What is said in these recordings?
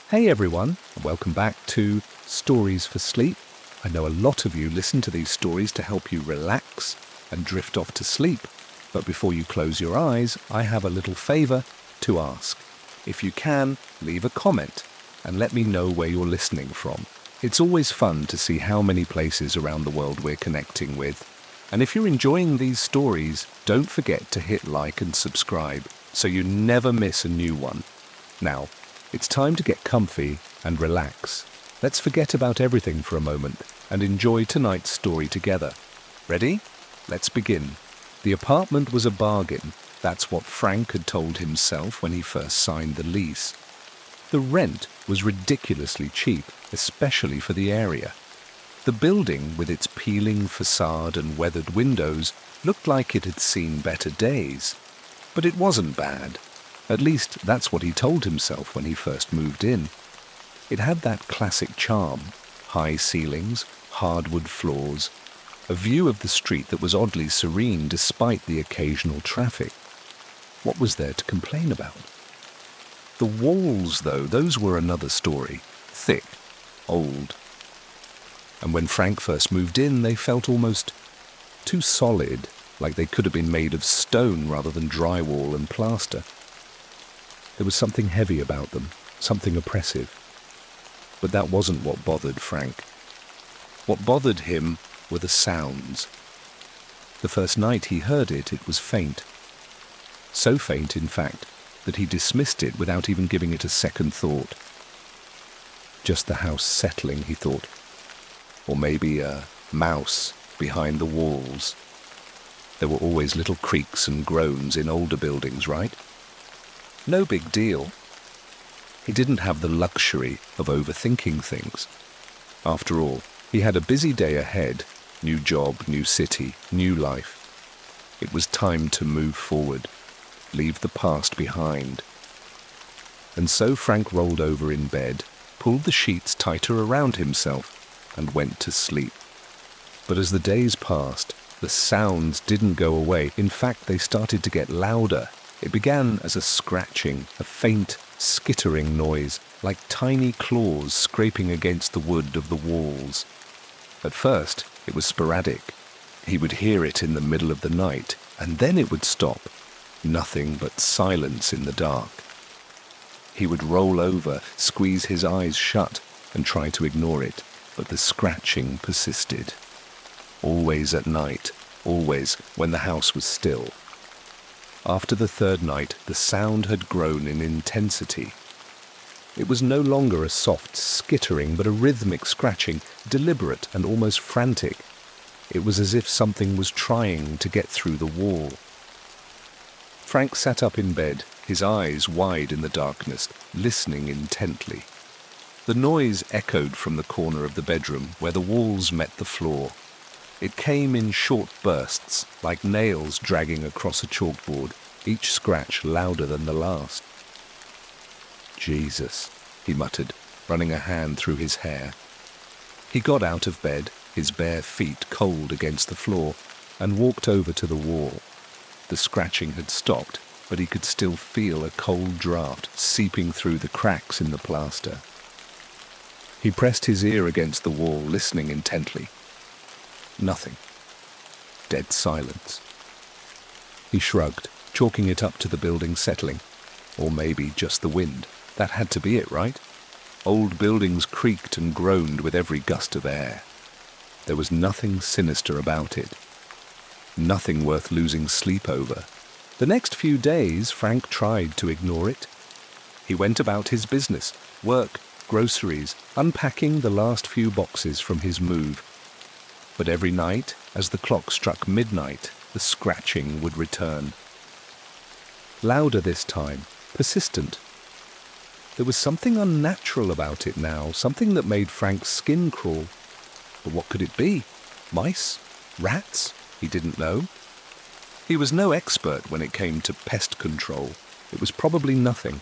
Hey everyone, and welcome back to Stories for Sleep. I know a lot of you listen to these stories to help you relax and drift off to sleep. But before you close your eyes, I have a little favor to ask. If you can, leave a comment and let me know where you're listening from. It's always fun to see how many places around the world we're connecting with. And if you're enjoying these stories, don't forget to hit like and subscribe so you never miss a new one. Now, it's time to get comfy and relax. Let's forget about everything for a moment and enjoy tonight's story together. Ready? Let's begin. The apartment was a bargain. That's what Frank had told himself when he first signed the lease. The rent was ridiculously cheap, especially for the area. The building, with its peeling facade and weathered windows, looked like it had seen better days. But it wasn't bad. At least that's what he told himself when he first moved in. It had that classic charm: high ceilings, hardwood floors, a view of the street that was oddly serene despite the occasional traffic. What was there to complain about? The walls, though, those were another story. Thick, old. And when Frank first moved in, they felt almost too solid, like they could have been made of stone rather than drywall and plaster. There was something heavy about them, something oppressive. But that wasn't what bothered Frank. What bothered him were the sounds. The first night he heard it, it was faint. So faint, in fact, that he dismissed it without even giving it a second thought. Just the house settling, he thought. Or maybe a mouse behind the walls. There were always little creaks and groans in older buildings, right? No big deal. He didn't have the luxury of overthinking things. After all, he had a busy day ahead. New job, new city, new life. It was time to move forward, leave the past behind. And so Frank rolled over in bed, pulled the sheets tighter around himself, and went to sleep. But as the days passed, the sounds didn't go away. In fact, they started to get louder. It began as a scratching, a faint, skittering noise, like tiny claws scraping against the wood of the walls. At first, it was sporadic. He would hear it in the middle of the night, and then it would stop. Nothing but silence in the dark. He would roll over, squeeze his eyes shut, and try to ignore it, but the scratching persisted. Always at night, always when the house was still. After the third night, the sound had grown in intensity. It was no longer a soft skittering, but a rhythmic scratching, deliberate and almost frantic. It was as if something was trying to get through the wall. Frank sat up in bed, his eyes wide in the darkness, listening intently. The noise echoed from the corner of the bedroom where the walls met the floor. It came in short bursts, like nails dragging across a chalkboard, each scratch louder than the last. Jesus, he muttered, running a hand through his hair. He got out of bed, his bare feet cold against the floor, and walked over to the wall. The scratching had stopped, but he could still feel a cold draft seeping through the cracks in the plaster. He pressed his ear against the wall, listening intently. Nothing. Dead silence. He shrugged, chalking it up to the building settling. Or maybe just the wind. That had to be it, right? Old buildings creaked and groaned with every gust of air. There was nothing sinister about it. Nothing worth losing sleep over. The next few days, Frank tried to ignore it. He went about his business, work, groceries, unpacking the last few boxes from his move. But every night, as the clock struck midnight, the scratching would return. Louder this time, persistent. There was something unnatural about it now, something that made Frank's skin crawl. But what could it be? Mice? Rats? He didn't know. He was no expert when it came to pest control. It was probably nothing.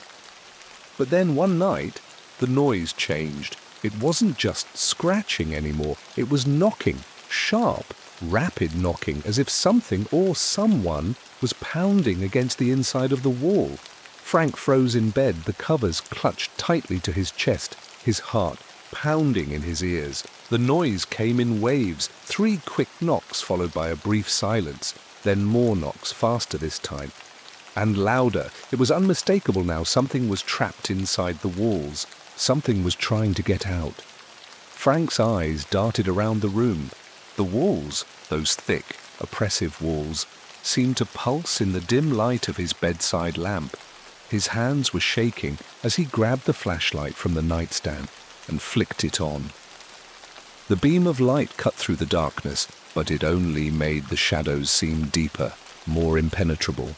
But then one night, the noise changed. It wasn't just scratching anymore. It was knocking. Sharp, rapid knocking, as if something or someone was pounding against the inside of the wall. Frank froze in bed, the covers clutched tightly to his chest, his heart pounding in his ears. The noise came in waves, 3 quick knocks followed by a brief silence, then more knocks, faster this time, and louder. It was unmistakable now. Something was trapped inside the walls. Something was trying to get out. Frank's eyes darted around the room. The walls, those thick, oppressive walls, seemed to pulse in the dim light of his bedside lamp. His hands were shaking as he grabbed the flashlight from the nightstand and flicked it on. The beam of light cut through the darkness, but it only made the shadows seem deeper, more impenetrable.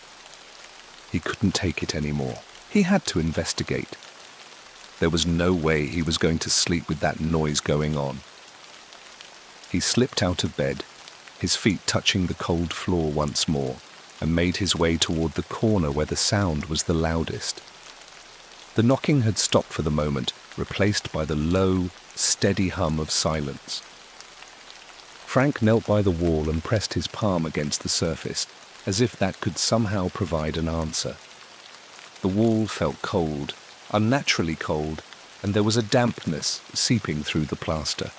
He couldn't take it anymore. He had to investigate. There was no way he was going to sleep with that noise going on. He slipped out of bed, his feet touching the cold floor once more, and made his way toward the corner where the sound was the loudest. The knocking had stopped for the moment, replaced by the low, steady hum of silence. Frank knelt by the wall and pressed his palm against the surface, as if that could somehow provide an answer. The wall felt cold, unnaturally cold, and there was a dampness seeping through the plaster.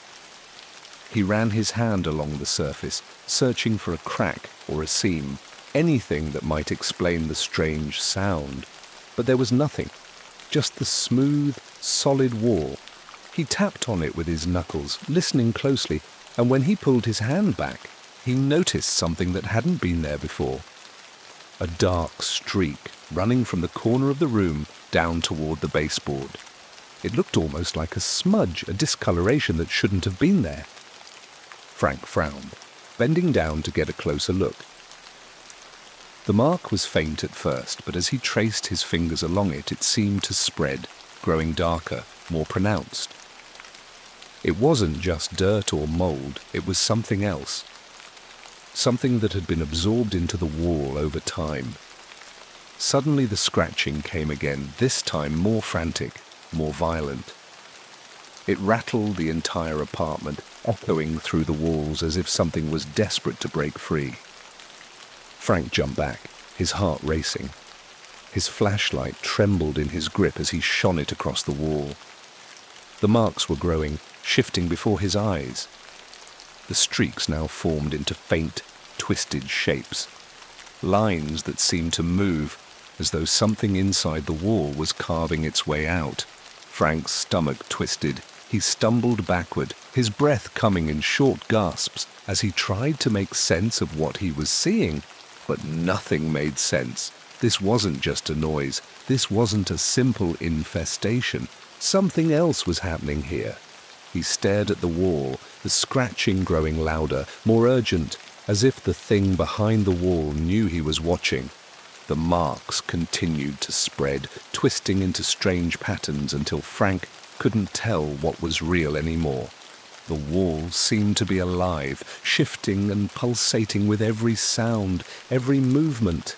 He ran his hand along the surface, searching for a crack or a seam, anything that might explain the strange sound, but there was nothing, just the smooth, solid wall. He tapped on it with his knuckles, listening closely, and when he pulled his hand back, he noticed something that hadn't been there before. A dark streak running from the corner of the room down toward the baseboard. It looked almost like a smudge, a discoloration that shouldn't have been there. Frank frowned, bending down to get a closer look. The mark was faint at first, but as he traced his fingers along it, it seemed to spread, growing darker, more pronounced. It wasn't just dirt or mold, it was something else. Something that had been absorbed into the wall over time. Suddenly the scratching came again, this time more frantic, more violent. It rattled the entire apartment, echoing through the walls as if something was desperate to break free. Frank jumped back, his heart racing. His flashlight trembled in his grip as he shone it across the wall. The marks were growing, shifting before his eyes. The streaks now formed into faint, twisted shapes, lines that seemed to move, as though something inside the wall was carving its way out. Frank's stomach twisted. He stumbled backward, his breath coming in short gasps as he tried to make sense of what he was seeing, but nothing made sense. This wasn't just a noise. This wasn't a simple infestation. Something else was happening here. He stared at the wall, the scratching growing louder, more urgent, as if the thing behind the wall knew he was watching. The marks continued to spread, twisting into strange patterns until Frank couldn't tell what was real anymore. The wall seemed to be alive, shifting and pulsating with every sound, every movement.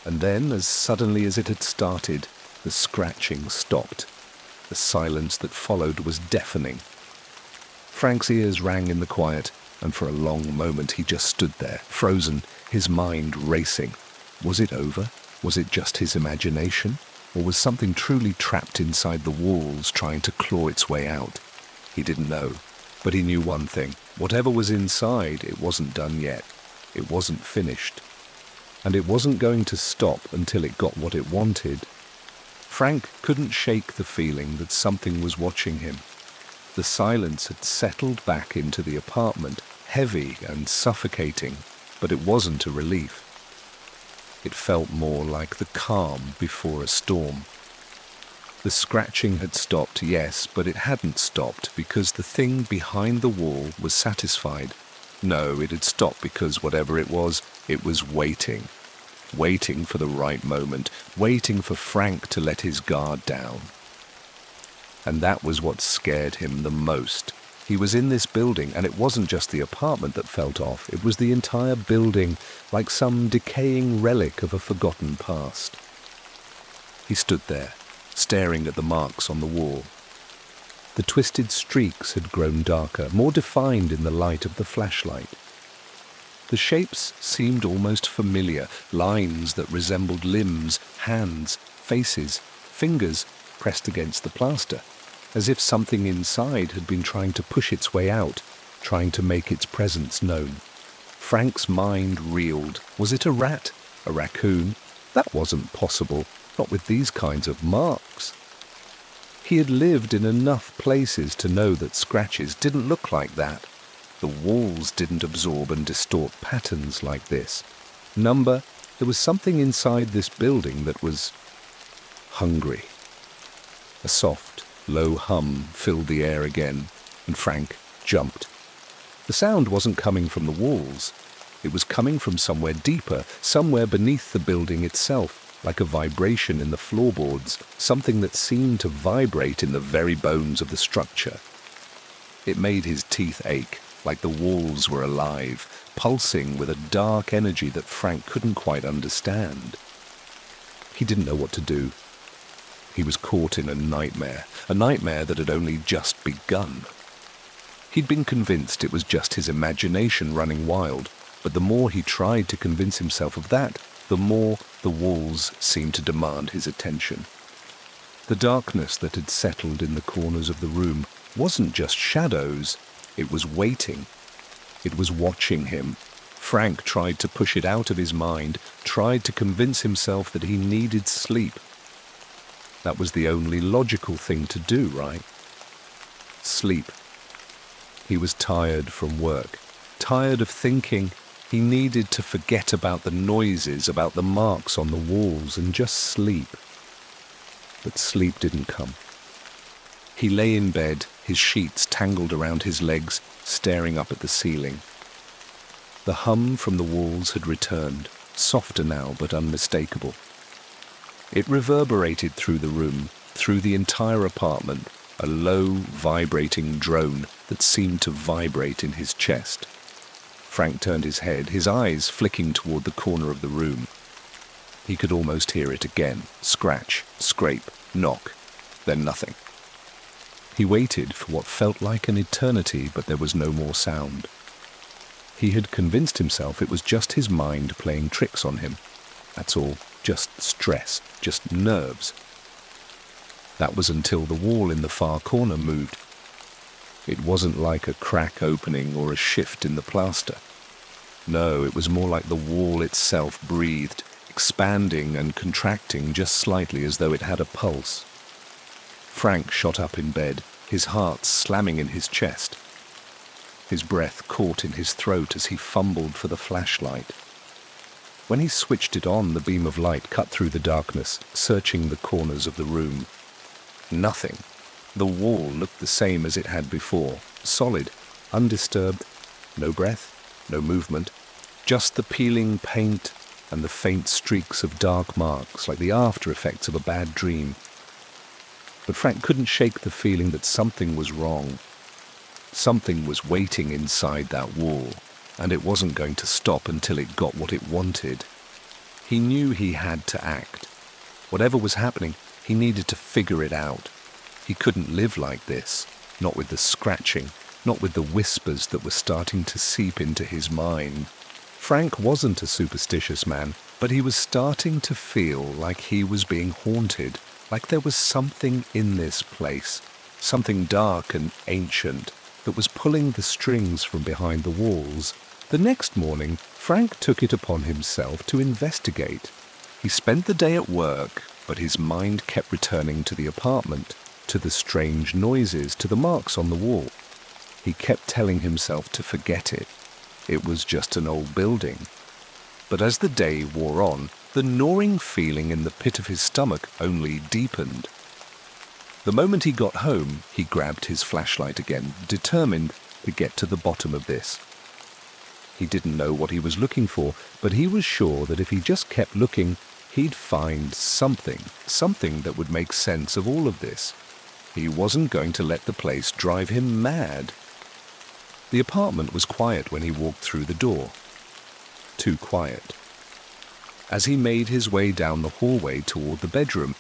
And then, as suddenly as it had started, the scratching stopped. The silence that followed was deafening. Frank's ears rang in the quiet, and for a long moment he just stood there, frozen, his mind racing. Was it over? Was it just his imagination? Or was something truly trapped inside the walls trying to claw its way out? He didn't know, but he knew one thing. Whatever was inside, it wasn't done yet. It wasn't finished. And it wasn't going to stop until it got what it wanted. Frank couldn't shake the feeling that something was watching him. The silence had settled back into the apartment, heavy and suffocating, but it wasn't a relief. It felt more like the calm before a storm. The scratching had stopped, yes, but it hadn't stopped because the thing behind the wall was satisfied. No, it had stopped because whatever it was waiting. Waiting for the right moment, waiting for Frank to let his guard down. And that was what scared him the most. He was in this building, and it wasn't just the apartment that felt off. It was the entire building, like some decaying relic of a forgotten past. He stood there, staring at the marks on the wall. The twisted streaks had grown darker, more defined in the light of the flashlight. The shapes seemed almost familiar, lines that resembled limbs, hands, faces, fingers pressed against the plaster, as if something inside had been trying to push its way out, trying to make its presence known. Frank's mind reeled. Was it a rat? A raccoon? That wasn't possible, not with these kinds of marks. He had lived in enough places to know that scratches didn't look like that. The walls didn't absorb and distort patterns like this. There was something inside this building that was hungry. A soft, low hum filled the air again, and Frank jumped. The sound wasn't coming from the walls. It was coming from somewhere deeper, somewhere beneath the building itself, like a vibration in the floorboards, something that seemed to vibrate in the very bones of the structure. It made his teeth ache, like the walls were alive, pulsing with a dark energy that Frank couldn't quite understand. He didn't know what to do. He was caught in a nightmare that had only just begun. He'd been convinced it was just his imagination running wild, but the more he tried to convince himself of that, the more the walls seemed to demand his attention. The darkness that had settled in the corners of the room wasn't just shadows, it was waiting. It was watching him. Frank tried to push it out of his mind, tried to convince himself that he needed sleep. That was the only logical thing to do, right? Sleep. He was tired from work, tired of thinking. He needed to forget about the noises, about the marks on the walls, and just sleep. But sleep didn't come. He lay in bed, his sheets tangled around his legs, staring up at the ceiling. The hum from the walls had returned, softer now but unmistakable. It reverberated through the room, through the entire apartment, a low, vibrating drone that seemed to vibrate in his chest. Frank turned his head, his eyes flicking toward the corner of the room. He could almost hear it again. Scratch, scrape, knock, then nothing. He waited for what felt like an eternity, but there was no more sound. He had convinced himself it was just his mind playing tricks on him. That's all, just stress, just nerves. That was until the wall in the far corner moved. It wasn't like a crack opening or a shift in the plaster. No, it was more like the wall itself breathed, expanding and contracting just slightly as though it had a pulse. Frank shot up in bed, his heart slamming in his chest. His breath caught in his throat as he fumbled for the flashlight. When he switched it on, the beam of light cut through the darkness, searching the corners of the room. Nothing. The wall looked the same as it had before, solid, undisturbed, no breath, no movement, just the peeling paint and the faint streaks of dark marks like the after effects of a bad dream. But Frank couldn't shake the feeling that something was wrong. Something was waiting inside that wall, and it wasn't going to stop until it got what it wanted. He knew he had to act. Whatever was happening, he needed to figure it out. He couldn't live like this, not with the scratching, not with the whispers that were starting to seep into his mind. Frank wasn't a superstitious man, but he was starting to feel like he was being haunted, like there was something in this place, something dark and ancient that was pulling the strings from behind the walls. The next morning, Frank took it upon himself to investigate. He spent the day at work, but his mind kept returning to the apartment, to the strange noises, to the marks on the wall. He kept telling himself to forget it. It was just an old building. But as the day wore on, the gnawing feeling in the pit of his stomach only deepened. The moment he got home, he grabbed his flashlight again, determined to get to the bottom of this. He didn't know what he was looking for, but he was sure that if he just kept looking, he'd find something that would make sense of all of this. He wasn't going to let the place drive him mad. The apartment was quiet when he walked through the door. Too quiet. As he made his way down the hallway toward the bedroom,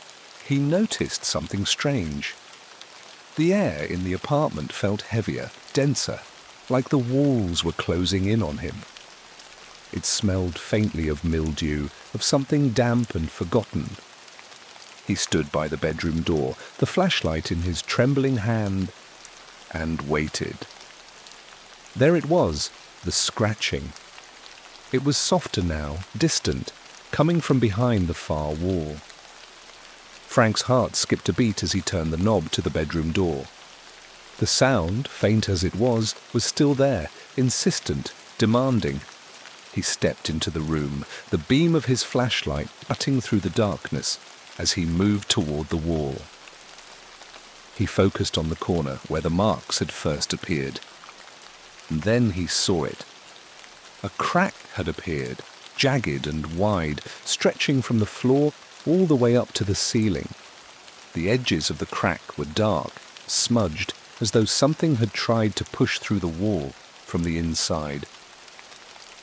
he noticed something strange. The air in the apartment felt heavier, denser, like the walls were closing in on him. It smelled faintly of mildew, of something damp and forgotten. He stood by the bedroom door, the flashlight in his trembling hand, and waited. There it was, the scratching. It was softer now, distant, coming from behind the far wall. Frank's heart skipped a beat as he turned the knob to the bedroom door. The sound, faint as it was still there, insistent, demanding. He stepped into the room, the beam of his flashlight cutting through the darkness as he moved toward the wall. He focused on the corner where the marks had first appeared. And then he saw it. A crack had appeared, jagged and wide, stretching from the floor all the way up to the ceiling. The edges of the crack were dark, smudged, as though something had tried to push through the wall from the inside.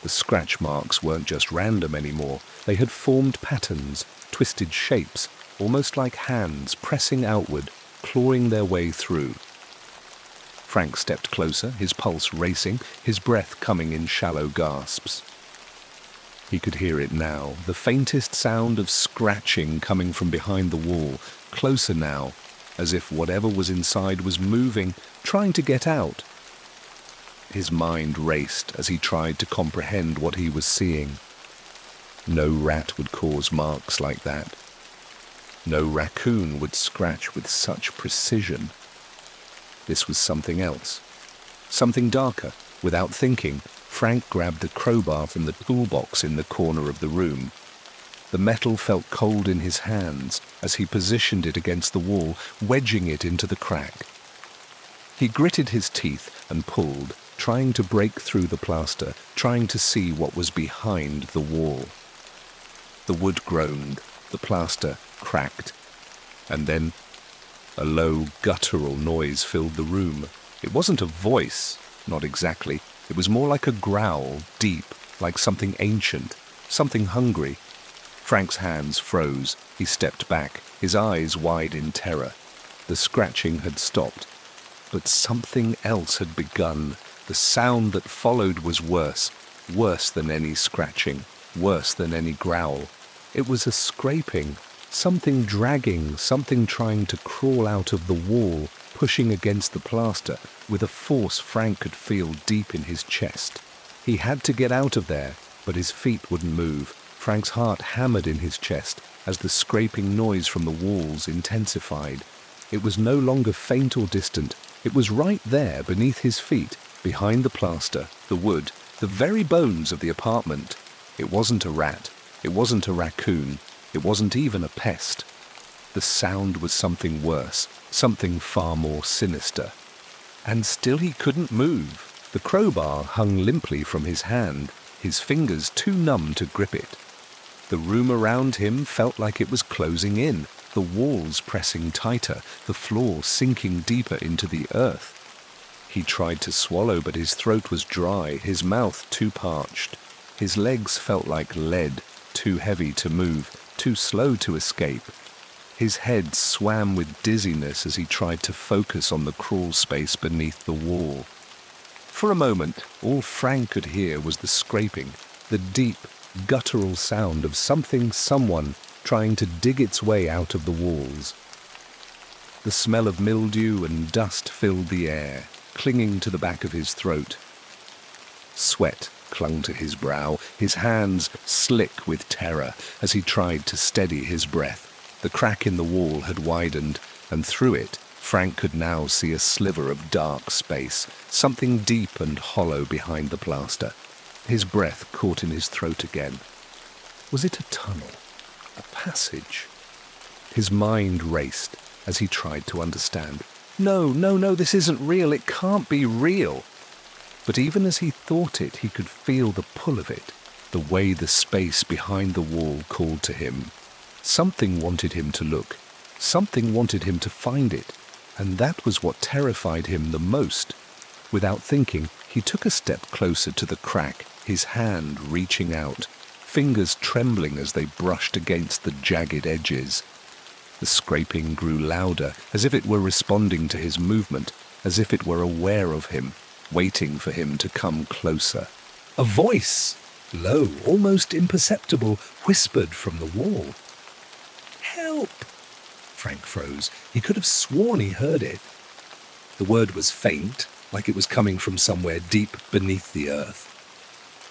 The scratch marks weren't just random anymore. They had formed patterns, twisted shapes, almost like hands pressing outward, clawing their way through. Frank stepped closer, his pulse racing, his breath coming in shallow gasps. He could hear it now, the faintest sound of scratching coming from behind the wall, closer now, as if whatever was inside was moving, trying to get out. His mind raced as he tried to comprehend what he was seeing. No rat would cause marks like that. No raccoon would scratch with such precision. This was something else. Something darker. Without thinking, Frank grabbed the crowbar from the toolbox in the corner of the room. The metal felt cold in his hands as he positioned it against the wall, wedging it into the crack. He gritted his teeth and pulled, trying to break through the plaster, trying to see what was behind the wall. The wood groaned, the plaster cracked, and then a low, guttural noise filled the room. It wasn't a voice, not exactly. It was more like a growl, deep, like something ancient, something hungry. Frank's hands froze. He stepped back, his eyes wide in terror. The scratching had stopped, but something else had begun. The sound that followed was worse than any scratching, worse than any growl. It was a scraping, something dragging, something trying to crawl out of the wall, pushing against the plaster with a force Frank could feel deep in his chest. He had to get out of there, but his feet wouldn't move. Frank's heart hammered in his chest as the scraping noise from the walls intensified. It was no longer faint or distant. It was right there beneath his feet, behind the plaster, the wood, the very bones of the apartment. It wasn't a rat. It wasn't a raccoon. It wasn't even a pest. The sound was something worse, something far more sinister. And still he couldn't move. The crowbar hung limply from his hand, his fingers too numb to grip it. The room around him felt like it was closing in, the walls pressing tighter, the floor sinking deeper into the earth. He tried to swallow, but his throat was dry, his mouth too parched. His legs felt like lead, too heavy to move, too slow to escape. His head swam with dizziness as he tried to focus on the crawl space beneath the wall. For a moment, all Frank could hear was the scraping, the deep, guttural sound of someone trying to dig its way out of the walls. The smell of mildew and dust filled the air, clinging to the back of his throat. Sweat clung to his brow, his hands slick with terror as he tried to steady his breath. The crack in the wall had widened, and through it, Frank could now see a sliver of dark space, something deep and hollow behind the plaster. His breath caught in his throat again. Was it a tunnel? A passage? His mind raced as he tried to understand. No, this isn't real. It can't be real. But even as he thought it, he could feel the pull of it, the way the space behind the wall called to him. Something wanted him to look. Something wanted him to find it. And that was what terrified him the most. Without thinking, he took a step closer to the crack, his hand reaching out, fingers trembling as they brushed against the jagged edges. The scraping grew louder, as if it were responding to his movement, as if it were aware of him, waiting for him to come closer. A voice, low, almost imperceptible, whispered from the wall. "Help! Frank froze. He could have sworn he heard it. The word was faint, like it was coming from somewhere deep beneath the earth.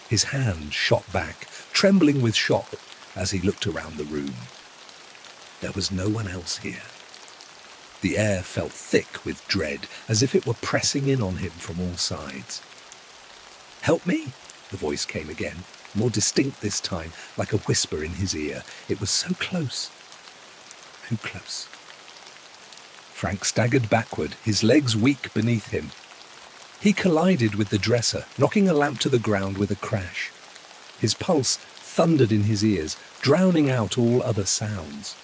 His hand shot back, trembling with shock, as he looked around the room. There was no one else here. The air felt thick with dread, as if it were pressing in on him from all sides. "Help me?" the voice came again, more distinct this time, like a whisper in his ear. It was so close. Too close. Frank staggered backward, his legs weak beneath him. He collided with the dresser, knocking a lamp to the ground with a crash. His pulse thundered in his ears, drowning out all other sounds.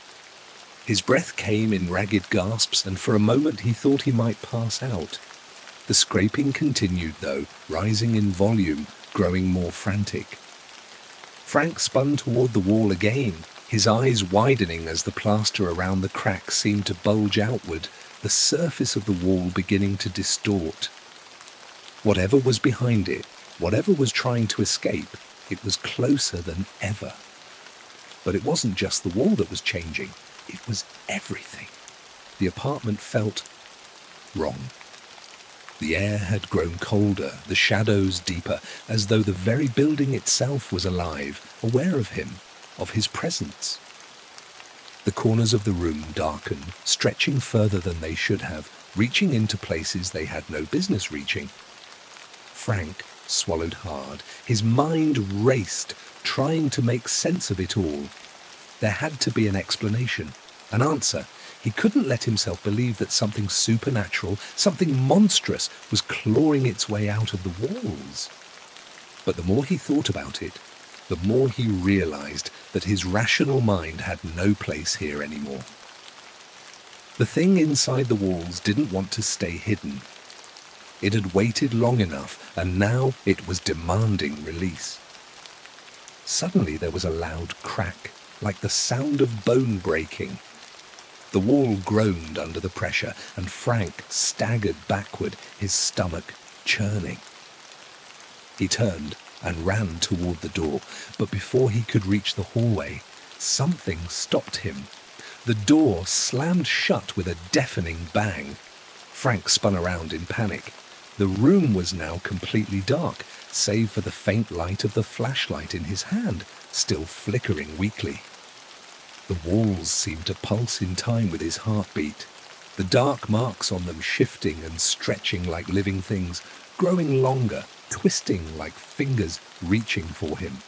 His breath came in ragged gasps, and for a moment he thought he might pass out. The scraping continued, though, rising in volume, growing more frantic. Frank spun toward the wall again, his eyes widening as the plaster around the crack seemed to bulge outward, the surface of the wall beginning to distort. Whatever was behind it, whatever was trying to escape, it was closer than ever. But it wasn't just the wall that was changing. It was everything. The apartment felt wrong. The air had grown colder, the shadows deeper, as though the very building itself was alive, aware of him, of his presence. The corners of the room darkened, stretching further than they should have, reaching into places they had no business reaching. Frank swallowed hard. His mind raced, trying to make sense of it all. There had to be an explanation, an answer. He couldn't let himself believe that something supernatural, something monstrous, was clawing its way out of the walls. But the more he thought about it, the more he realized that his rational mind had no place here anymore. The thing inside the walls didn't want to stay hidden. It had waited long enough, and now it was demanding release. Suddenly there was a loud crack, like the sound of bone breaking. The wall groaned under the pressure, and Frank staggered backward, his stomach churning. He turned and ran toward the door, but before he could reach the hallway, something stopped him. The door slammed shut with a deafening bang. Frank spun around in panic. The room was now completely dark, save for the faint light of the flashlight in his hand, still flickering weakly. The walls seemed to pulse in time with his heartbeat, the dark marks on them shifting and stretching like living things, growing longer, twisting like fingers reaching for him.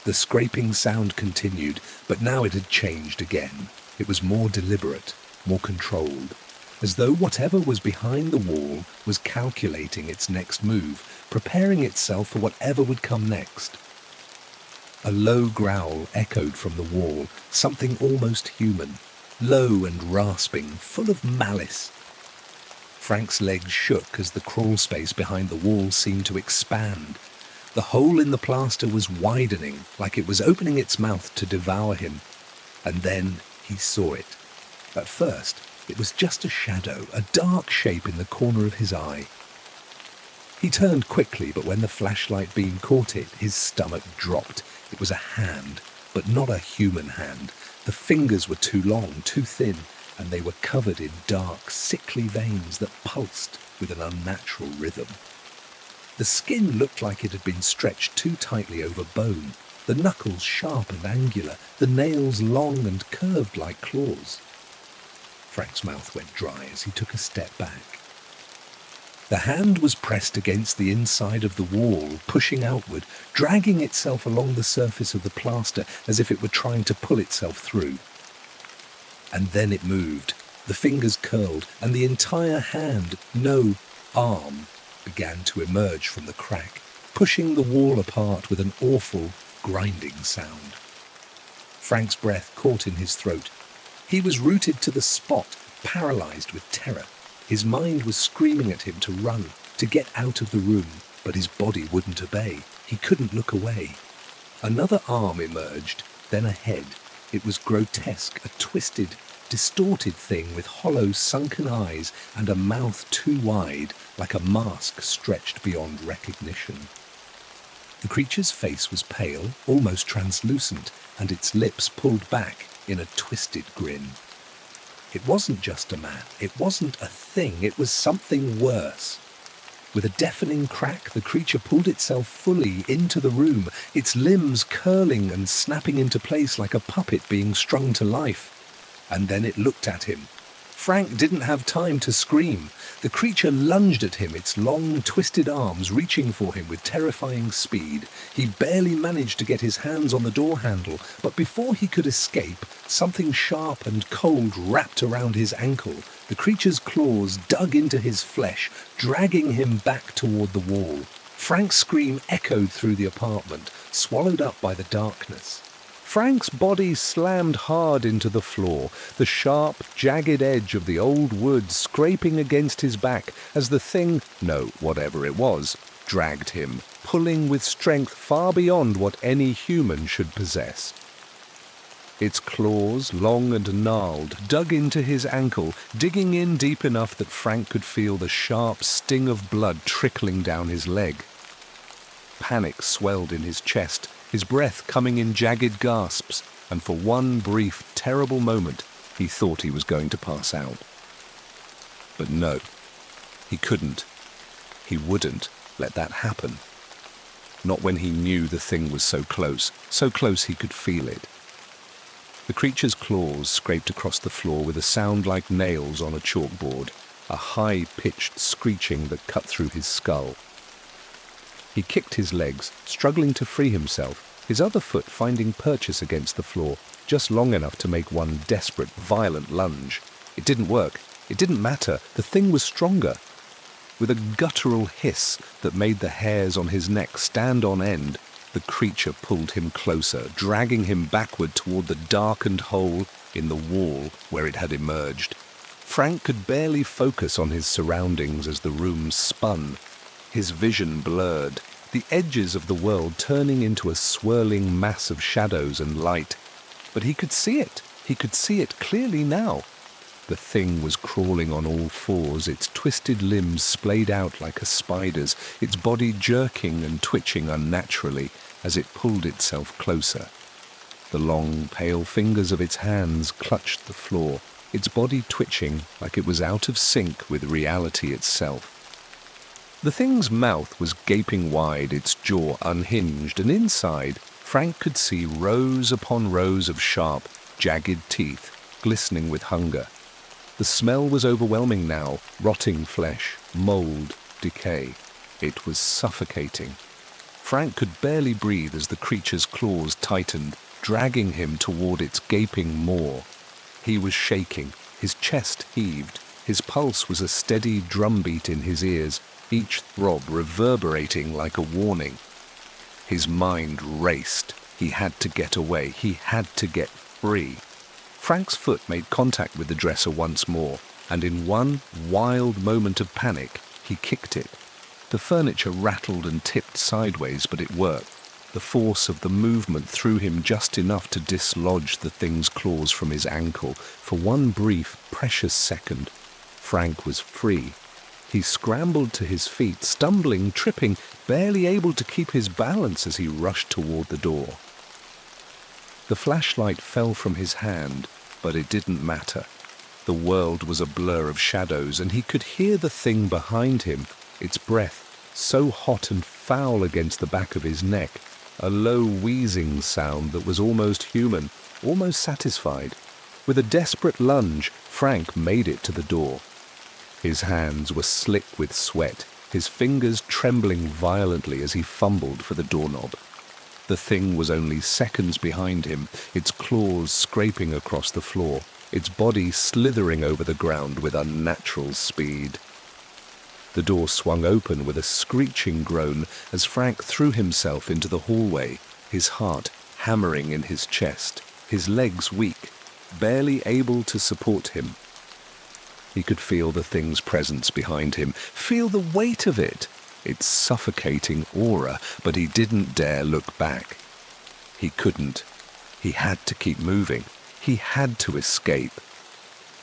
The scraping sound continued, but now it had changed again. It was more deliberate, more controlled, as though whatever was behind the wall was calculating its next move, preparing itself for whatever would come next. A low growl echoed from the wall, something almost human, low and rasping, full of malice. Frank's legs shook as the crawl space behind the wall seemed to expand. The hole in the plaster was widening, like it was opening its mouth to devour him. And then he saw it. At first, it was just a shadow, a dark shape in the corner of his eye. He turned quickly, but when the flashlight beam caught it, his stomach dropped. It was a hand, but not a human hand. The fingers were too long, too thin, and they were covered in dark, sickly veins that pulsed with an unnatural rhythm. The skin looked like it had been stretched too tightly over bone, the knuckles sharp and angular, the nails long and curved like claws. Frank's mouth went dry as he took a step back. The hand was pressed against the inside of the wall, pushing outward, dragging itself along the surface of the plaster as if it were trying to pull itself through. And then it moved. The fingers curled, and the entire hand, no, arm, began to emerge from the crack, pushing the wall apart with an awful, grinding sound. Frank's breath caught in his throat. He was rooted to the spot, paralyzed with terror. His mind was screaming at him to run, to get out of the room, but his body wouldn't obey. He couldn't look away. Another arm emerged, then a head. It was grotesque, a twisted, distorted thing with hollow, sunken eyes and a mouth too wide, like a mask stretched beyond recognition. The creature's face was pale, almost translucent, and its lips pulled back in a twisted grin. It wasn't just a man. It wasn't a thing. It was something worse. With a deafening crack, the creature pulled itself fully into the room, its limbs curling and snapping into place like a puppet being strung to life. And then it looked at him. Frank didn't have time to scream. The creature lunged at him, its long, twisted arms reaching for him with terrifying speed. He barely managed to get his hands on the door handle, but before he could escape, something sharp and cold wrapped around his ankle. The creature's claws dug into his flesh, dragging him back toward the wall. Frank's scream echoed through the apartment, swallowed up by the darkness. Frank's body slammed hard into the floor, the sharp, jagged edge of the old wood scraping against his back as the thing, no, whatever it was, dragged him, pulling with strength far beyond what any human should possess. Its claws, long and gnarled, dug into his ankle, digging in deep enough that Frank could feel the sharp sting of blood trickling down his leg. Panic swelled in his chest, his breath coming in jagged gasps, and for one brief, terrible moment, he thought he was going to pass out. But no, he couldn't. He wouldn't let that happen. Not when he knew the thing was so close he could feel it. The creature's claws scraped across the floor with a sound like nails on a chalkboard, a high-pitched screeching that cut through his skull. He kicked his legs, struggling to free himself, his other foot finding purchase against the floor, just long enough to make one desperate, violent lunge. It didn't work. It didn't matter. The thing was stronger. With a guttural hiss that made the hairs on his neck stand on end, the creature pulled him closer, dragging him backward toward the darkened hole in the wall where it had emerged. Frank could barely focus on his surroundings as the room spun. His vision blurred, the edges of the world turning into a swirling mass of shadows and light. But he could see it. He could see it clearly now. The thing was crawling on all fours, its twisted limbs splayed out like a spider's, its body jerking and twitching unnaturally as it pulled itself closer. The long, pale fingers of its hands clutched the floor, its body twitching like it was out of sync with reality itself. The thing's mouth was gaping wide, its jaw unhinged, and inside, Frank could see rows upon rows of sharp, jagged teeth, glistening with hunger. The smell was overwhelming now, rotting flesh, mold, decay. It was suffocating. Frank could barely breathe as the creature's claws tightened, dragging him toward its gaping maw. He was shaking, his chest heaved, his pulse was a steady drumbeat in his ears, each throb reverberating like a warning. His mind raced. He had to get away. He had to get free. Frank's foot made contact with the dresser once more, and in one wild moment of panic, he kicked it. The furniture rattled and tipped sideways, but it worked. The force of the movement threw him just enough to dislodge the thing's claws from his ankle. For one brief, precious second, Frank was free. He scrambled to his feet, stumbling, tripping, barely able to keep his balance as he rushed toward the door. The flashlight fell from his hand, but it didn't matter. The world was a blur of shadows, and he could hear the thing behind him, its breath so hot and foul against the back of his neck, a low wheezing sound that was almost human, almost satisfied. With a desperate lunge, Frank made it to the door. His hands were slick with sweat, his fingers trembling violently as he fumbled for the doorknob. The thing was only seconds behind him, its claws scraping across the floor, its body slithering over the ground with unnatural speed. The door swung open with a screeching groan as Frank threw himself into the hallway, his heart hammering in his chest, his legs weak, barely able to support him. He could feel the thing's presence behind him, feel the weight of it, its suffocating aura, but he didn't dare look back. He couldn't. He had to keep moving. He had to escape.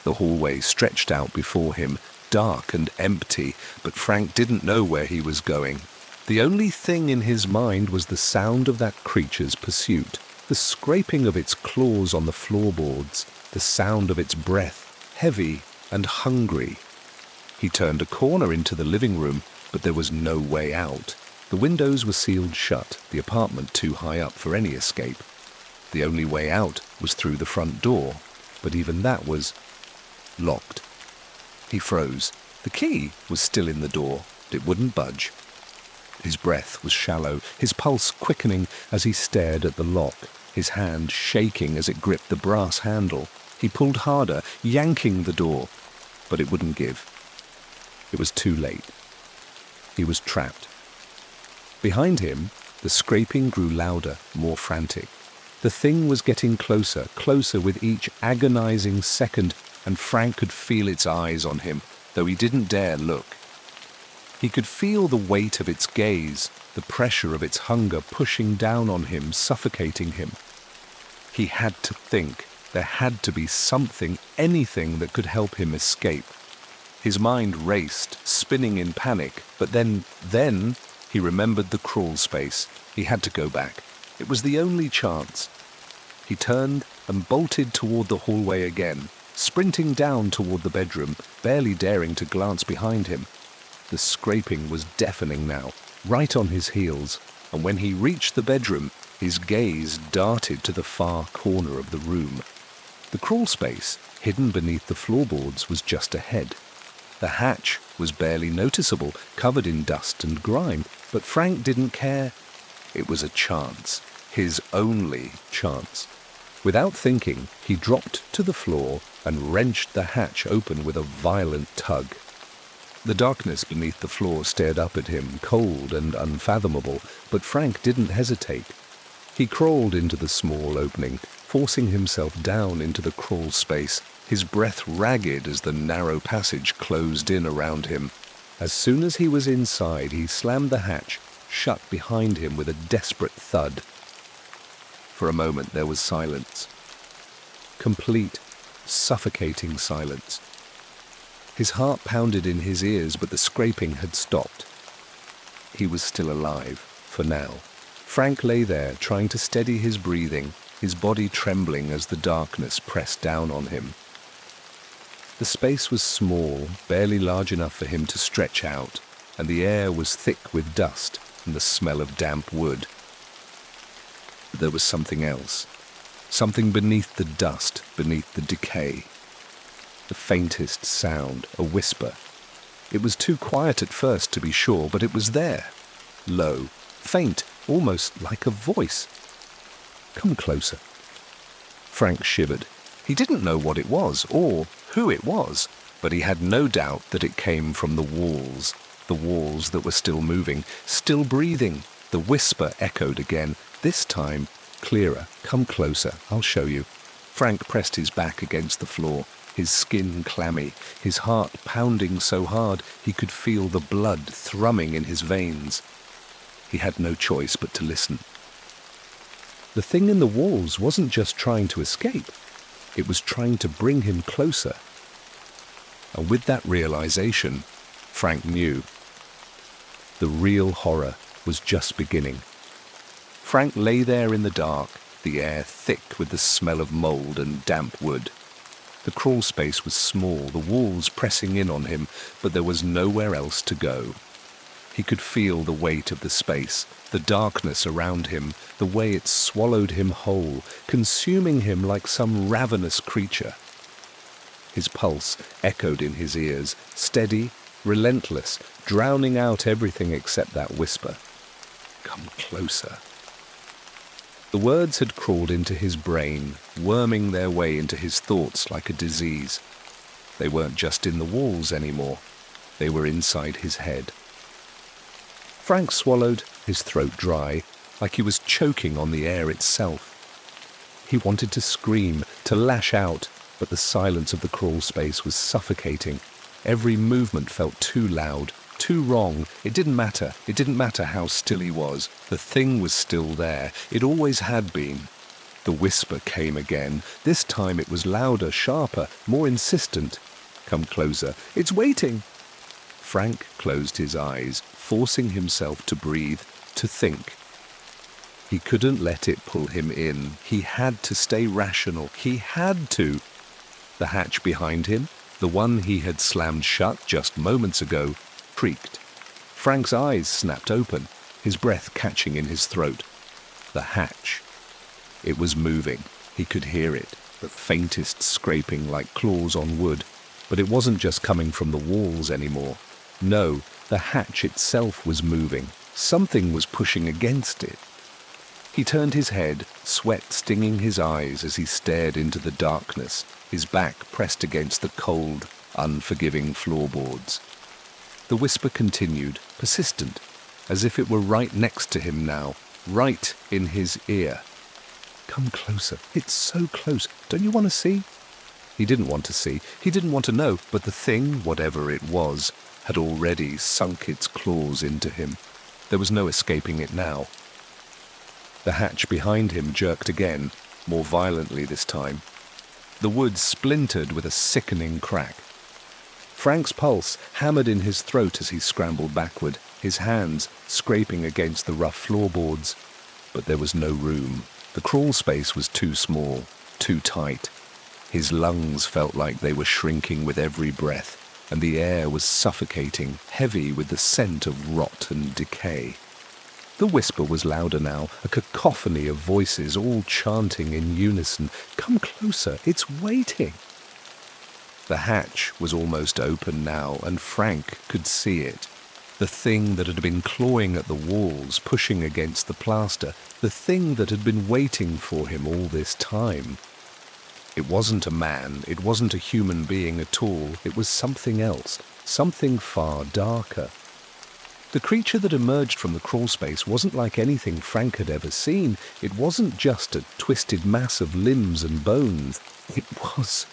The hallway stretched out before him, dark and empty, but Frank didn't know where he was going. The only thing in his mind was the sound of that creature's pursuit, the scraping of its claws on the floorboards, the sound of its breath, heavy and hungry. He turned a corner into the living room, but there was no way out. The windows were sealed shut, the apartment too high up for any escape. The only way out was through the front door, but even that was locked. He froze. The key was still in the door. It wouldn't budge. His breath was shallow, his pulse quickening as he stared at the lock, his hand shaking as it gripped the brass handle. He pulled harder, yanking the door, but it wouldn't give. It was too late. He was trapped. Behind him, the scraping grew louder, more frantic. The thing was getting closer, closer with each agonizing second, and Frank could feel its eyes on him, though he didn't dare look. He could feel the weight of its gaze, the pressure of its hunger pushing down on him, suffocating him. He had to think. There had to be something, anything that could help him escape. His mind raced, spinning in panic, but then he remembered the crawl space. He had to go back. It was the only chance. He turned and bolted toward the hallway again, sprinting down toward the bedroom, barely daring to glance behind him. The scraping was deafening now, right on his heels, and when he reached the bedroom, his gaze darted to the far corner of the room. The crawl space, hidden beneath the floorboards, was just ahead. The hatch was barely noticeable, covered in dust and grime, but Frank didn't care. It was a chance, his only chance. Without thinking, he dropped to the floor and wrenched the hatch open with a violent tug. The darkness beneath the floor stared up at him, cold and unfathomable, but Frank didn't hesitate. He crawled into the small opening, forcing himself down into the crawl space, his breath ragged as the narrow passage closed in around him. As soon as he was inside, he slammed the hatch shut behind him with a desperate thud. For a moment there was silence. Complete, suffocating silence. His heart pounded in his ears, but the scraping had stopped. He was still alive, for now. Frank lay there, trying to steady his breathing, his body trembling as the darkness pressed down on him. The space was small, barely large enough for him to stretch out, and the air was thick with dust and the smell of damp wood. But there was something else, something beneath the dust, beneath the decay. The faintest sound, a whisper. It was too quiet at first to be sure, but it was there. Low, faint, almost like a voice. Come closer. Frank shivered. He didn't know what it was, or who it was, but he had no doubt that it came from the walls that were still moving, still breathing. The whisper echoed again, this time clearer. Come closer, I'll show you. Frank pressed his back against the floor, his skin clammy, his heart pounding so hard he could feel the blood thrumming in his veins. He had no choice but to listen. The thing in the walls wasn't just trying to escape. It was trying to bring him closer. And with that realization, Frank knew the real horror was just beginning. Frank lay there in the dark, the air thick with the smell of mold and damp wood. The crawl space was small, the walls pressing in on him, but there was nowhere else to go. He could feel the weight of the space, the darkness around him, the way it swallowed him whole, consuming him like some ravenous creature. His pulse echoed in his ears, steady, relentless, drowning out everything except that whisper. Come closer. The words had crawled into his brain, worming their way into his thoughts like a disease. They weren't just in the walls anymore. They were inside his head. Frank swallowed, his throat dry, like he was choking on the air itself. He wanted to scream, to lash out, but the silence of the crawl space was suffocating. Every movement felt too loud, too wrong. It didn't matter. It didn't matter how still he was. The thing was still there. It always had been. The whisper came again. This time it was louder, sharper, more insistent. Come closer. It's waiting. Frank closed his eyes, forcing himself to breathe, to think. He couldn't let it pull him in. He had to stay rational. He had to. The hatch behind him, the one he had slammed shut just moments ago, creaked. Frank's eyes snapped open, his breath catching in his throat. The hatch. It was moving. He could hear it, the faintest scraping like claws on wood. But it wasn't just coming from the walls anymore. No, the hatch itself was moving. Something was pushing against it. He turned his head, sweat stinging his eyes as he stared into the darkness, his back pressed against the cold, unforgiving floorboards. The whisper continued, persistent, as if it were right next to him now, right in his ear. Come closer. It's so close. Don't you want to see? He didn't want to see. He didn't want to know, but the thing, whatever it was, had already sunk its claws into him. There was no escaping it now. The hatch behind him jerked again, more violently this time. The wood splintered with a sickening crack. Frank's pulse hammered in his throat as he scrambled backward, his hands scraping against the rough floorboards. But there was no room. The crawl space was too small, too tight. His lungs felt like they were shrinking with every breath, and the air was suffocating, heavy with the scent of rot and decay. The whisper was louder now, a cacophony of voices all chanting in unison, "Come closer, it's waiting!" The hatch was almost open now, and Frank could see it. The thing that had been clawing at the walls, pushing against the plaster, the thing that had been waiting for him all this time. It wasn't a man, it wasn't a human being at all, it was something else, something far darker. The creature that emerged from the crawlspace wasn't like anything Frank had ever seen. It wasn't just a twisted mass of limbs and bones. It was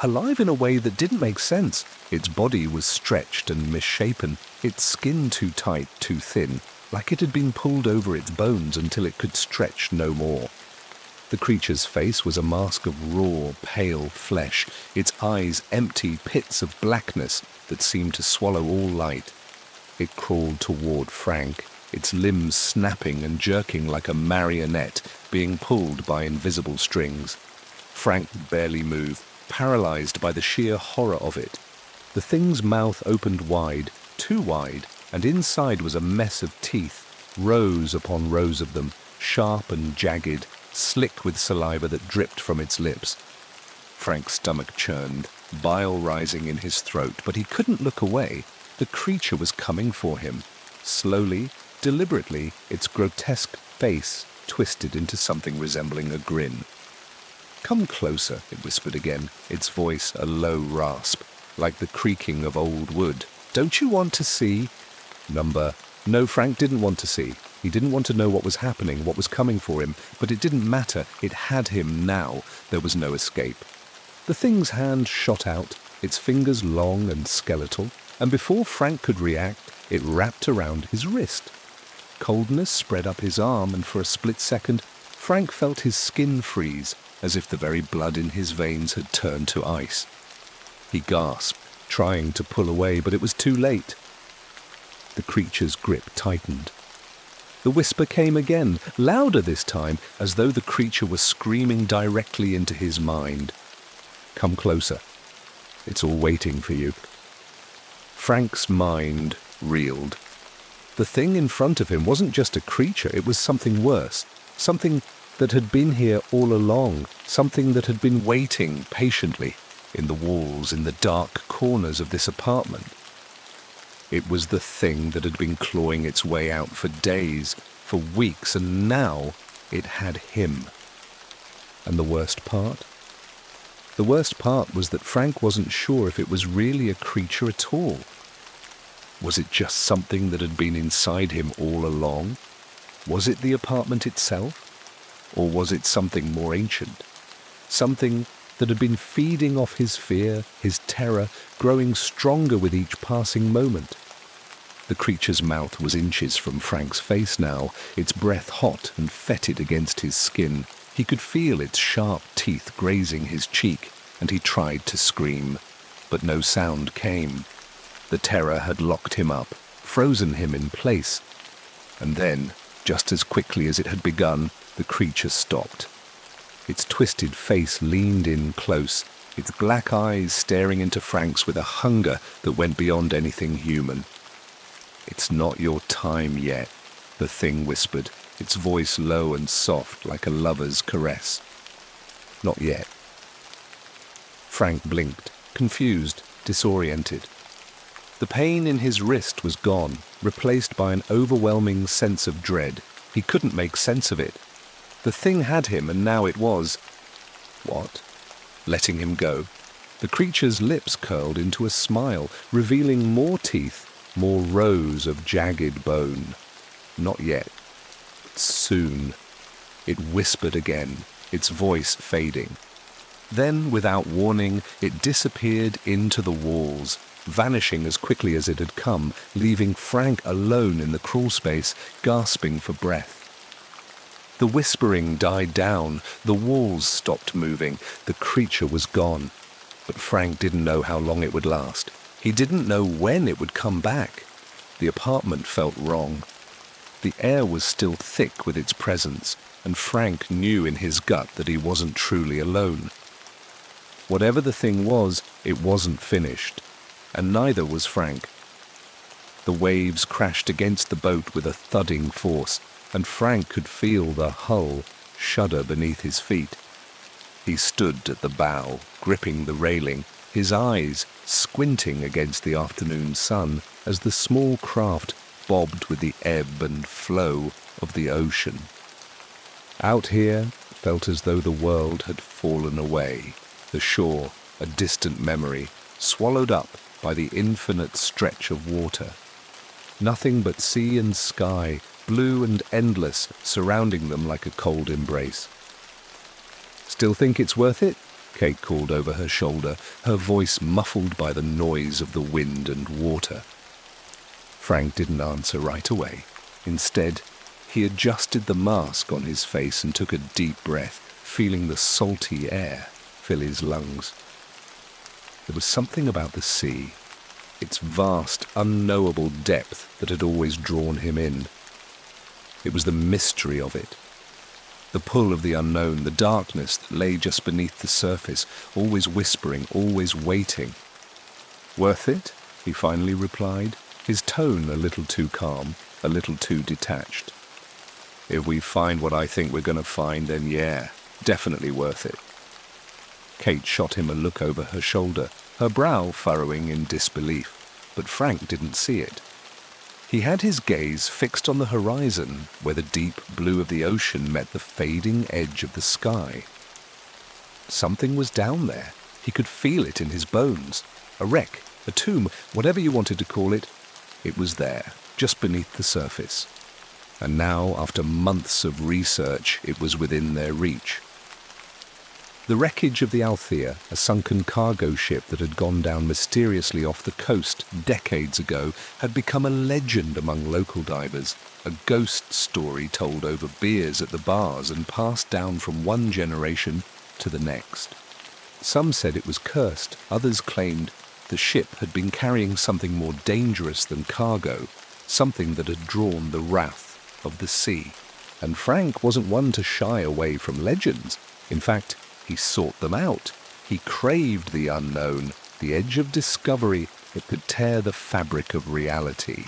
alive in a way that didn't make sense. Its body was stretched and misshapen, its skin too tight, too thin, like it had been pulled over its bones until it could stretch no more. The creature's face was a mask of raw, pale flesh, its eyes empty pits of blackness that seemed to swallow all light. It crawled toward Frank, its limbs snapping and jerking like a marionette being pulled by invisible strings. Frank barely moved, paralyzed by the sheer horror of it. The thing's mouth opened wide, too wide, and inside was a mess of teeth, rows upon rows of them, sharp and jagged, slick with saliva that dripped from its lips. Frank's stomach churned, bile rising in his throat, but he couldn't look away. The creature was coming for him. Slowly, deliberately, its grotesque face twisted into something resembling a grin. "Come closer," it whispered again, its voice a low rasp, like the creaking of old wood. "Don't you want to see?" No, Frank didn't want to see. He didn't want to know what was happening, what was coming for him, but it didn't matter. It had him now. There was no escape. The thing's hand shot out, its fingers long and skeletal, and before Frank could react, it wrapped around his wrist. Coldness spread up his arm, and for a split second, Frank felt his skin freeze, as if the very blood in his veins had turned to ice. He gasped, trying to pull away, but it was too late. The creature's grip tightened. The whisper came again, louder this time, as though the creature was screaming directly into his mind. "Come closer. It's all waiting for you." Frank's mind reeled. The thing in front of him wasn't just a creature, it was something worse, something that had been here all along, something that had been waiting patiently in the walls, in the dark corners of this apartment. It was the thing that had been clawing its way out for days, for weeks, and now it had him. And the worst part? The worst part was that Frank wasn't sure if it was really a creature at all. Was it just something that had been inside him all along? Was it the apartment itself? Or was it something more ancient? Something that had been feeding off his fear, his terror, growing stronger with each passing moment. The creature's mouth was inches from Frank's face now, its breath hot and fetid against his skin. He could feel its sharp teeth grazing his cheek, and he tried to scream, but no sound came. The terror had locked him up, frozen him in place. And then, just as quickly as it had begun, the creature stopped. Its twisted face leaned in close, its black eyes staring into Frank's with a hunger that went beyond anything human. "It's not your time yet," the thing whispered, its voice low and soft like a lover's caress. "Not yet." Frank blinked, confused, disoriented. The pain in his wrist was gone, replaced by an overwhelming sense of dread. He couldn't make sense of it. The thing had him, and now it was... what? Letting him go. The creature's lips curled into a smile, revealing more teeth, more rows of jagged bone. Not yet. Soon. It whispered again, its voice fading. Then, without warning, it disappeared into the walls, vanishing as quickly as it had come, leaving Frank alone in the crawl space, gasping for breath. The whispering died down, the walls stopped moving, the creature was gone. But Frank didn't know how long it would last. He didn't know when it would come back. The apartment felt wrong. The air was still thick with its presence, and Frank knew in his gut that he wasn't truly alone. Whatever the thing was, it wasn't finished, and neither was Frank. The waves crashed against the boat with a thudding force, and Frank could feel the hull shudder beneath his feet. He stood at the bow, gripping the railing, his eyes squinting against the afternoon sun as the small craft bobbed with the ebb and flow of the ocean. Out here felt as though the world had fallen away, the shore a distant memory, swallowed up by the infinite stretch of water. Nothing but sea and sky, blue and endless, surrounding them like a cold embrace. "Still think it's worth it?" Kate called over her shoulder, her voice muffled by the noise of the wind and water. Frank didn't answer right away. Instead, he adjusted the mask on his face and took a deep breath, feeling the salty air fill his lungs. There was something about the sea, its vast, unknowable depth that had always drawn him in. It was the mystery of it, the pull of the unknown, the darkness that lay just beneath the surface, always whispering, always waiting. "Worth it?" he finally replied, his tone a little too calm, a little too detached. "If we find what I think we're going to find, then yeah, definitely worth it." Kate shot him a look over her shoulder, her brow furrowing in disbelief, but Frank didn't see it. He had his gaze fixed on the horizon, where the deep blue of the ocean met the fading edge of the sky. Something was down there. He could feel it in his bones. A wreck, a tomb, whatever you wanted to call it, it was there, just beneath the surface. And now, after months of research, it was within their reach. The wreckage of the Althea, a sunken cargo ship that had gone down mysteriously off the coast decades ago, had become a legend among local divers, a ghost story told over beers at the bars and passed down from one generation to the next. Some said it was cursed, others claimed the ship had been carrying something more dangerous than cargo, something that had drawn the wrath of the sea. And Frank wasn't one to shy away from legends. In fact, he sought them out. He craved the unknown, the edge of discovery that could tear the fabric of reality.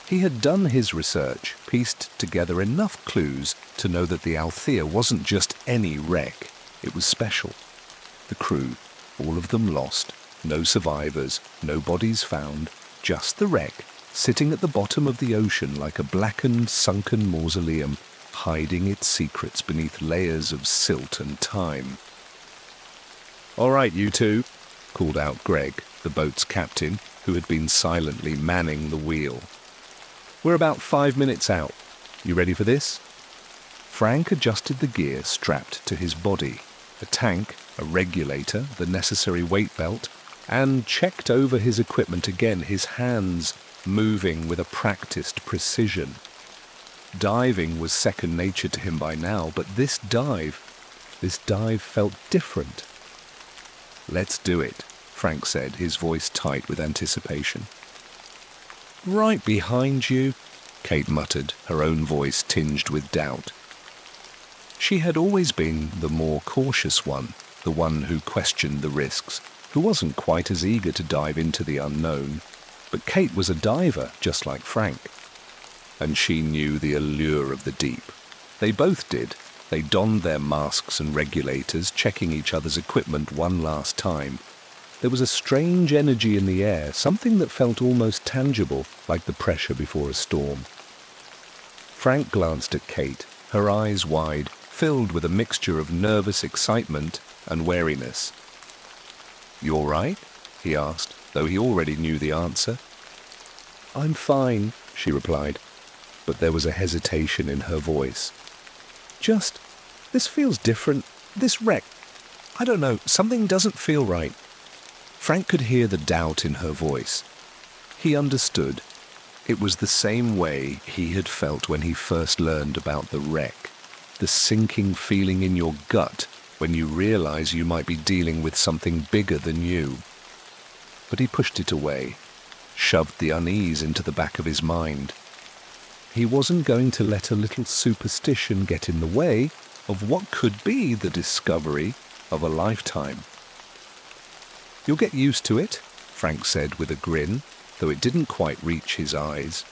He had done his research, pieced together enough clues to know that the Althea wasn't just any wreck. It was special. The crew, all of them lost, no survivors, no bodies found, just the wreck, sitting at the bottom of the ocean like a blackened, sunken mausoleum, hiding its secrets beneath layers of silt and time. "All right, you two," called out Greg, the boat's captain, who had been silently manning the wheel. "We're about 5 minutes out. You ready for this?" Frank adjusted the gear strapped to his body, a tank, a regulator, the necessary weight belt, and checked over his equipment again, his hands moving with a practiced precision. Diving was second nature to him by now, but this dive felt different. "Let's do it," Frank said, his voice tight with anticipation. "Right behind you," Kate muttered, her own voice tinged with doubt. She had always been the more cautious one, the one who questioned the risks, who wasn't quite as eager to dive into the unknown. But Kate was a diver, just like Frank. And she knew the allure of the deep. They both did. They donned their masks and regulators, checking each other's equipment one last time. There was a strange energy in the air, something that felt almost tangible, like the pressure before a storm. Frank glanced at Kate, her eyes wide, filled with a mixture of nervous excitement and wariness. "You all right?" he asked, though he already knew the answer. "I'm fine," she replied, but there was a hesitation in her voice. This feels different. This wreck. I don't know, something doesn't feel right." Frank could hear the doubt in her voice. He understood. It was the same way he had felt when he first learned about the wreck. The sinking feeling in your gut when you realize you might be dealing with something bigger than you. But he pushed it away, shoved the unease into the back of his mind. He wasn't going to let a little superstition get in the way of what could be the discovery of a lifetime. "You'll get used to it," Frank said with a grin, though it didn't quite reach his eyes.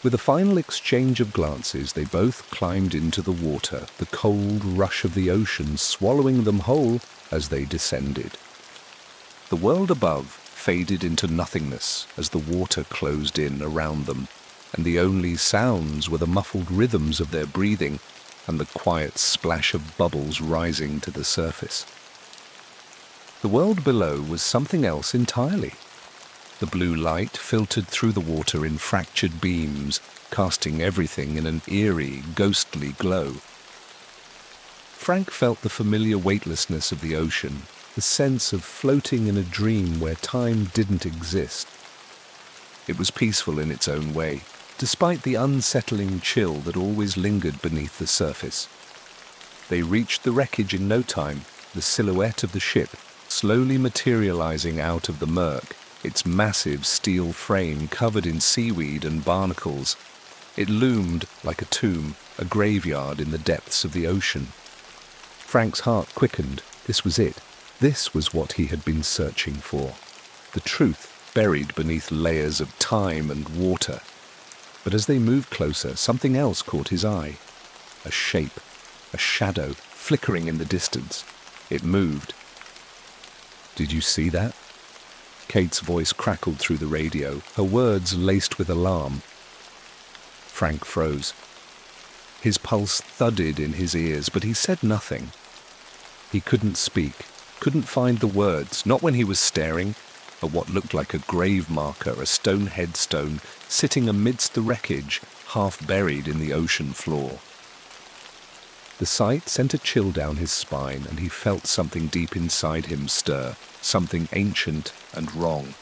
With a final exchange of glances, they both climbed into the water, the cold rush of the ocean swallowing them whole as they descended. The world above faded into nothingness as the water closed in around them, and the only sounds were the muffled rhythms of their breathing and the quiet splash of bubbles rising to the surface. The world below was something else entirely. The blue light filtered through the water in fractured beams, casting everything in an eerie, ghostly glow. Frank felt the familiar weightlessness of the ocean, the sense of floating in a dream where time didn't exist. It was peaceful in its own way, despite the unsettling chill that always lingered beneath the surface. They reached the wreckage in no time, the silhouette of the ship slowly materializing out of the murk, its massive steel frame covered in seaweed and barnacles. It loomed like a tomb, a graveyard in the depths of the ocean. Frank's heart quickened. This was it. This was what he had been searching for. The truth buried beneath layers of time and water. But as they moved closer, something else caught his eye. A shape, a shadow, flickering in the distance. It moved. "Did you see that?" Kate's voice crackled through the radio, her words laced with alarm. Frank froze. His pulse thudded in his ears, but he said nothing. He couldn't speak, couldn't find the words, not when he was staring at what looked like a grave marker, a stone headstone, sitting amidst the wreckage, half buried in the ocean floor. The sight sent a chill down his spine, and he felt something deep inside him stir, something ancient and wrong.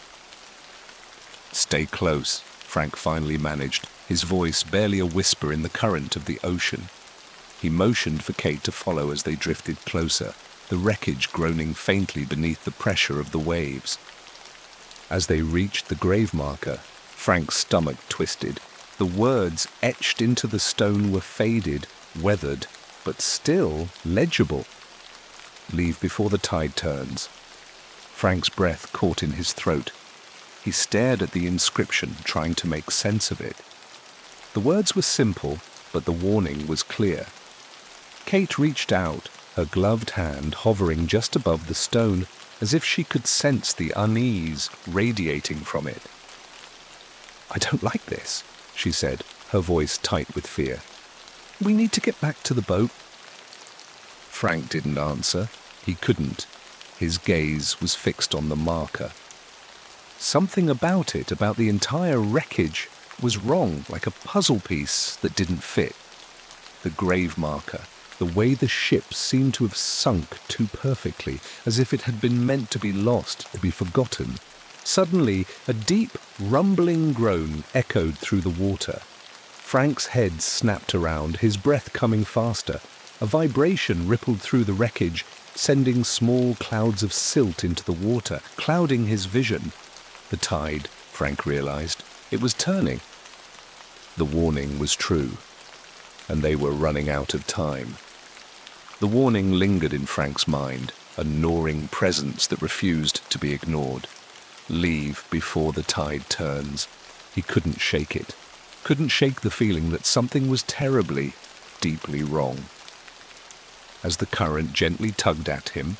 "Stay close," Frank finally managed, his voice barely a whisper in the current of the ocean. He motioned for Kate to follow as they drifted closer, the wreckage groaning faintly beneath the pressure of the waves. As they reached the grave marker, Frank's stomach twisted. The words etched into the stone were faded, weathered, but still legible. "Leave before the tide turns." Frank's breath caught in his throat. He stared at the inscription, trying to make sense of it. The words were simple, but the warning was clear. Kate reached out, her gloved hand hovering just above the stone, as if she could sense the unease radiating from it. "I don't like this," she said, her voice tight with fear. "We need to get back to the boat." Frank didn't answer. He couldn't. His gaze was fixed on the marker. Something about it, about the entire wreckage, was wrong, like a puzzle piece that didn't fit. The grave marker, the way the ship seemed to have sunk too perfectly, as if it had been meant to be lost, to be forgotten. Suddenly, a deep, rumbling groan echoed through the water. Frank's head snapped around, his breath coming faster. A vibration rippled through the wreckage, sending small clouds of silt into the water, clouding his vision. The tide, Frank realized. It was turning. The warning was true, and they were running out of time. The warning lingered in Frank's mind, a gnawing presence that refused to be ignored. Leave before the tide turns. He couldn't shake it. Couldn't shake the feeling that something was terribly, deeply wrong. As the current gently tugged at him,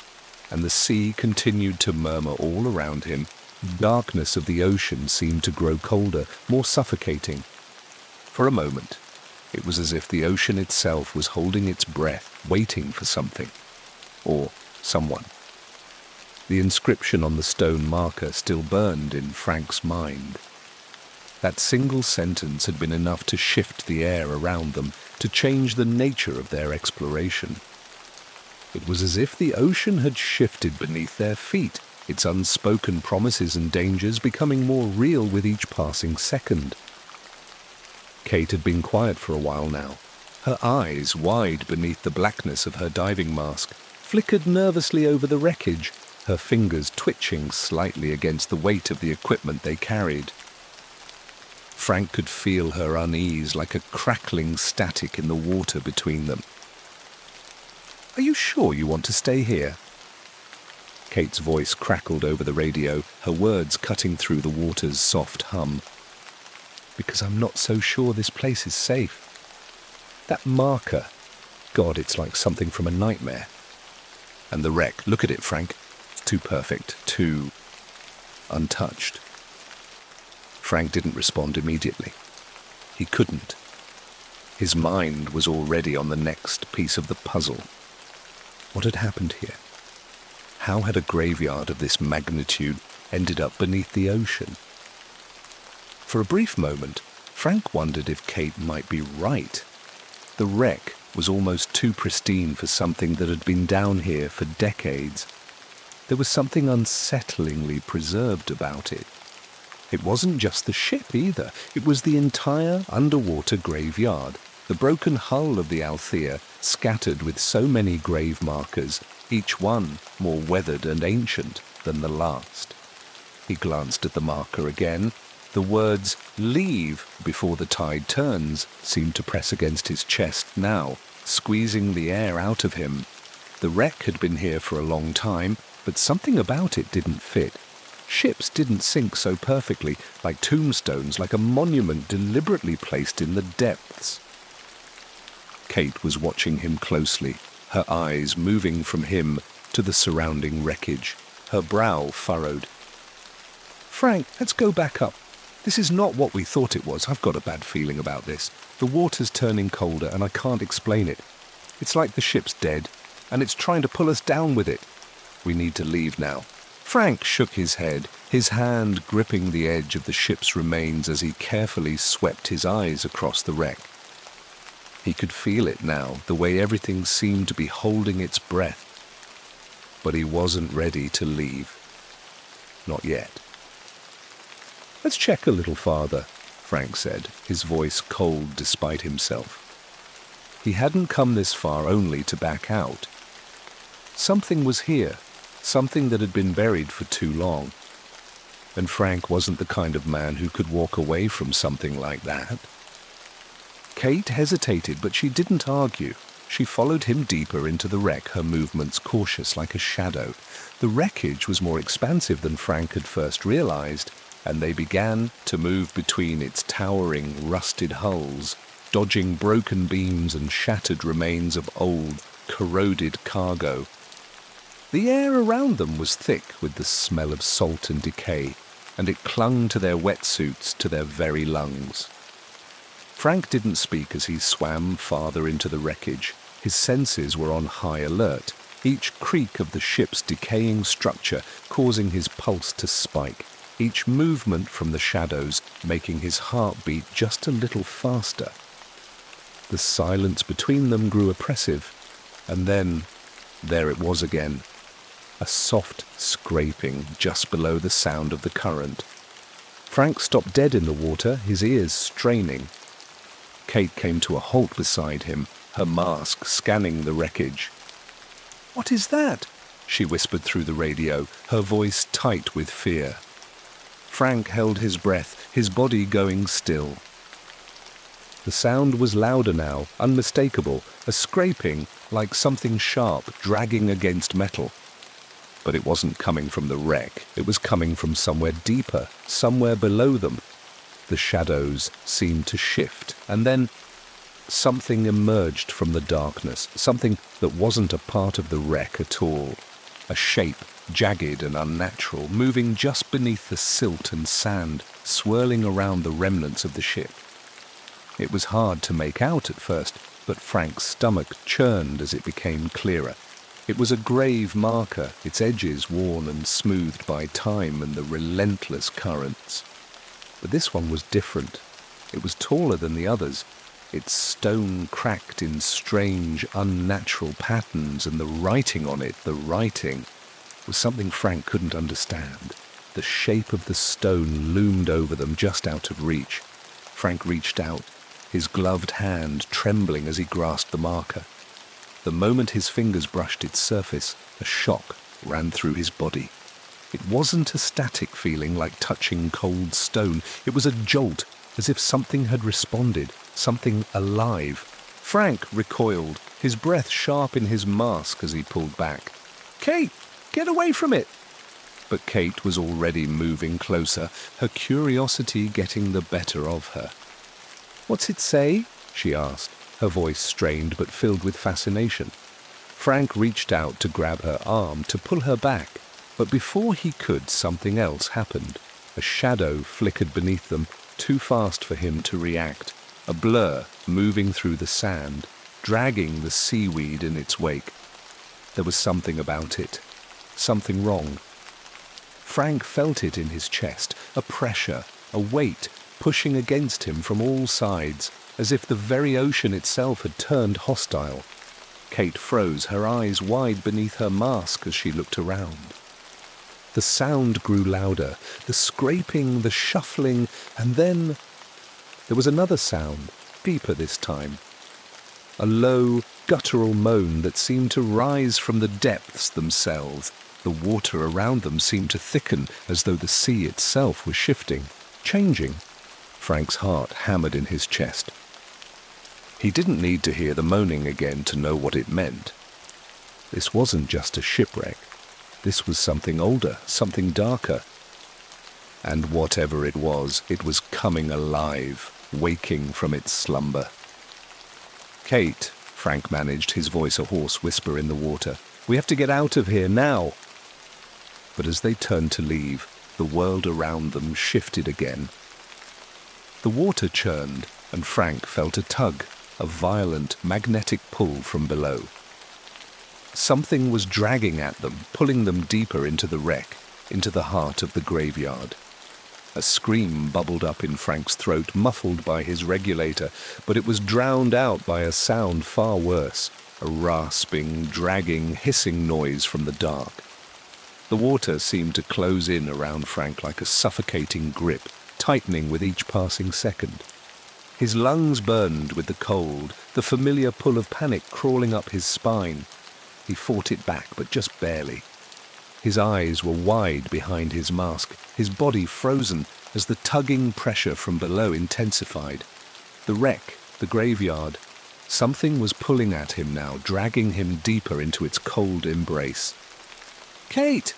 and the sea continued to murmur all around him, the darkness of the ocean seemed to grow colder, more suffocating. For a moment, it was as if the ocean itself was holding its breath, waiting for something, or someone. The inscription on the stone marker still burned in Frank's mind. That single sentence had been enough to shift the air around them, to change the nature of their exploration. It was as if the ocean had shifted beneath their feet, its unspoken promises and dangers becoming more real with each passing second. Kate had been quiet for a while now. Her eyes, wide beneath the blackness of her diving mask, flickered nervously over the wreckage, her fingers twitching slightly against the weight of the equipment they carried. Frank could feel her unease like a crackling static in the water between them. "Are you sure you want to stay here?" Kate's voice crackled over the radio, her words cutting through the water's soft hum. "Because I'm not so sure this place is safe. That marker, God, it's like something from a nightmare. And the wreck, look at it, Frank. It's too perfect, too untouched." Frank didn't respond immediately. He couldn't. His mind was already on the next piece of the puzzle. What had happened here? How had a graveyard of this magnitude ended up beneath the ocean? For a brief moment, Frank wondered if Kate might be right. The wreck was almost too pristine for something that had been down here for decades. There was something unsettlingly preserved about it. It wasn't just the ship either. It was the entire underwater graveyard, the broken hull of the Althea, scattered with so many grave markers, each one more weathered and ancient than the last. He glanced at the marker again. The words, "Leave before the tide turns," seemed to press against his chest now, squeezing the air out of him. The wreck had been here for a long time, but something about it didn't fit. Ships didn't sink so perfectly, like tombstones, like a monument deliberately placed in the depths. Kate was watching him closely, her eyes moving from him to the surrounding wreckage, her brow furrowed. "Frank, let's go back up. This is not what we thought it was. I've got a bad feeling about this. The water's turning colder and I can't explain it. It's like the ship's dead, and it's trying to pull us down with it. We need to leave now." Frank shook his head, his hand gripping the edge of the ship's remains as he carefully swept his eyes across the wreck. He could feel it now, the way everything seemed to be holding its breath. But he wasn't ready to leave. Not yet. "Let's check a little farther," Frank said, his voice cold despite himself. He hadn't come this far only to back out. Something was here, something that had been buried for too long. And Frank wasn't the kind of man who could walk away from something like that. Kate hesitated, but she didn't argue. She followed him deeper into the wreck, her movements cautious like a shadow. The wreckage was more expansive than Frank had first realized, and they began to move between its towering, rusted hulls, dodging broken beams and shattered remains of old, corroded cargo. The air around them was thick with the smell of salt and decay, and it clung to their wetsuits, to their very lungs. Frank didn't speak as he swam farther into the wreckage. His senses were on high alert, each creak of the ship's decaying structure causing his pulse to spike, each movement from the shadows making his heart beat just a little faster. The silence between them grew oppressive, and then there it was again, a soft scraping just below the sound of the current. Frank stopped dead in the water, his ears straining. Kate came to a halt beside him, her mask scanning the wreckage. "What is that?" she whispered through the radio, her voice tight with fear. Frank held his breath, his body going still. The sound was louder now, unmistakable, a scraping like something sharp dragging against metal. But it wasn't coming from the wreck. It was coming from somewhere deeper, somewhere below them. The shadows seemed to shift, and then something emerged from the darkness, something that wasn't a part of the wreck at all. A shape, jagged and unnatural, moving just beneath the silt and sand, swirling around the remnants of the ship. It was hard to make out at first, but Frank's stomach churned as it became clearer. It was a grave marker, its edges worn and smoothed by time and the relentless currents. But this one was different. It was taller than the others. Its stone cracked in strange, unnatural patterns, and the writing on it, was something Frank couldn't understand. The shape of the stone loomed over them just out of reach. Frank reached out, his gloved hand trembling as he grasped the marker. The moment his fingers brushed its surface, a shock ran through his body. It wasn't a static feeling like touching cold stone. It was a jolt, as if something had responded, something alive. Frank recoiled, his breath sharp in his mask as he pulled back. "Kate, get away from it!" But Kate was already moving closer, her curiosity getting the better of her. "What's it say?" she asked, her voice strained but filled with fascination. Frank reached out to grab her arm, to pull her back, but before he could, something else happened. A shadow flickered beneath them, too fast for him to react, a blur moving through the sand, dragging the seaweed in its wake. There was something about it, something wrong. Frank felt it in his chest, a pressure, a weight, pushing against him from all sides, as if the very ocean itself had turned hostile. Kate froze, her eyes wide beneath her mask as she looked around. The sound grew louder, the scraping, the shuffling, and then there was another sound, deeper this time. A low, guttural moan that seemed to rise from the depths themselves. The water around them seemed to thicken, as though the sea itself was shifting, changing. Frank's heart hammered in his chest. He didn't need to hear the moaning again to know what it meant. This wasn't just a shipwreck. This was something older, something darker. And whatever it was coming alive, waking from its slumber. "Kate," Frank managed, his voice a hoarse whisper in the water, "we have to get out of here now." But as they turned to leave, the world around them shifted again. The water churned, and Frank felt a tug, a violent, magnetic pull from below. Something was dragging at them, pulling them deeper into the wreck, into the heart of the graveyard. A scream bubbled up in Frank's throat, muffled by his regulator, but it was drowned out by a sound far worse, a rasping, dragging, hissing noise from the dark. The water seemed to close in around Frank like a suffocating grip, tightening with each passing second. His lungs burned with the cold, the familiar pull of panic crawling up his spine. He fought it back, but just barely. His eyes were wide behind his mask, his body frozen as the tugging pressure from below intensified. The wreck, the graveyard, something was pulling at him now, dragging him deeper into its cold embrace. "Kate!"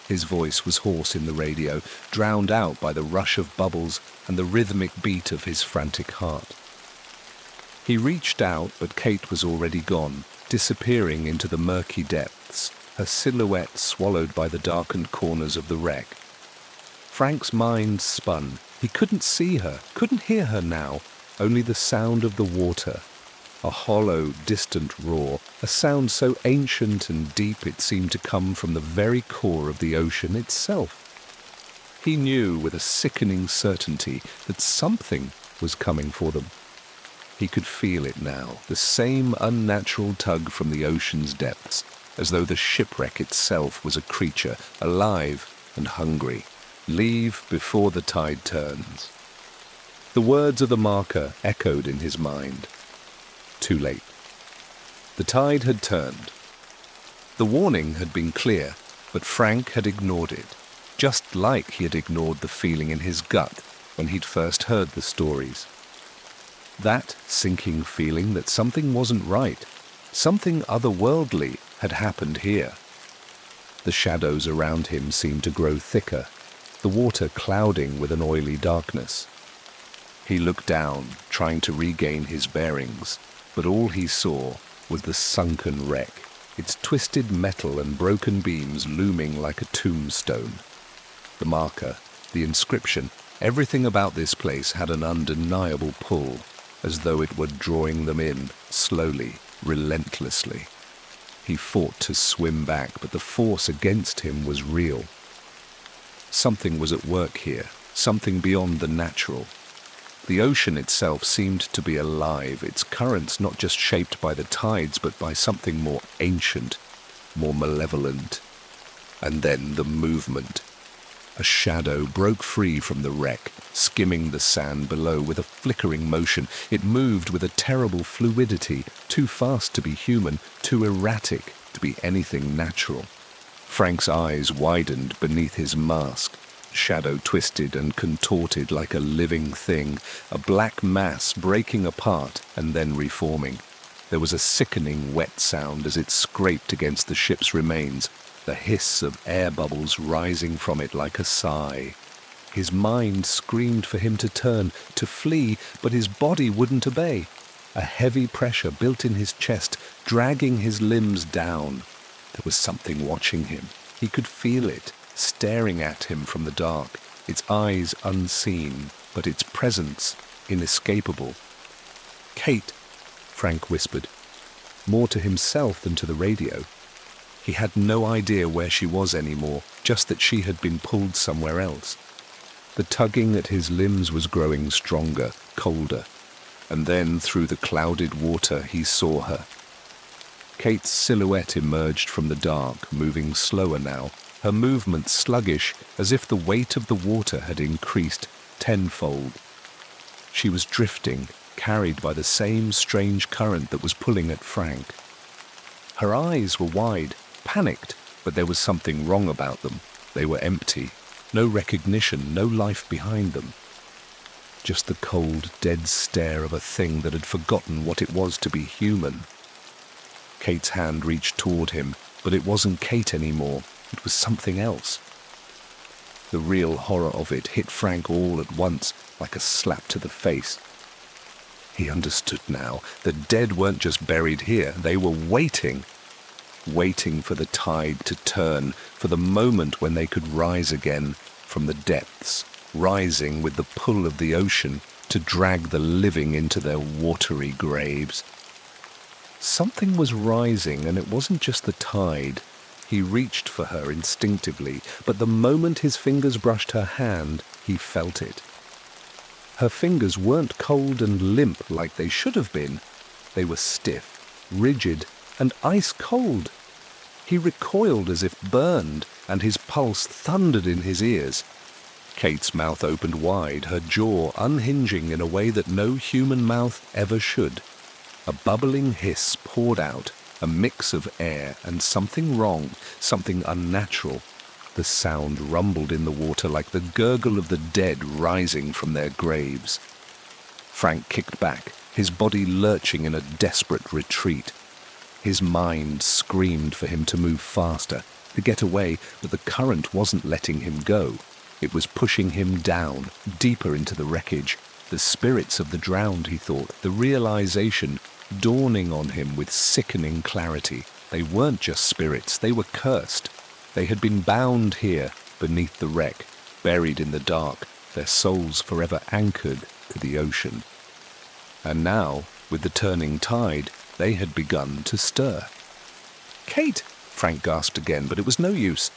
His voice was hoarse in the radio, drowned out by the rush of bubbles and the rhythmic beat of his frantic heart. He reached out, but Kate was already gone, disappearing into the murky depths, her silhouette swallowed by the darkened corners of the wreck. Frank's mind spun. He couldn't see her, couldn't hear her now, only the sound of the water. A hollow, distant roar, a sound so ancient and deep it seemed to come from the very core of the ocean itself. He knew with a sickening certainty that something was coming for them. He could feel it now, the same unnatural tug from the ocean's depths, as though the shipwreck itself was a creature, alive and hungry. Leave before the tide turns. The words of the marker echoed in his mind. Too late. The tide had turned. The warning had been clear, but Frank had ignored it, just like he had ignored the feeling in his gut when he'd first heard the stories. That sinking feeling that something wasn't right, something otherworldly had happened here. The shadows around him seemed to grow thicker, the water clouding with an oily darkness. He looked down, trying to regain his bearings, but all he saw was the sunken wreck, its twisted metal and broken beams looming like a tombstone. The marker, the inscription, everything about this place had an undeniable pull, as though it were drawing them in, slowly, relentlessly. He fought to swim back, but the force against him was real. Something was at work here, something beyond the natural. The ocean itself seemed to be alive, its currents not just shaped by the tides, but by something more ancient, more malevolent. And then the movement. A shadow broke free from the wreck, skimming the sand below with a flickering motion. It moved with a terrible fluidity, too fast to be human, too erratic to be anything natural. Frank's eyes widened beneath his mask. Shadow twisted and contorted like a living thing, a black mass breaking apart and then reforming. There was a sickening wet sound as it scraped against the ship's remains, the hiss of air bubbles rising from it like a sigh. His mind screamed for him to turn, to flee, but his body wouldn't obey. A heavy pressure built in his chest, dragging his limbs down. There was something watching him. He could feel it, staring at him from the dark, its eyes unseen, but its presence inescapable. "Kate," Frank whispered, more to himself than to the radio. He had no idea where she was anymore, just that she had been pulled somewhere else. The tugging at his limbs was growing stronger, colder, and then through the clouded water he saw her. Kate's silhouette emerged from the dark, moving slower now, her movement sluggish, as if the weight of the water had increased tenfold. She was drifting, carried by the same strange current that was pulling at Frank. Her eyes were wide, panicked, but there was something wrong about them. They were empty, no recognition, no life behind them. Just the cold, dead stare of a thing that had forgotten what it was to be human. Kate's hand reached toward him, but it wasn't Kate anymore. It was something else. The real horror of it hit Frank all at once, like a slap to the face. He understood now. The dead weren't just buried here. They were waiting for the tide to turn, for the moment when they could rise again from the depths, rising with the pull of the ocean to drag the living into their watery graves. Something was rising, and it wasn't just the tide. He reached for her instinctively, but the moment his fingers brushed her hand, he felt it. Her fingers weren't cold and limp like they should have been. They were stiff, rigid, and ice-cold. He recoiled as if burned, and his pulse thundered in his ears. Kate's mouth opened wide, her jaw unhinging in a way that no human mouth ever should. A bubbling hiss poured out, a mix of air and something wrong, something unnatural. The sound rumbled in the water like the gurgle of the dead rising from their graves. Frank kicked back, his body lurching in a desperate retreat. His mind screamed for him to move faster, to get away, but the current wasn't letting him go. It was pushing him down, deeper into the wreckage. The spirits of the drowned, he thought, the realization dawning on him with sickening clarity. They weren't just spirits, they were cursed. They had been bound here, beneath the wreck, buried in the dark, their souls forever anchored to the ocean. And now, with the turning tide, they had begun to stir. "Kate!" Frank gasped again, but it was no use.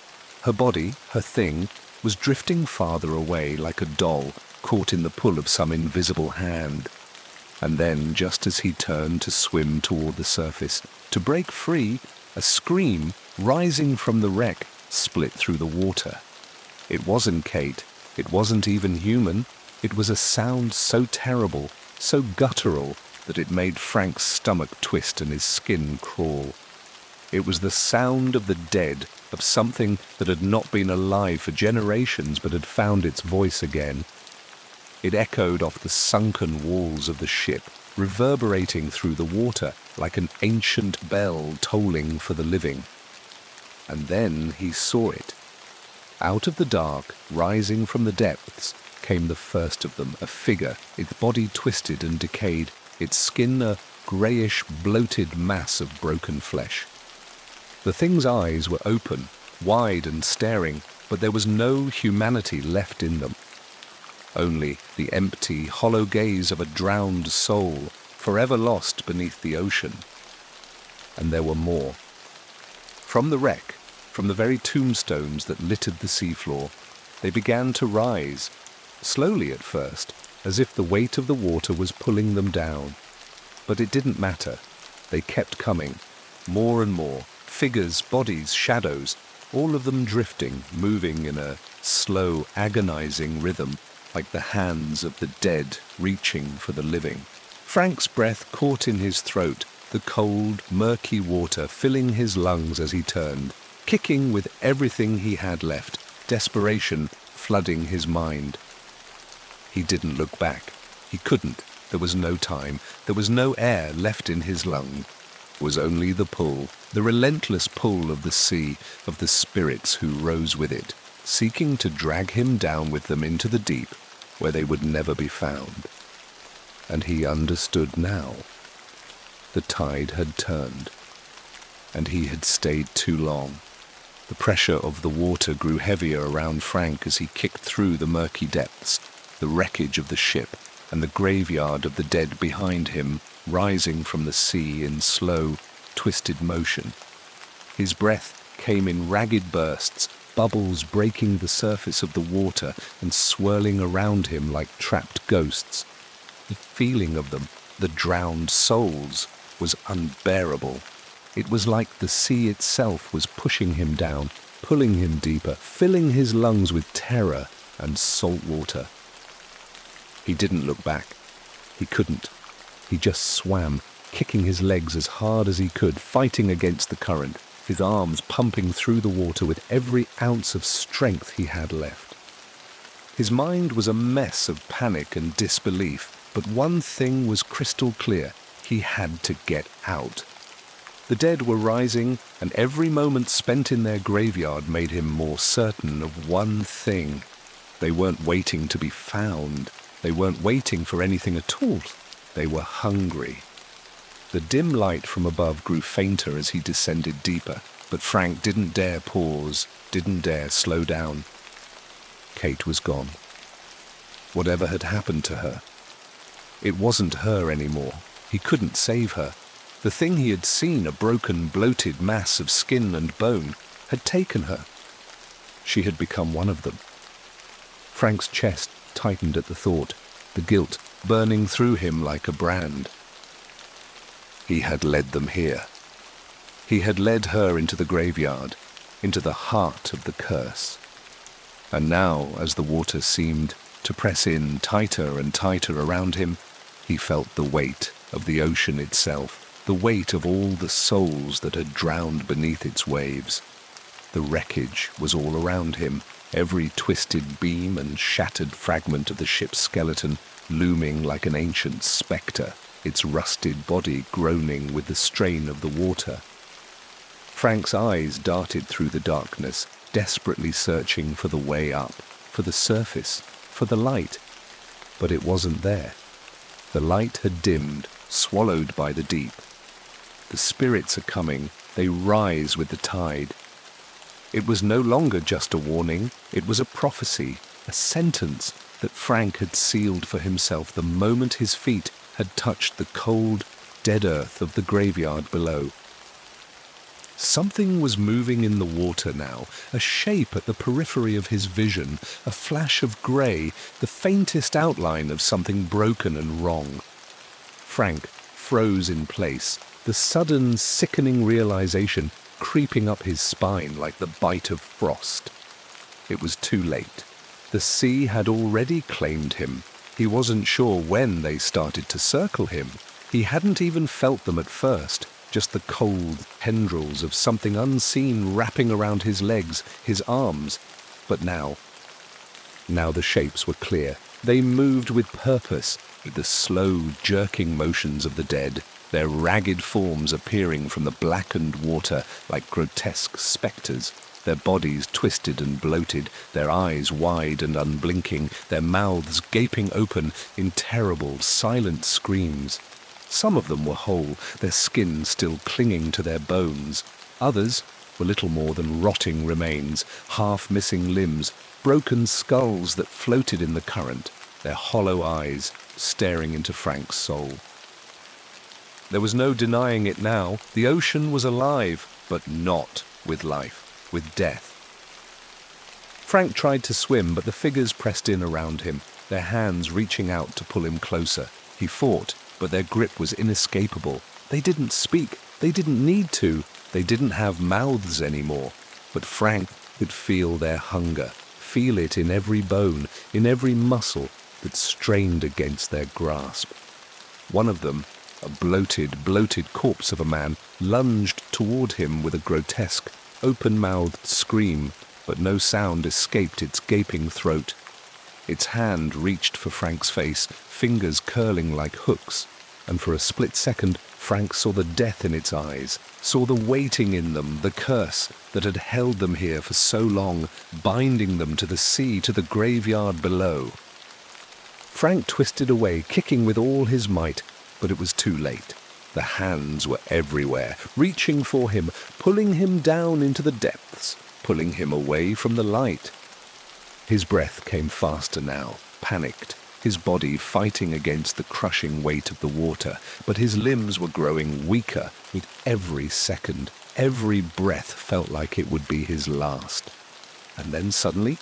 Her body, her thing, was drifting farther away like a doll, caught in the pull of some invisible hand. And then, just as he turned to swim toward the surface, to break free, a scream, rising from the wreck, split through the water. It wasn't Kate. It wasn't even human. It was a sound so terrible, so guttural, that it made Frank's stomach twist and his skin crawl. It was the sound of the dead, of something that had not been alive for generations but had found its voice again. It echoed off the sunken walls of the ship, reverberating through the water like an ancient bell tolling for the living. And then he saw it. Out of the dark, rising from the depths, came the first of them, a figure, its body twisted and decayed, its skin a greyish, bloated mass of broken flesh. The thing's eyes were open, wide and staring, but there was no humanity left in them. Only the empty, hollow gaze of a drowned soul, forever lost beneath the ocean. And there were more. From the wreck, from the very tombstones that littered the seafloor, they began to rise, slowly at first, as if the weight of the water was pulling them down. But it didn't matter. They kept coming, more and more, figures, bodies, shadows, all of them drifting, moving in a slow, agonizing rhythm, like the hands of the dead reaching for the living. Frank's breath caught in his throat, the cold, murky water filling his lungs as he turned, kicking with everything he had left, desperation flooding his mind. He didn't look back. He couldn't. There was no time. There was no air left in his lung. It was only the pull, the relentless pull of the sea, of the spirits who rose with it, seeking to drag him down with them into the deep, where they would never be found. And he understood now. The tide had turned, and he had stayed too long. The pressure of the water grew heavier around Frank as he kicked through the murky depths, the wreckage of the ship, and the graveyard of the dead behind him, rising from the sea in slow, twisted motion. His breath came in ragged bursts, bubbles breaking the surface of the water and swirling around him like trapped ghosts. The feeling of them, the drowned souls, was unbearable. It was like the sea itself was pushing him down, pulling him deeper, filling his lungs with terror and salt water. He didn't look back. He couldn't. He just swam, kicking his legs as hard as he could, fighting against the current, his arms pumping through the water with every ounce of strength he had left. His mind was a mess of panic and disbelief, but one thing was crystal clear. He had to get out. The dead were rising, and every moment spent in their graveyard made him more certain of one thing. They weren't waiting to be found. They weren't waiting for anything at all. They were hungry. The dim light from above grew fainter as he descended deeper, but Frank didn't dare pause, didn't dare slow down. Kate was gone. Whatever had happened to her? It wasn't her anymore. He couldn't save her. The thing he had seen, a broken, bloated mass of skin and bone, had taken her. She had become one of them. Frank's chest tightened at the thought, the guilt burning through him like a brand. He had led them here. He had led her into the graveyard, into the heart of the curse. And now, as the water seemed to press in tighter and tighter around him, he felt the weight of the ocean itself, the weight of all the souls that had drowned beneath its waves. The wreckage was all around him, every twisted beam and shattered fragment of the ship's skeleton looming like an ancient spectre, its rusted body groaning with the strain of the water. Frank's eyes darted through the darkness, desperately searching for the way up, for the surface, for the light. But it wasn't there. The light had dimmed, swallowed by the deep. The spirits are coming, they rise with the tide. It was no longer just a warning, it was a prophecy, a sentence that Frank had sealed for himself the moment his feet had touched the cold, dead earth of the graveyard below. Something was moving in the water now, a shape at the periphery of his vision, a flash of grey, the faintest outline of something broken and wrong. Frank froze in place, the sudden, sickening realization creeping up his spine like the bite of frost. It was too late. The sea had already claimed him. He wasn't sure when they started to circle him. He hadn't even felt them at first, just the cold tendrils of something unseen wrapping around his legs, his arms. But now the shapes were clear. They moved with purpose, with the slow, jerking motions of the dead, their ragged forms appearing from the blackened water like grotesque spectres, their bodies twisted and bloated, their eyes wide and unblinking, their mouths gaping open in terrible, silent screams. Some of them were whole, their skin still clinging to their bones. Others were little more than rotting remains, half-missing limbs, broken skulls that floated in the current, their hollow eyes staring into Frank's soul. There was no denying it now. The ocean was alive, but not with life, with death. Frank tried to swim, but the figures pressed in around him, their hands reaching out to pull him closer. He fought, but their grip was inescapable. They didn't speak. They didn't need to. They didn't have mouths anymore. But Frank could feel their hunger, feel it in every bone, in every muscle that strained against their grasp. One of them, a bloated corpse of a man, lunged toward him with a grotesque, open-mouthed scream, but no sound escaped its gaping throat. Its hand reached for Frank's face, fingers curling like hooks, and for a split second Frank saw the death in its eyes, saw the waiting in them, the curse that had held them here for so long, binding them to the sea, to the graveyard below. Frank twisted away, kicking with all his might, but it was too late. The hands were everywhere, reaching for him, pulling him down into the depths, pulling him away from the light. His breath came faster now, panicked, his body fighting against the crushing weight of the water, but his limbs were growing weaker with every second. Every breath felt like it would be his last. And then suddenly,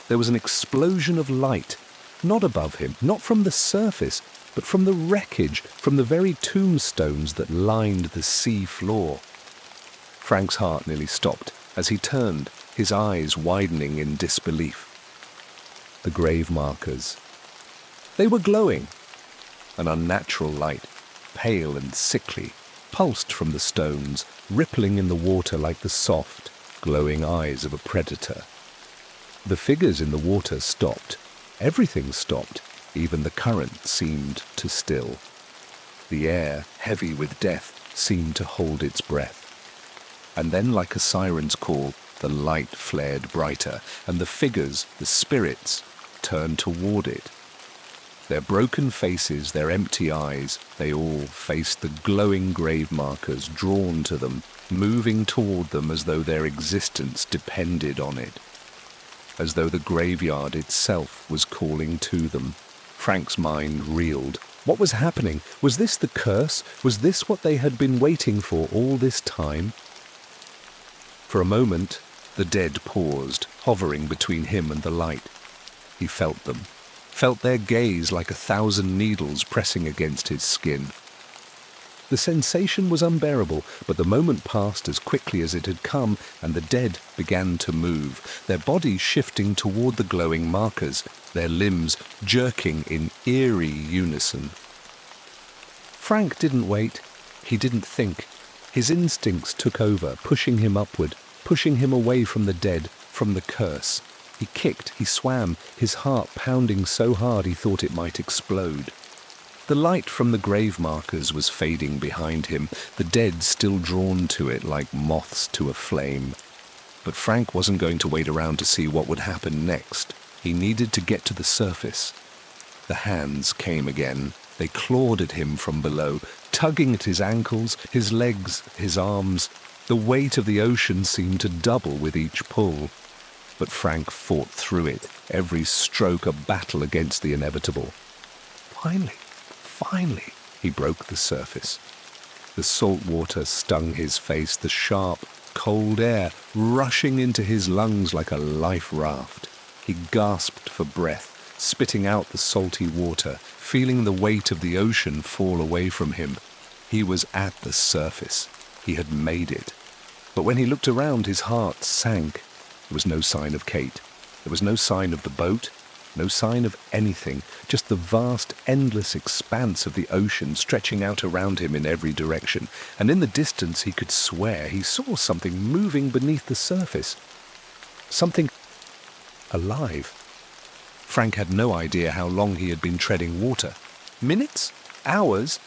there was an explosion of light, not above him, not from the surface, but from the wreckage, from the very tombstones that lined the sea floor. Frank's heart nearly stopped as he turned, his eyes widening in disbelief. The grave markers. They were glowing. An unnatural light, pale and sickly, pulsed from the stones, rippling in the water like the soft, glowing eyes of a predator. The figures in the water stopped. Everything stopped. Even the current seemed to still. The air, heavy with death, seemed to hold its breath. And then, like a siren's call, the light flared brighter, and the figures, the spirits, turned toward it. Their broken faces, their empty eyes, they all faced the glowing grave markers drawn to them, moving toward them as though their existence depended on it, as though the graveyard itself was calling to them. Frank's mind reeled. What was happening? Was this the curse? Was this what they had been waiting for all this time? For a moment, the dead paused, hovering between him and the light. He felt them, felt their gaze like 1,000 needles pressing against his skin. The sensation was unbearable, but the moment passed as quickly as it had come, and the dead began to move, their bodies shifting toward the glowing markers, their limbs jerking in eerie unison. Frank didn't wait. He didn't think. His instincts took over, pushing him upward, pushing him away from the dead, from the curse. He kicked, he swam, his heart pounding so hard he thought it might explode. The light from the grave markers was fading behind him, the dead still drawn to it like moths to a flame. But Frank wasn't going to wait around to see what would happen next. He needed to get to the surface. The hands came again. They clawed at him from below, tugging at his ankles, his legs, his arms. The weight of the ocean seemed to double with each pull. But Frank fought through it, every stroke a battle against the inevitable. Finally, he broke the surface. The salt water stung his face, the sharp, cold air rushing into his lungs like a life raft. He gasped for breath, spitting out the salty water, feeling the weight of the ocean fall away from him. He was at the surface. He had made it. But when he looked around, his heart sank. There was no sign of Kate. There was no sign of the boat. No sign of anything, just the vast, endless expanse of the ocean stretching out around him in every direction, and in the distance he could swear he saw something moving beneath the surface. Something alive. Frank had no idea how long he had been treading water. Minutes? Hours?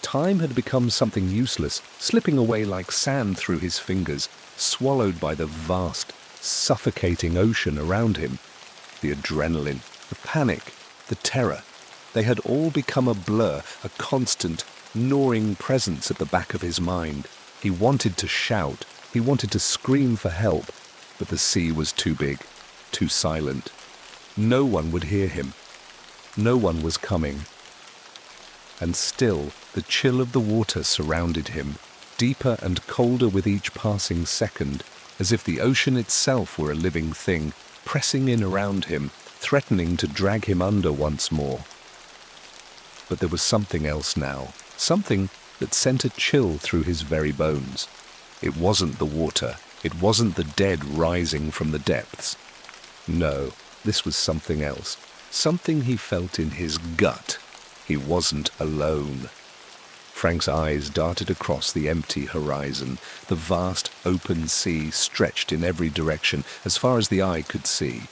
Time had become something useless, slipping away like sand through his fingers, swallowed by the vast, suffocating ocean around him. The adrenaline, the panic, the terror, they had all become a blur, a constant, gnawing presence at the back of his mind. He wanted to shout, he wanted to scream for help, but the sea was too big, too silent. No one would hear him. No one was coming. And still, the chill of the water surrounded him, deeper and colder with each passing second, as if the ocean itself were a living thing, pressing in around him, threatening to drag him under once more. But there was something else now, something that sent a chill through his very bones. It wasn't the water, it wasn't the dead rising from the depths. No, this was something else, something he felt in his gut. He wasn't alone. Frank's eyes darted across the empty horizon. The vast, open sea stretched in every direction, as far as the eye could see.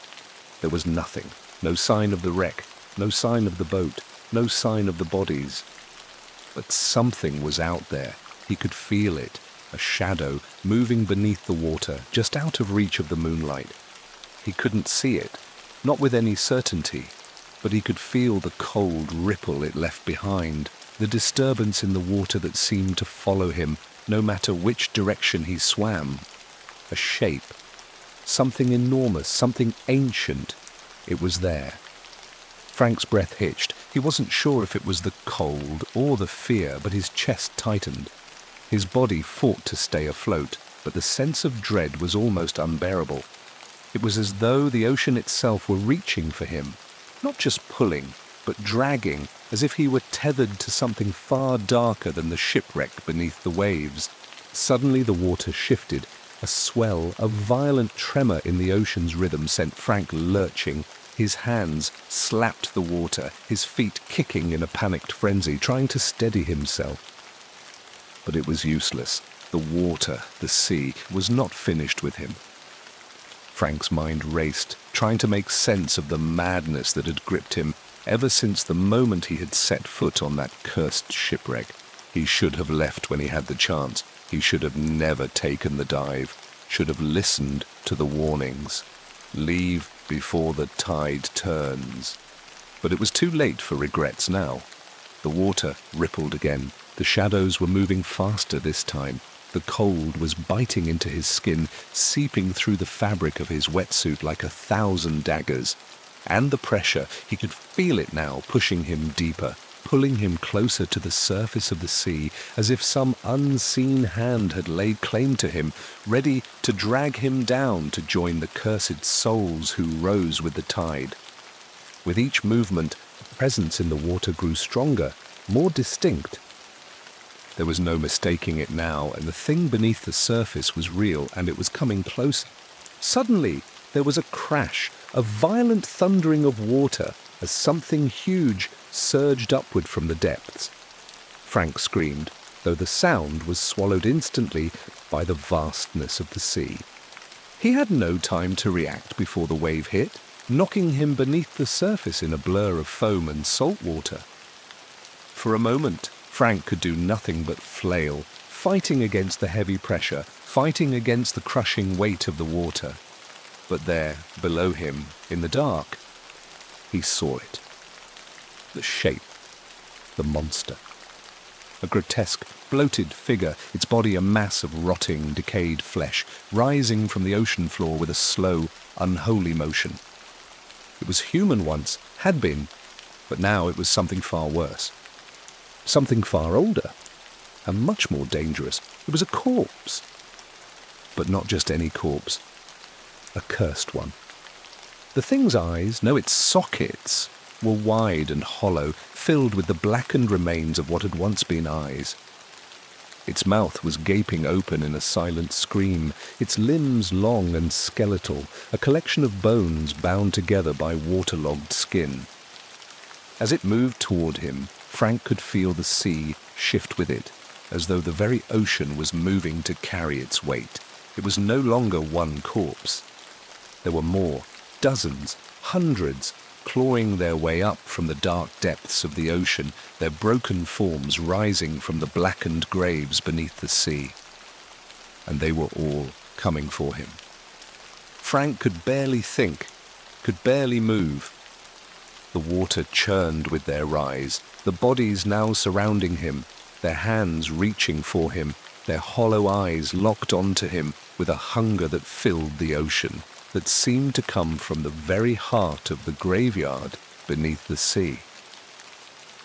There was nothing, no sign of the wreck, no sign of the boat, no sign of the bodies. But something was out there. He could feel it, a shadow moving beneath the water, just out of reach of the moonlight. He couldn't see it, not with any certainty, but he could feel the cold ripple it left behind, the disturbance in the water that seemed to follow him no matter which direction he swam. A shape, something enormous, something ancient. It was there. Frank's breath hitched. He wasn't sure if it was the cold or the fear, but his chest tightened. His body fought to stay afloat, but the sense of dread was almost unbearable. It was as though the ocean itself were reaching for him, not just pulling, but dragging, as if he were tethered to something far darker than the shipwreck beneath the waves. Suddenly the water shifted. A swell, a violent tremor in the ocean's rhythm sent Frank lurching. His hands slapped the water, his feet kicking in a panicked frenzy, trying to steady himself. But it was useless. The water, the sea, was not finished with him. Frank's mind raced, trying to make sense of the madness that had gripped him ever since the moment he had set foot on that cursed shipwreck. He should have left when he had the chance. He should have never taken the dive, should have listened to the warnings. Leave before the tide turns. But it was too late for regrets now. The water rippled again. The shadows were moving faster this time. The cold was biting into his skin, seeping through the fabric of his wetsuit like 1,000 daggers. And the pressure, he could feel it now, pushing him deeper, pulling him closer to the surface of the sea, as if some unseen hand had laid claim to him, ready to drag him down to join the cursed souls who rose with the tide. With each movement, the presence in the water grew stronger, more distinct. There was no mistaking it now, and the thing beneath the surface was real, and it was coming closer. Suddenly, there was a crash, a violent thundering of water, as something huge surged upward from the depths. Frank screamed, though the sound was swallowed instantly by the vastness of the sea. He had no time to react before the wave hit, knocking him beneath the surface in a blur of foam and salt water. For a moment, Frank could do nothing but flail, fighting against the heavy pressure, fighting against the crushing weight of the water. But there, below him, in the dark, he saw it. The shape. The monster. A grotesque, bloated figure, its body a mass of rotting, decayed flesh, rising from the ocean floor with a slow, unholy motion. It was human once, had been, but now it was something far worse. Something far older, and much more dangerous. It was a corpse. But not just any corpse. A cursed one. The thing's eyes, no, its sockets, were wide and hollow, filled with the blackened remains of what had once been eyes. Its mouth was gaping open in a silent scream, its limbs long and skeletal, a collection of bones bound together by waterlogged skin. As it moved toward him, Frank could feel the sea shift with it, as though the very ocean was moving to carry its weight. It was no longer one corpse. There were more, dozens, hundreds, clawing their way up from the dark depths of the ocean, their broken forms rising from the blackened graves beneath the sea. And they were all coming for him. Frank could barely think, could barely move. The water churned with their rise, the bodies now surrounding him, their hands reaching for him, their hollow eyes locked onto him with a hunger that filled the ocean, that seemed to come from the very heart of the graveyard beneath the sea.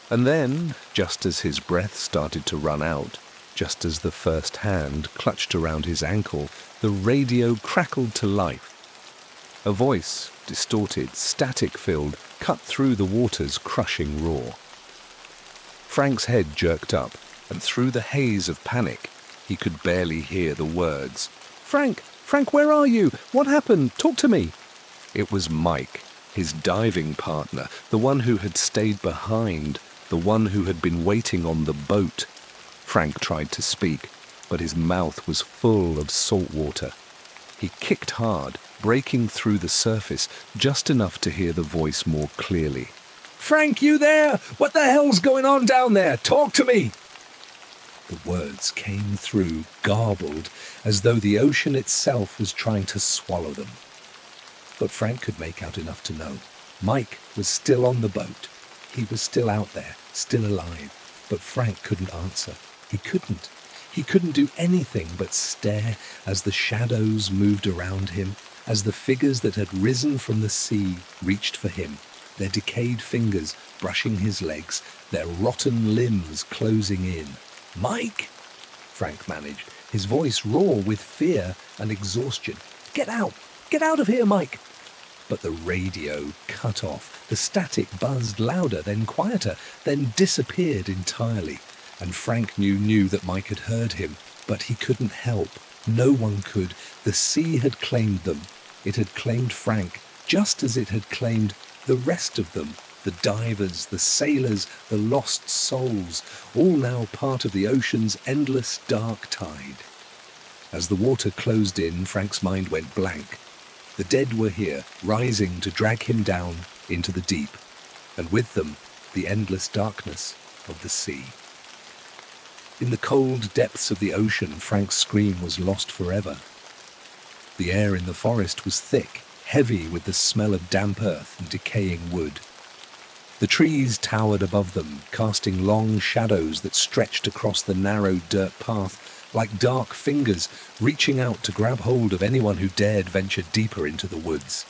And then, just as his breath started to run out, just as the first hand clutched around his ankle, the radio crackled to life. A voice, distorted, static-filled, cut through the water's crushing roar. Frank's head jerked up, and through the haze of panic, he could barely hear the words. "Frank! Frank, where are you? What happened? Talk to me!" It was Mike, his diving partner, the one who had stayed behind, the one who had been waiting on the boat. Frank tried to speak, but his mouth was full of salt water. He kicked hard, breaking through the surface, just enough to hear the voice more clearly. "Frank, you there? What the hell's going on down there? Talk to me!" The words came through, garbled, as though the ocean itself was trying to swallow them. But Frank could make out enough to know. Mike was still on the boat. He was still out there, still alive. But Frank couldn't answer. He couldn't. He couldn't do anything but stare as the shadows moved around him, as the figures that had risen from the sea reached for him, their decayed fingers brushing his legs, their rotten limbs closing in. "Mike!" Frank managed, his voice raw with fear and exhaustion. "Get out! Get out of here, Mike!" But the radio cut off. The static buzzed louder, then quieter, then disappeared entirely. And Frank knew that Mike had heard him, but he couldn't help. No one could. The sea had claimed them. It had claimed Frank, just as it had claimed the rest of them. The divers, the sailors, the lost souls, all now part of the ocean's endless dark tide. As the water closed in, Frank's mind went blank. The dead were here, rising to drag him down into the deep, and with them, the endless darkness of the sea. In the cold depths of the ocean, Frank's scream was lost forever. The air in the forest was thick, heavy with the smell of damp earth and decaying wood. The trees towered above them, casting long shadows that stretched across the narrow dirt path, like dark fingers reaching out to grab hold of anyone who dared venture deeper into the woods.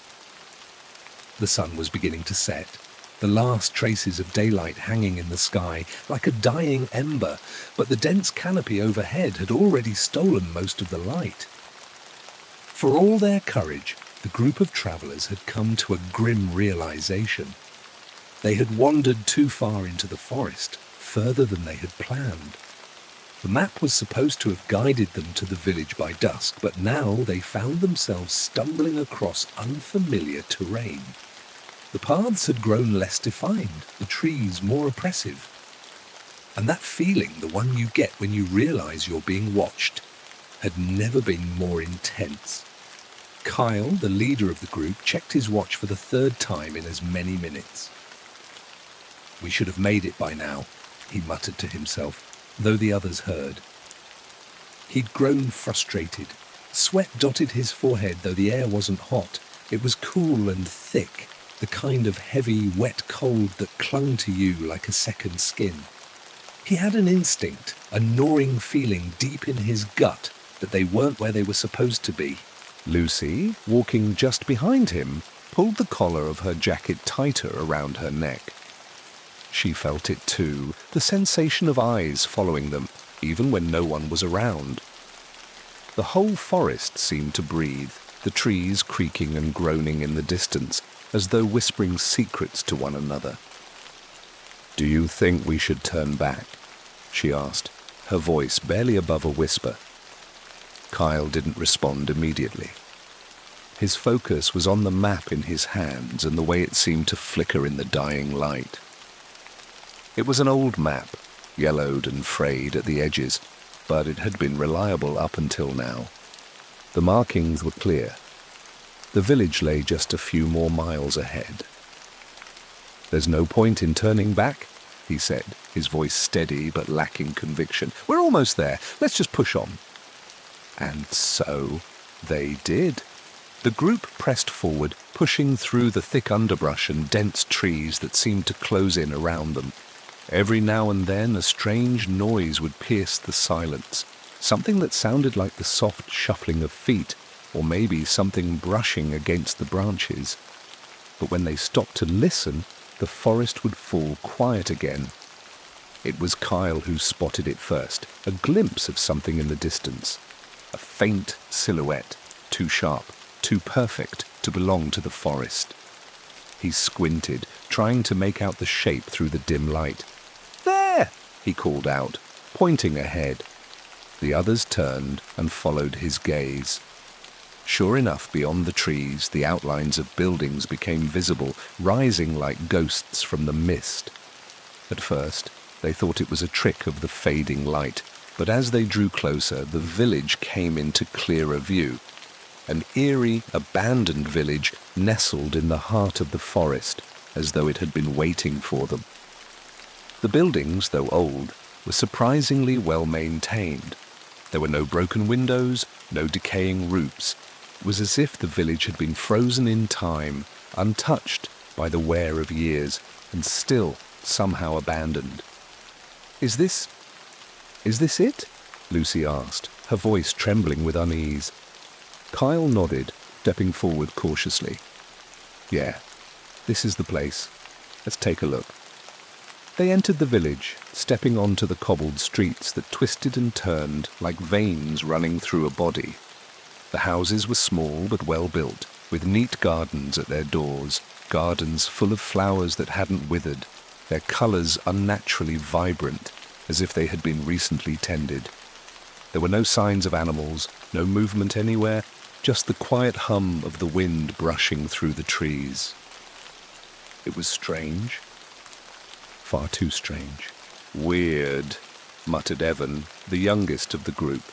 The sun was beginning to set, the last traces of daylight hanging in the sky like a dying ember, but the dense canopy overhead had already stolen most of the light. For all their courage, the group of travellers had come to a grim realization. They had wandered too far into the forest, further than they had planned. The map was supposed to have guided them to the village by dusk, but now they found themselves stumbling across unfamiliar terrain. The paths had grown less defined, the trees more oppressive. And that feeling, the one you get when you realize you're being watched, had never been more intense. Kyle, the leader of the group, checked his watch for the third time in as many minutes. "We should have made it by now," he muttered to himself, though the others heard. He'd grown frustrated. Sweat dotted his forehead, though the air wasn't hot. It was cool and thick, the kind of heavy, wet cold that clung to you like a second skin. He had an instinct, a gnawing feeling deep in his gut that they weren't where they were supposed to be. Lucy, walking just behind him, pulled the collar of her jacket tighter around her neck. She felt it too, the sensation of eyes following them, even when no one was around. The whole forest seemed to breathe, the trees creaking and groaning in the distance, as though whispering secrets to one another. "Do you think we should turn back?" she asked, her voice barely above a whisper. Kyle didn't respond immediately. His focus was on the map in his hands and the way it seemed to flicker in the dying light. It was an old map, yellowed and frayed at the edges, but it had been reliable up until now. The markings were clear. The village lay just a few more miles ahead. "There's no point in turning back," he said, his voice steady but lacking conviction. "We're almost there. Let's just push on." And so they did. The group pressed forward, pushing through the thick underbrush and dense trees that seemed to close in around them. Every now and then a strange noise would pierce the silence, something that sounded like the soft shuffling of feet, or maybe something brushing against the branches. But when they stopped to listen, the forest would fall quiet again. It was Kyle who spotted it first, a glimpse of something in the distance. A faint silhouette, too sharp, too perfect to belong to the forest. He squinted, trying to make out the shape through the dim light. "There!" he called out, pointing ahead. The others turned and followed his gaze. Sure enough, beyond the trees, the outlines of buildings became visible, rising like ghosts from the mist. At first, they thought it was a trick of the fading light, but as they drew closer, the village came into clearer view. An eerie, abandoned village nestled in the heart of the forest, as though it had been waiting for them. The buildings, though old, were surprisingly well maintained. There were no broken windows, no decaying roofs. It was as if the village had been frozen in time, untouched by the wear of years, and still somehow abandoned. Is this it?" Lucy asked, her voice trembling with unease. Kyle nodded, stepping forward cautiously. "Yeah, this is the place. Let's take a look." They entered the village, stepping onto the cobbled streets that twisted and turned like veins running through a body. The houses were small but well built, with neat gardens at their doors, gardens full of flowers that hadn't withered, their colours unnaturally vibrant, as if they had been recently tended. There were no signs of animals, no movement anywhere, just the quiet hum of the wind brushing through the trees. It was strange. Far too strange. "Weird," muttered Evan, the youngest of the group.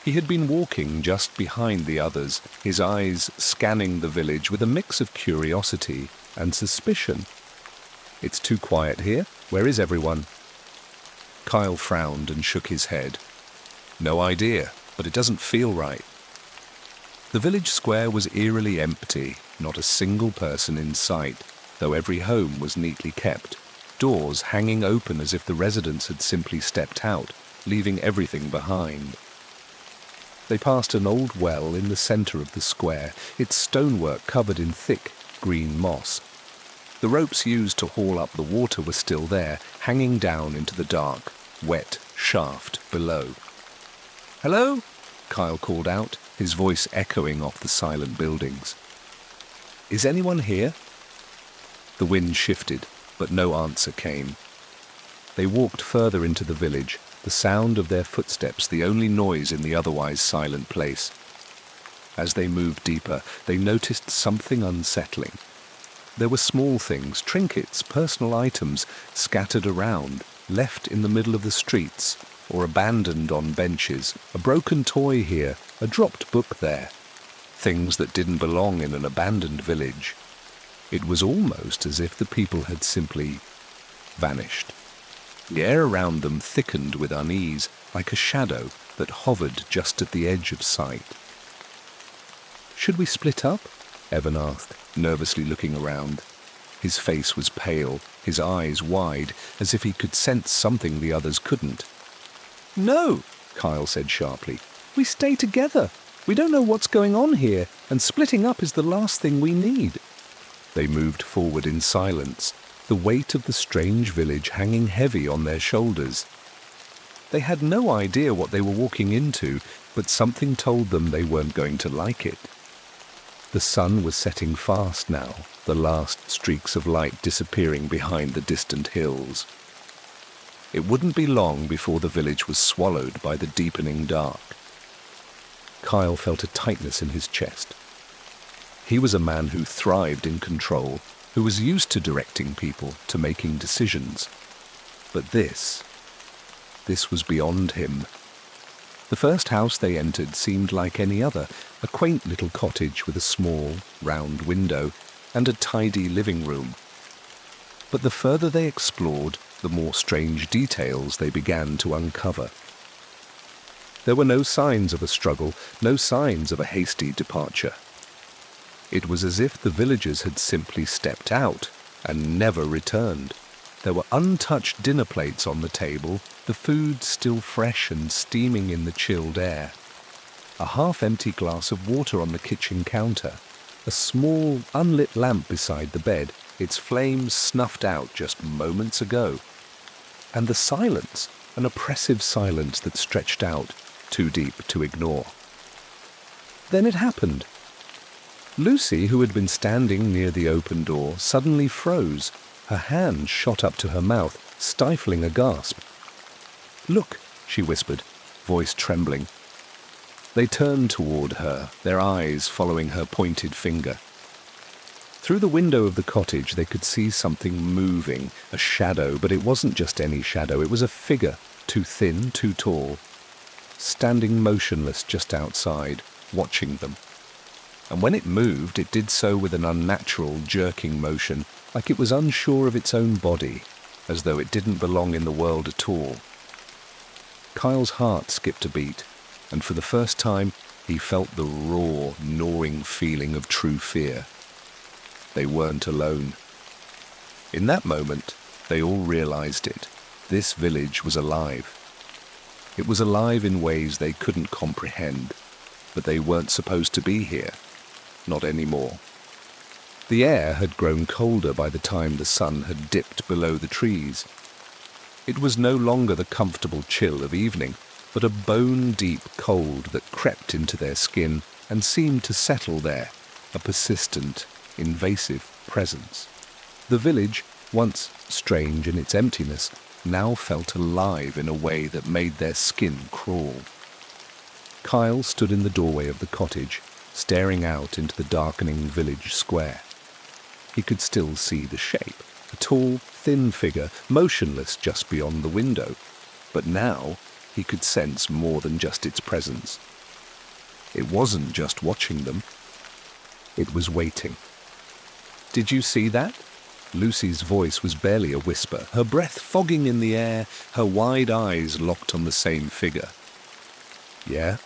He had been walking just behind the others, his eyes scanning the village with a mix of curiosity and suspicion. "It's too quiet here. Where is everyone?" Kyle frowned and shook his head. "No idea, but it doesn't feel right." The village square was eerily empty, not a single person in sight, though every home was neatly kept, doors hanging open as if the residents had simply stepped out, leaving everything behind. They passed an old well in the center of the square, its stonework covered in thick, green moss. The ropes used to haul up the water were still there, hanging down into the dark, wet shaft below. "Hello?" Kyle called out, his voice echoing off the silent buildings. "Is anyone here?" The wind shifted, but no answer came. They walked further into the village, the sound of their footsteps the only noise in the otherwise silent place. As they moved deeper, they noticed something unsettling. There were small things, trinkets, personal items, scattered around, left in the middle of the streets, or abandoned on benches, a broken toy here, a dropped book there. Things that didn't belong in an abandoned village. It was almost as if the people had simply vanished. The air around them thickened with unease, like a shadow that hovered just at the edge of sight. "Should we split up?" Evan asked, nervously looking around. His face was pale, his eyes wide, as if he could sense something the others couldn't. "No," Kyle said sharply. "We stay together. We don't know what's going on here, and splitting up is the last thing we need." They moved forward in silence, the weight of the strange village hanging heavy on their shoulders. They had no idea what they were walking into, but something told them they weren't going to like it. The sun was setting fast now, the last streaks of light disappearing behind the distant hills. It wouldn't be long before the village was swallowed by the deepening dark. Kyle felt a tightness in his chest. He was a man who thrived in control, who was used to directing people, to making decisions. But this was beyond him. The first house they entered seemed like any other, a quaint little cottage with a small, round window and a tidy living room. But the further they explored, the more strange details they began to uncover. There were no signs of a struggle, no signs of a hasty departure. It was as if the villagers had simply stepped out and never returned. There were untouched dinner plates on the table, the food still fresh and steaming in the chilled air. A half-empty glass of water on the kitchen counter, a small, unlit lamp beside the bed, its flames snuffed out just moments ago. And the silence, an oppressive silence that stretched out, too deep to ignore. Then it happened. Lucy, who had been standing near the open door, suddenly froze. Her hand shot up to her mouth, stifling a gasp. "Look," she whispered, voice trembling. They turned toward her, their eyes following her pointed finger. Through the window of the cottage they could see something moving, a shadow, but it wasn't just any shadow, it was a figure, too thin, too tall, standing motionless just outside, watching them. And when it moved, it did so with an unnatural, jerking motion, like it was unsure of its own body, as though it didn't belong in the world at all. Kyle's heart skipped a beat, and for the first time he felt the raw, gnawing feeling of true fear. They weren't alone. In that moment, they all realized it. This village was alive. It was alive in ways they couldn't comprehend, but they weren't supposed to be here. Not anymore. The air had grown colder by the time the sun had dipped below the trees. It was no longer the comfortable chill of evening, but a bone-deep cold that crept into their skin and seemed to settle there, a persistent, invasive presence. The village, once strange in its emptiness, now felt alive in a way that made their skin crawl. Kyle stood in the doorway of the cottage, staring out into the darkening village square. He could still see the shape, a tall, thin figure, motionless just beyond the window. But now he could sense more than just its presence. It wasn't just watching them, it was waiting. "Did you see that?" Lucy's voice was barely a whisper, her breath fogging in the air, her wide eyes locked on the same figure. "Yeah,"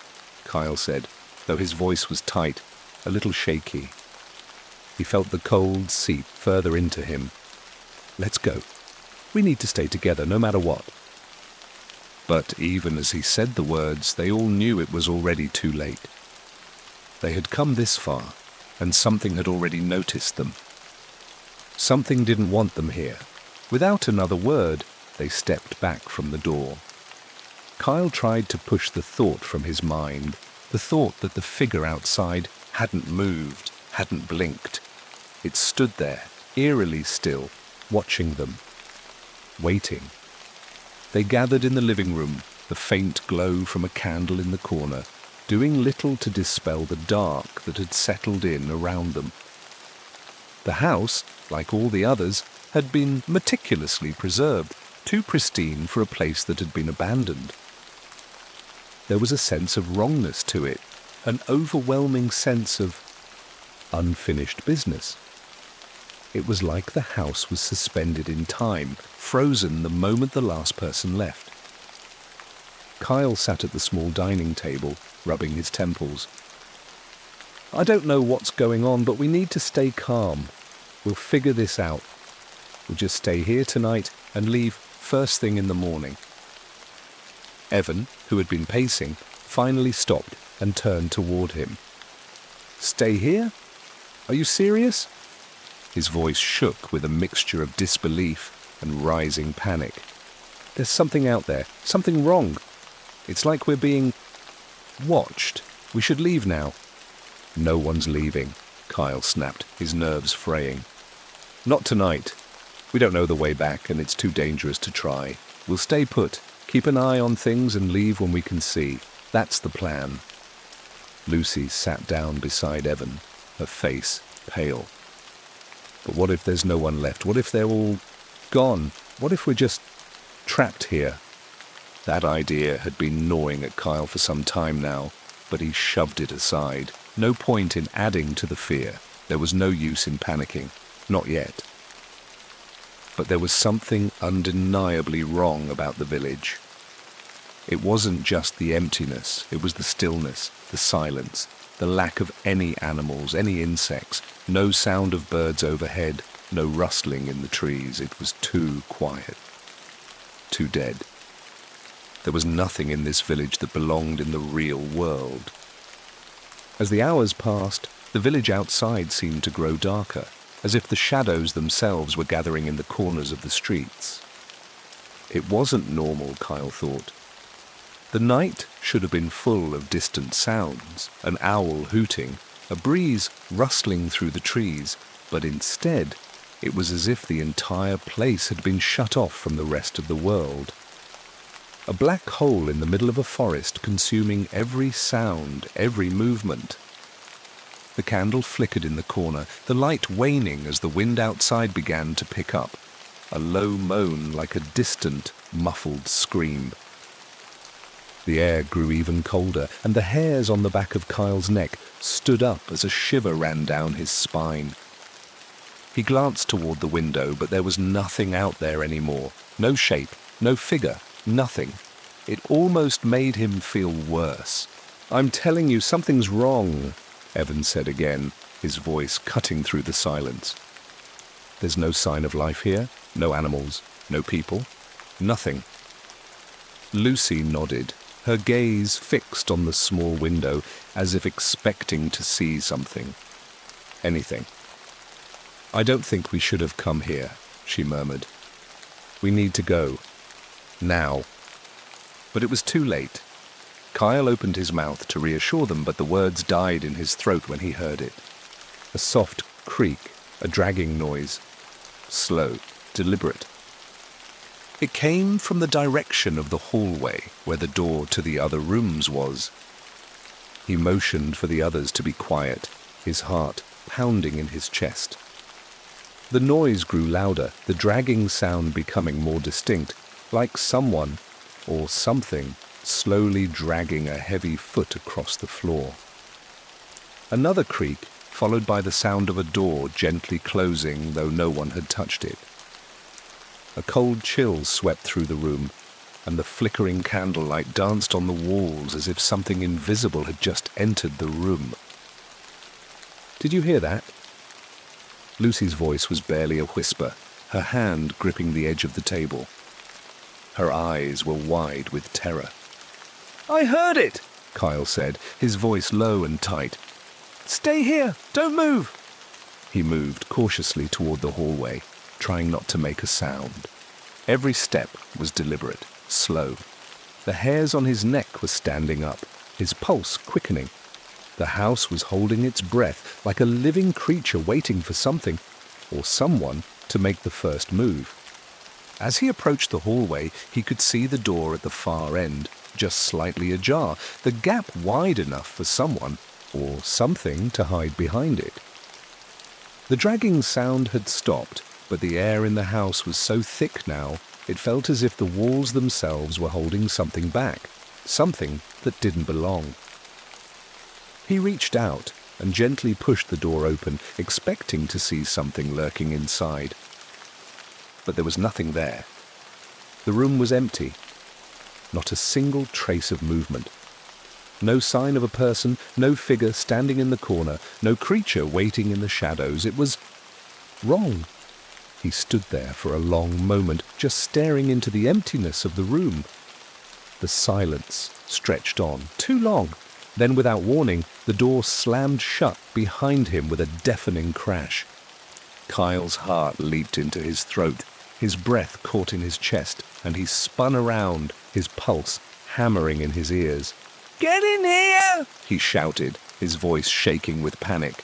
Kyle said, though his voice was tight, a little shaky. He felt the cold seep further into him. "Let's go. We need to stay together no matter what." But even as he said the words, they all knew it was already too late. They had come this far, and something had already noticed them. Something didn't want them here. Without another word, they stepped back from the door. Kyle tried to push the thought from his mind, the thought that the figure outside hadn't moved, hadn't blinked. It stood there, eerily still, watching them, waiting. They gathered in the living room, the faint glow from a candle in the corner, doing little to dispel the dark that had settled in around them. The house, like all the others, had been meticulously preserved, too pristine for a place that had been abandoned. There was a sense of wrongness to it, an overwhelming sense of unfinished business. It was like the house was suspended in time, frozen the moment the last person left. Kyle sat at the small dining table, rubbing his temples. "I don't know what's going on, but we need to stay calm. We'll figure this out. We'll just stay here tonight and leave first thing in the morning." Evan, who had been pacing, finally stopped and turned toward him. "Stay here? Are you serious?" His voice shook with a mixture of disbelief and rising panic. "There's something out there, something wrong. It's like we're being watched. We should leave now." "No one's leaving," Kyle snapped, his nerves fraying. "Not tonight. We don't know the way back, and it's too dangerous to try. We'll stay put, keep an eye on things and leave when we can see. That's the plan." Lucy sat down beside Evan, her face pale. "But what if there's no one left? What if they're all gone? What if we're just trapped here?" That idea had been gnawing at Kyle for some time now, but he shoved it aside. No point in adding to the fear. There was no use in panicking. Not yet. But there was something undeniably wrong about the village. It wasn't just the emptiness, it was the stillness, the silence, the lack of any animals, any insects, no sound of birds overhead, no rustling in the trees. It was too quiet, too dead. There was nothing in this village that belonged in the real world. As the hours passed, the village outside seemed to grow darker, as if the shadows themselves were gathering in the corners of the streets. It wasn't normal, Kyle thought. The night should have been full of distant sounds, an owl hooting, a breeze rustling through the trees, but instead it was as if the entire place had been shut off from the rest of the world. A black hole in the middle of a forest consuming every sound, every movement. The candle flickered in the corner, the light waning as the wind outside began to pick up, a low moan like a distant, muffled scream. The air grew even colder, and the hairs on the back of Kyle's neck stood up as a shiver ran down his spine. He glanced toward the window, but there was nothing out there anymore. No shape, no figure, nothing. It almost made him feel worse. "I'm telling you, something's wrong," Evan said again, his voice cutting through the silence. "There's no sign of life here, no animals, no people, nothing." Lucy nodded, her gaze fixed on the small window, as if expecting to see something. Anything. "I don't think we should have come here," she murmured. "We need to go. Now." But it was too late. Kyle opened his mouth to reassure them, but the words died in his throat when he heard it. A soft creak, a dragging noise. Slow, deliberate. It came from the direction of the hallway where the door to the other rooms was. He motioned for the others to be quiet, his heart pounding in his chest. The noise grew louder, the dragging sound becoming more distinct, like someone, or something, slowly dragging a heavy foot across the floor. Another creak, followed by the sound of a door gently closing, though no one had touched it. A cold chill swept through the room, and the flickering candlelight danced on the walls as if something invisible had just entered the room. "Did you hear that?" Lucy's voice was barely a whisper, her hand gripping the edge of the table. Her eyes were wide with terror. "I heard it," Kyle said, his voice low and tight. "Stay here, don't move." He moved cautiously toward the hallway, trying not to make a sound. Every step was deliberate, slow. The hairs on his neck were standing up, his pulse quickening. The house was holding its breath like a living creature waiting for something, or someone, to make the first move. As he approached the hallway, he could see the door at the far end, just slightly ajar, the gap wide enough for someone, or something, to hide behind it. The dragging sound had stopped, but the air in the house was so thick now, it felt as if the walls themselves were holding something back, something that didn't belong. He reached out and gently pushed the door open, expecting to see something lurking inside. But there was nothing there. The room was empty. Not a single trace of movement. No sign of a person, no figure standing in the corner, no creature waiting in the shadows. It was wrong. He stood there for a long moment, just staring into the emptiness of the room. The silence stretched on, too long. Then, without warning, the door slammed shut behind him with a deafening crash. Kyle's heart leaped into his throat. His breath caught in his chest, and he spun around, his pulse hammering in his ears. "Get in here!" he shouted, his voice shaking with panic.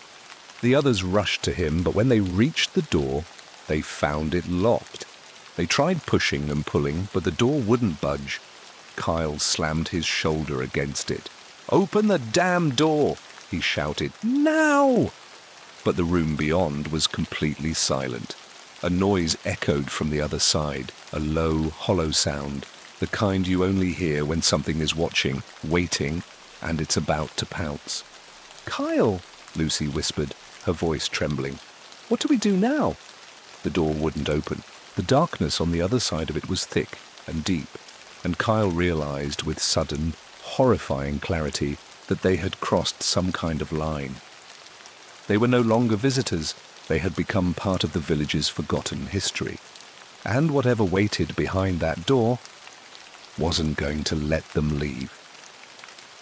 The others rushed to him, but when they reached the door, they found it locked. They tried pushing and pulling, but the door wouldn't budge. Kyle slammed his shoulder against it. "Open the damn door!" he shouted. "Now!" But the room beyond was completely silent. A noise echoed from the other side, a low, hollow sound, the kind you only hear when something is watching, waiting, and it's about to pounce. "Kyle," Lucy whispered, her voice trembling. "What do we do now?" The door wouldn't open. The darkness on the other side of it was thick and deep, and Kyle realized with sudden, horrifying clarity that they had crossed some kind of line. They were no longer visitors. They had become part of the village's forgotten history. And whatever waited behind that door wasn't going to let them leave.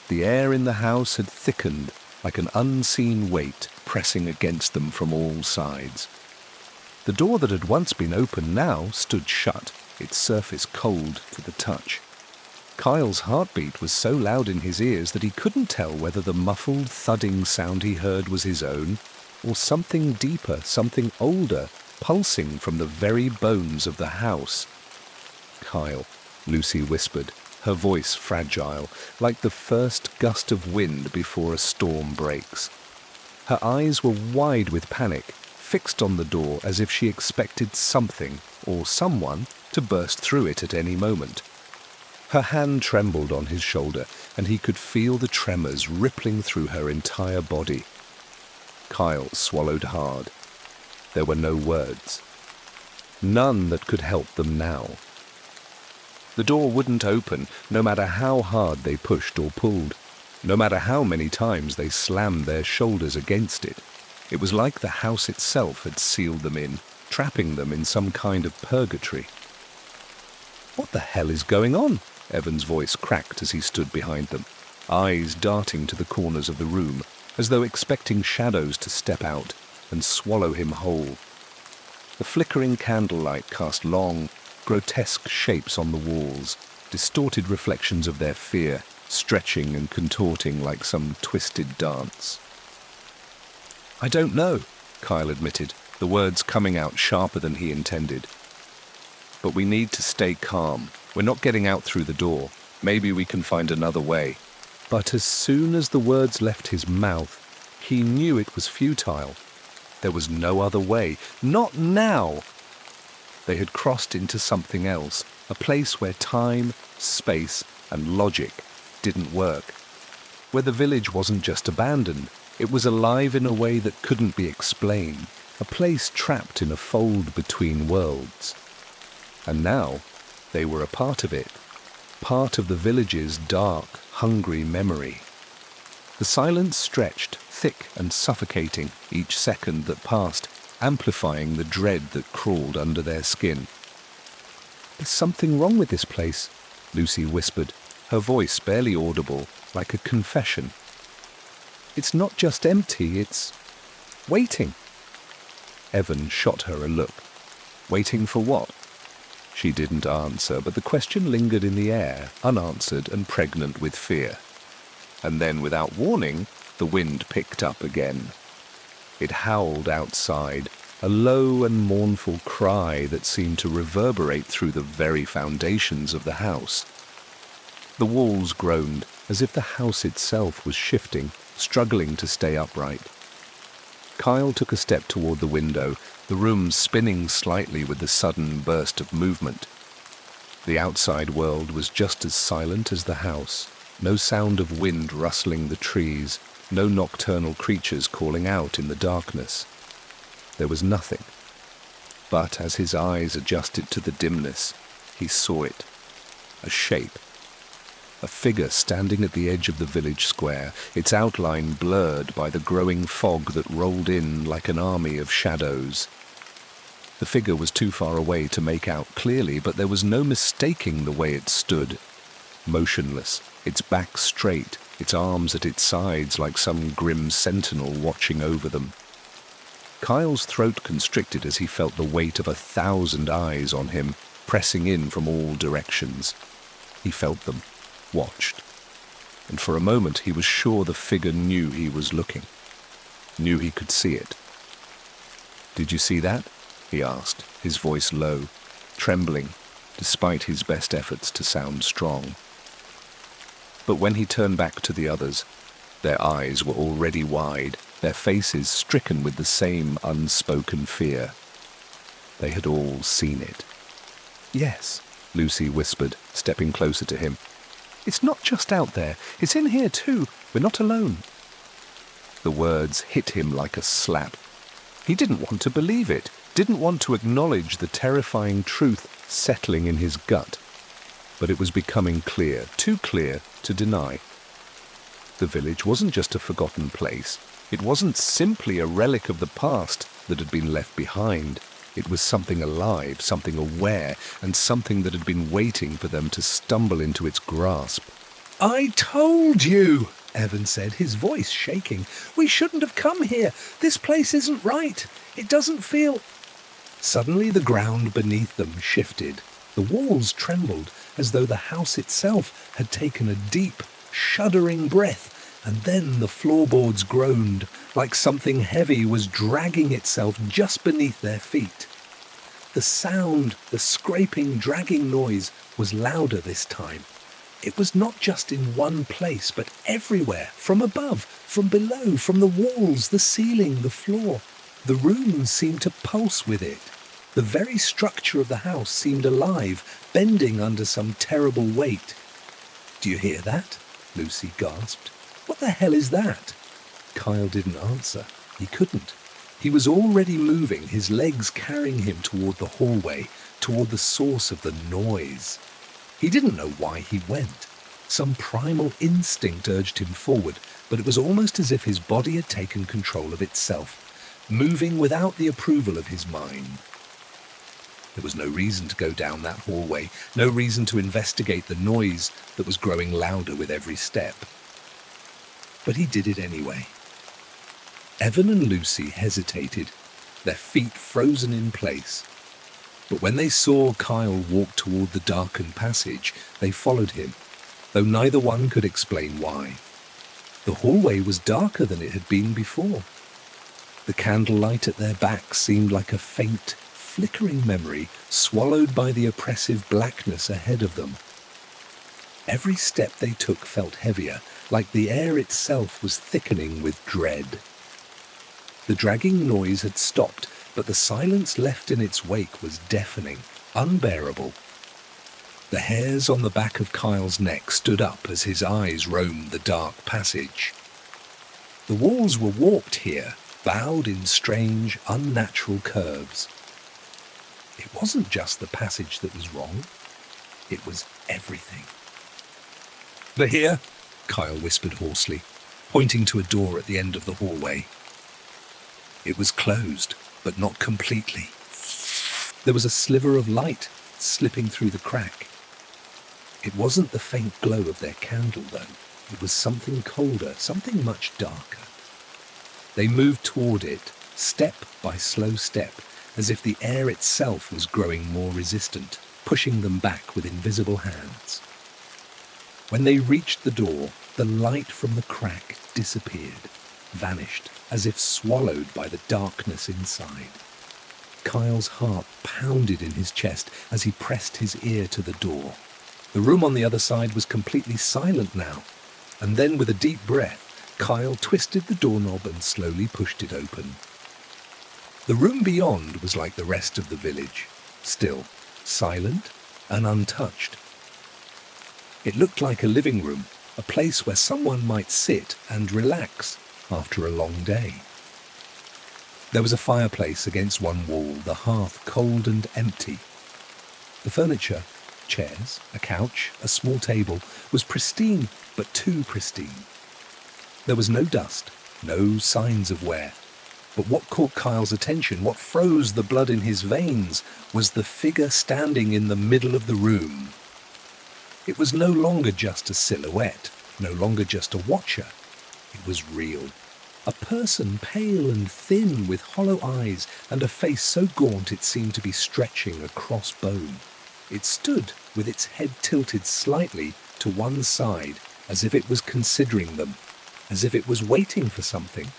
The air in the house had thickened like an unseen weight pressing against them from all sides. The door that had once been open now stood shut, its surface cold to the touch. Kyle's heartbeat was so loud in his ears that he couldn't tell whether the muffled thudding sound he heard was his own, or something deeper, something older, pulsing from the very bones of the house. "Kyle," Lucy whispered, her voice fragile, like the first gust of wind before a storm breaks. Her eyes were wide with panic, fixed on the door as if she expected something, or someone, to burst through it at any moment. Her hand trembled on his shoulder, and he could feel the tremors rippling through her entire body. Kyle swallowed hard. There were no words. None that could help them now. The door wouldn't open, no matter how hard they pushed or pulled, no matter how many times they slammed their shoulders against it. It was like the house itself had sealed them in, trapping them in some kind of purgatory. "What the hell is going on?" Evan's voice cracked as he stood behind them, eyes darting to the corners of the room, as though expecting shadows to step out and swallow him whole. The flickering candlelight cast long, grotesque shapes on the walls, distorted reflections of their fear, stretching and contorting like some twisted dance. "I don't know," Kyle admitted, the words coming out sharper than he intended. "But we need to stay calm. We're not getting out through the door. Maybe we can find another way." But as soon as the words left his mouth, he knew it was futile. There was no other way. Not now! They had crossed into something else, a place where time, space, and logic didn't work. Where the village wasn't just abandoned, it was alive in a way that couldn't be explained, a place trapped in a fold between worlds. And now, they were a part of it, part of the village's dark, hungry memory. The silence stretched, thick and suffocating, each second that passed, amplifying the dread that crawled under their skin. "There's something wrong with this place," Lucy whispered, her voice barely audible, like a confession. "It's not just empty, it's waiting." Evan shot her a look. Waiting for what? She didn't answer, but the question lingered in the air, unanswered and pregnant with fear. And then, without warning, the wind picked up again. It howled outside, a low and mournful cry that seemed to reverberate through the very foundations of the house. The walls groaned, as if the house itself was shifting, struggling to stay upright. Kyle took a step toward the window, the room spinning slightly with the sudden burst of movement. The outside world was just as silent as the house. No sound of wind rustling the trees, no nocturnal creatures calling out in the darkness. There was nothing. But as his eyes adjusted to the dimness, he saw it. A shape. A figure standing at the edge of the village square, its outline blurred by the growing fog that rolled in like an army of shadows. The figure was too far away to make out clearly, but there was no mistaking the way it stood. Motionless, its back straight, its arms at its sides like some grim sentinel watching over them. Kyle's throat constricted as he felt the weight of 1,000 eyes on him, pressing in from all directions. He felt them, watched, and for a moment he was sure the figure knew he was looking, knew he could see it. "Did you see that?" he asked, his voice low, trembling, despite his best efforts to sound strong. But when he turned back to the others, their eyes were already wide, their faces stricken with the same unspoken fear. They had all seen it. "Yes," Lucy whispered, stepping closer to him. "It's not just out there. It's in here too. We're not alone." The words hit him like a slap. He didn't want to believe it. didn't want to acknowledge the terrifying truth settling in his gut. But it was becoming clear, too clear to deny. The village wasn't just a forgotten place. It wasn't simply a relic of the past that had been left behind. It was something alive, something aware, and something that had been waiting for them to stumble into its grasp. "I told you," Evan said, his voice shaking. "We shouldn't have come here. This place isn't right. It doesn't feel—" Suddenly the ground beneath them shifted. The walls trembled, as though the house itself had taken a deep, shuddering breath, and then the floorboards groaned, like something heavy was dragging itself just beneath their feet. The sound, the scraping, dragging noise, was louder this time. It was not just in one place, but everywhere, from above, from below, from the walls, the ceiling, the floor. The room seemed to pulse with it. The very structure of the house seemed alive, bending under some terrible weight. "Do you hear that?" Lucy gasped. "What the hell is that?" Kyle didn't answer. He couldn't. He was already moving, his legs carrying him toward the hallway, toward the source of the noise. He didn't know why he went. Some primal instinct urged him forward, but it was almost as if his body had taken control of itself, moving without the approval of his mind. There was no reason to go down that hallway, no reason to investigate the noise that was growing louder with every step. But he did it anyway. Evan and Lucy hesitated, their feet frozen in place. But when they saw Kyle walk toward the darkened passage, they followed him, though neither one could explain why. The hallway was darker than it had been before. The candlelight at their backs seemed like a faint, flickering memory swallowed by the oppressive blackness ahead of them. Every step they took felt heavier, like the air itself was thickening with dread. The dragging noise had stopped, but the silence left in its wake was deafening, unbearable. The hairs on the back of Kyle's neck stood up as his eyes roamed the dark passage. The walls were warped here, bowed in strange, unnatural curves. It wasn't just the passage that was wrong. It was everything. "They're here," Kyle whispered hoarsely, pointing to a door at the end of the hallway. It was closed, but not completely. There was a sliver of light slipping through the crack. It wasn't the faint glow of their candle, though. It was something colder, something much darker. They moved toward it, step by slow step, as if the air itself was growing more resistant, pushing them back with invisible hands. When they reached the door, the light from the crack disappeared, vanished, as if swallowed by the darkness inside. Kyle's heart pounded in his chest as he pressed his ear to the door. The room on the other side was completely silent now, and then with a deep breath, Kyle twisted the doorknob and slowly pushed it open. The room beyond was like the rest of the village, still, silent, and untouched. It looked like a living room, a place where someone might sit and relax after a long day. There was a fireplace against one wall, the hearth cold and empty. The furniture, chairs, a couch, a small table, was pristine, but too pristine. There was no dust, no signs of wear. But what caught Kyle's attention, what froze the blood in his veins, was the figure standing in the middle of the room. It was no longer just a silhouette, no longer just a watcher. It was real. A person pale and thin with hollow eyes and a face so gaunt it seemed to be stretching across bone. It stood with its head tilted slightly to one side, as if it was considering them, as if it was waiting for something.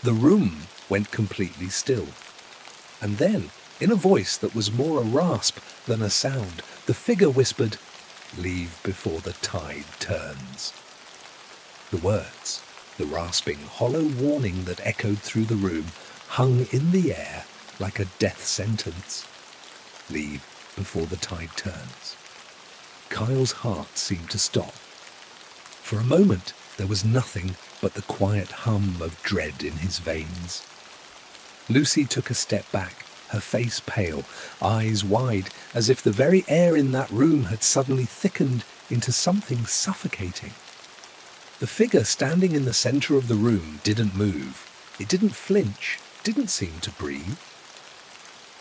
The room went completely still. And then, in a voice that was more a rasp than a sound, the figure whispered, "Leave before the tide turns." The words, the rasping, hollow warning that echoed through the room, hung in the air like a death sentence. Leave before the tide turns. Kyle's heart seemed to stop. For a moment, there was nothing but the quiet hum of dread in his veins. Lucy took a step back, her face pale, eyes wide, as if the very air in that room had suddenly thickened into something suffocating. The figure standing in the center of the room didn't move. It didn't flinch, didn't seem to breathe.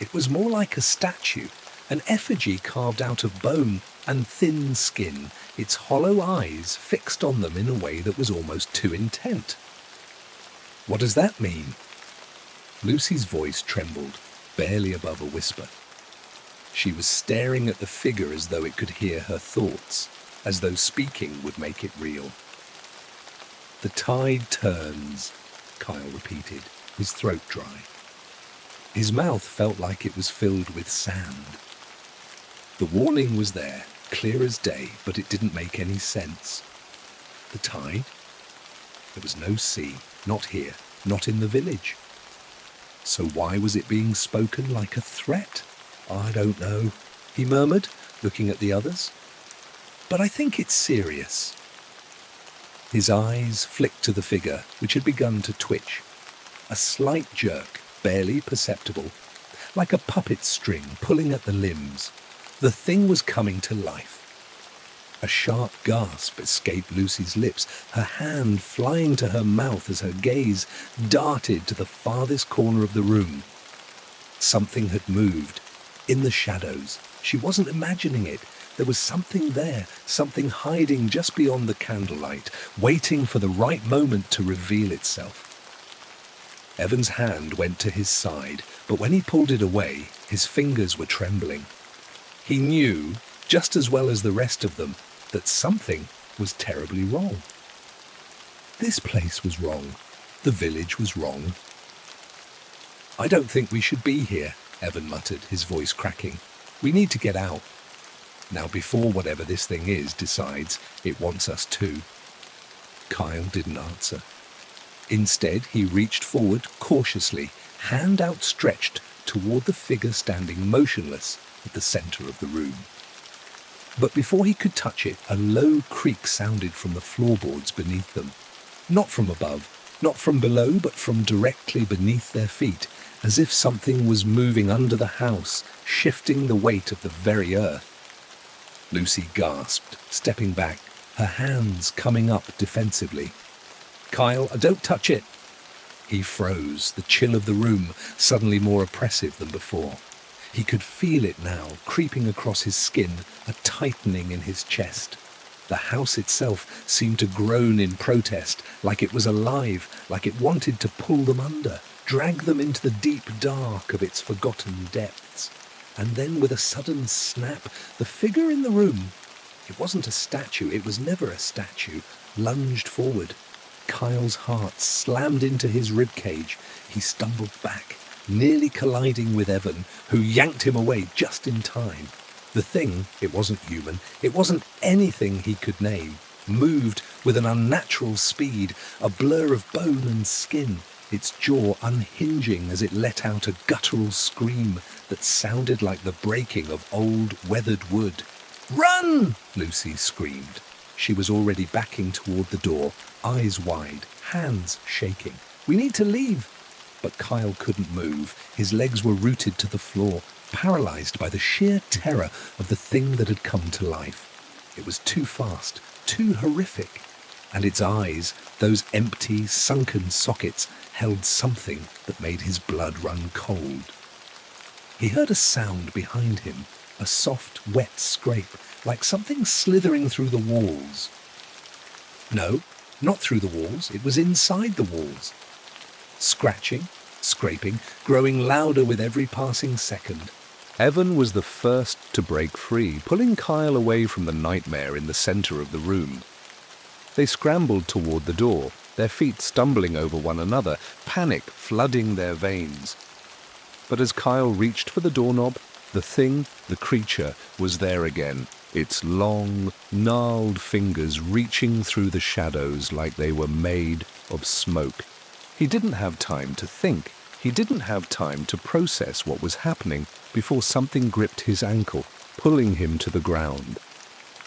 It was more like a statue, an effigy carved out of bone and thin skin, its hollow eyes fixed on them in a way that was almost too intent. "What does that mean?" Lucy's voice trembled, barely above a whisper. She was staring at the figure as though it could hear her thoughts, as though speaking would make it real. "The tide turns," Kyle repeated, his throat dry. His mouth felt like it was filled with sand. The warning was there, clear as day, but it didn't make any sense. The tide? There was no sea, not here, not in the village. So why was it being spoken like a threat? "I don't know," he murmured, looking at the others. "But I think it's serious." His eyes flicked to the figure, which had begun to twitch. A slight jerk, barely perceptible, like a puppet string pulling at the limbs. The thing was coming to life. A sharp gasp escaped Lucy's lips, her hand flying to her mouth as her gaze darted to the farthest corner of the room. Something had moved. In the shadows. She wasn't imagining it. There was something there, something hiding just beyond the candlelight, waiting for the right moment to reveal itself. Evan's hand went to his side, but when he pulled it away, his fingers were trembling. He knew, just as well as the rest of them, that something was terribly wrong. This place was wrong. The village was wrong. "I don't think we should be here," Evan muttered, his voice cracking. "We need to get out. Now before whatever this thing is decides it wants us too." Kyle didn't answer. Instead, he reached forward cautiously, hand outstretched toward the figure standing motionless at the center of the room. But before he could touch it, a low creak sounded from the floorboards beneath them. Not from above, not from below, but from directly beneath their feet, as if something was moving under the house, shifting the weight of the very earth. Lucy gasped, stepping back, her hands coming up defensively. "Kyle, don't touch it!" He froze, the chill of the room suddenly more oppressive than before. He could feel it now, creeping across his skin, a tightening in his chest. The house itself seemed to groan in protest, like it was alive, like it wanted to pull them under, drag them into the deep dark of its forgotten depths. And then with a sudden snap, the figure in the room, it wasn't a statue, it was never a statue, lunged forward. Kyle's heart slammed into his ribcage. He stumbled back, nearly colliding with Evan, who yanked him away just in time. The thing, it wasn't human, it wasn't anything he could name, moved with an unnatural speed, a blur of bone and skin, its jaw unhinging as it let out a guttural scream that sounded like the breaking of old, weathered wood. "Run!" Lucy screamed. She was already backing toward the door, eyes wide, hands shaking. "We need to leave!" But Kyle couldn't move. His legs were rooted to the floor, paralyzed by the sheer terror of the thing that had come to life. It was too fast, too horrific. And its eyes, those empty, sunken sockets, held something that made his blood run cold. He heard a sound behind him, a soft, wet scrape, like something slithering through the walls. No, not through the walls. It was inside the walls. Scratching, scraping, growing louder with every passing second. Evan was the first to break free, pulling Kyle away from the nightmare in the center of the room. They scrambled toward the door, their feet stumbling over one another, panic flooding their veins. But as Kyle reached for the doorknob, the thing, the creature, was there again, its long, gnarled fingers reaching through the shadows like they were made of smoke. He didn't have time to think. He didn't have time to process what was happening before something gripped his ankle, pulling him to the ground.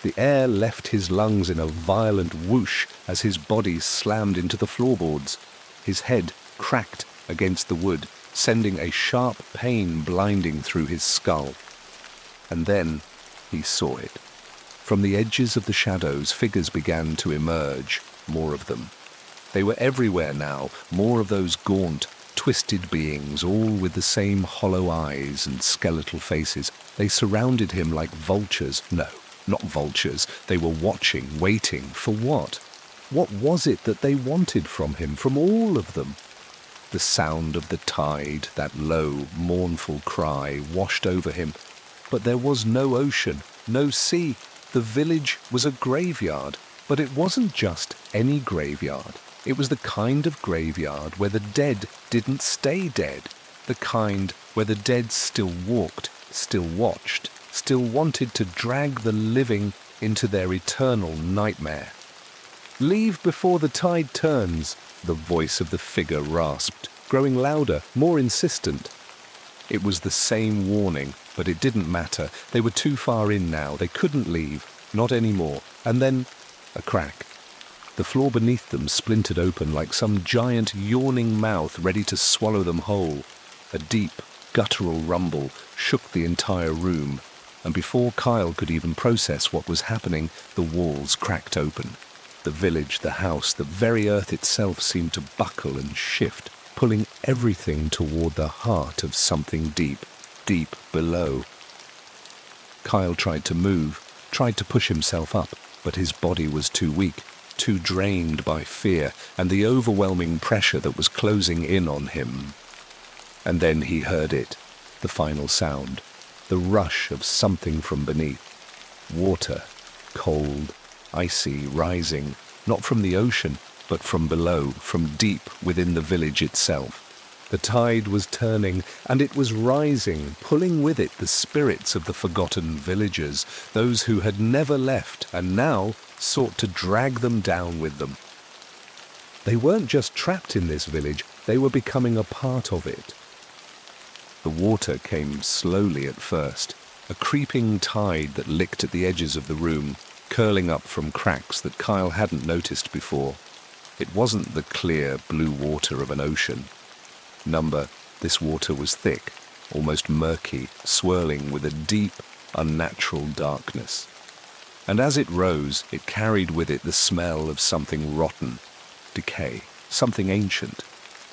The air left his lungs in a violent whoosh as his body slammed into the floorboards. His head cracked against the wood, sending a sharp pain blinding through his skull. And then he saw it. From the edges of the shadows, figures began to emerge, more of them. They were everywhere now, more of those gaunt, twisted beings, all with the same hollow eyes and skeletal faces. They surrounded him like vultures. No, not vultures. They were watching, waiting. For what? What was it that they wanted from him, from all of them? The sound of the tide, that low, mournful cry, washed over him. But there was no ocean, no sea. The village was a graveyard, but it wasn't just any graveyard. It was the kind of graveyard where the dead didn't stay dead, the kind where the dead still walked, still watched, still wanted to drag the living into their eternal nightmare. "Leave before the tide turns," the voice of the figure rasped, growing louder, more insistent. It was the same warning, but it didn't matter. They were too far in now. They couldn't leave, not anymore. And then a crack. The floor beneath them splintered open like some giant yawning mouth ready to swallow them whole. A deep, guttural rumble shook the entire room, and before Kyle could even process what was happening, the walls cracked open. The village, the house, the very earth itself seemed to buckle and shift, pulling everything toward the heart of something deep, deep below. Kyle tried to move, tried to push himself up, but his body was too weak, too drained by fear and the overwhelming pressure that was closing in on him. And then he heard it, the final sound, the rush of something from beneath. Water, cold, icy, rising, not from the ocean, but from below, from deep within the village itself. The tide was turning, and it was rising, pulling with it the spirits of the forgotten villagers, those who had never left and now sought to drag them down with them. They weren't just trapped in this village, they were becoming a part of it. The water came slowly at first, a creeping tide that licked at the edges of the room, curling up from cracks that Kyle hadn't noticed before. It wasn't the clear blue water of an ocean. Number, this water was thick, almost murky, swirling with a deep, unnatural darkness. And as it rose, it carried with it the smell of something rotten, decay, something ancient.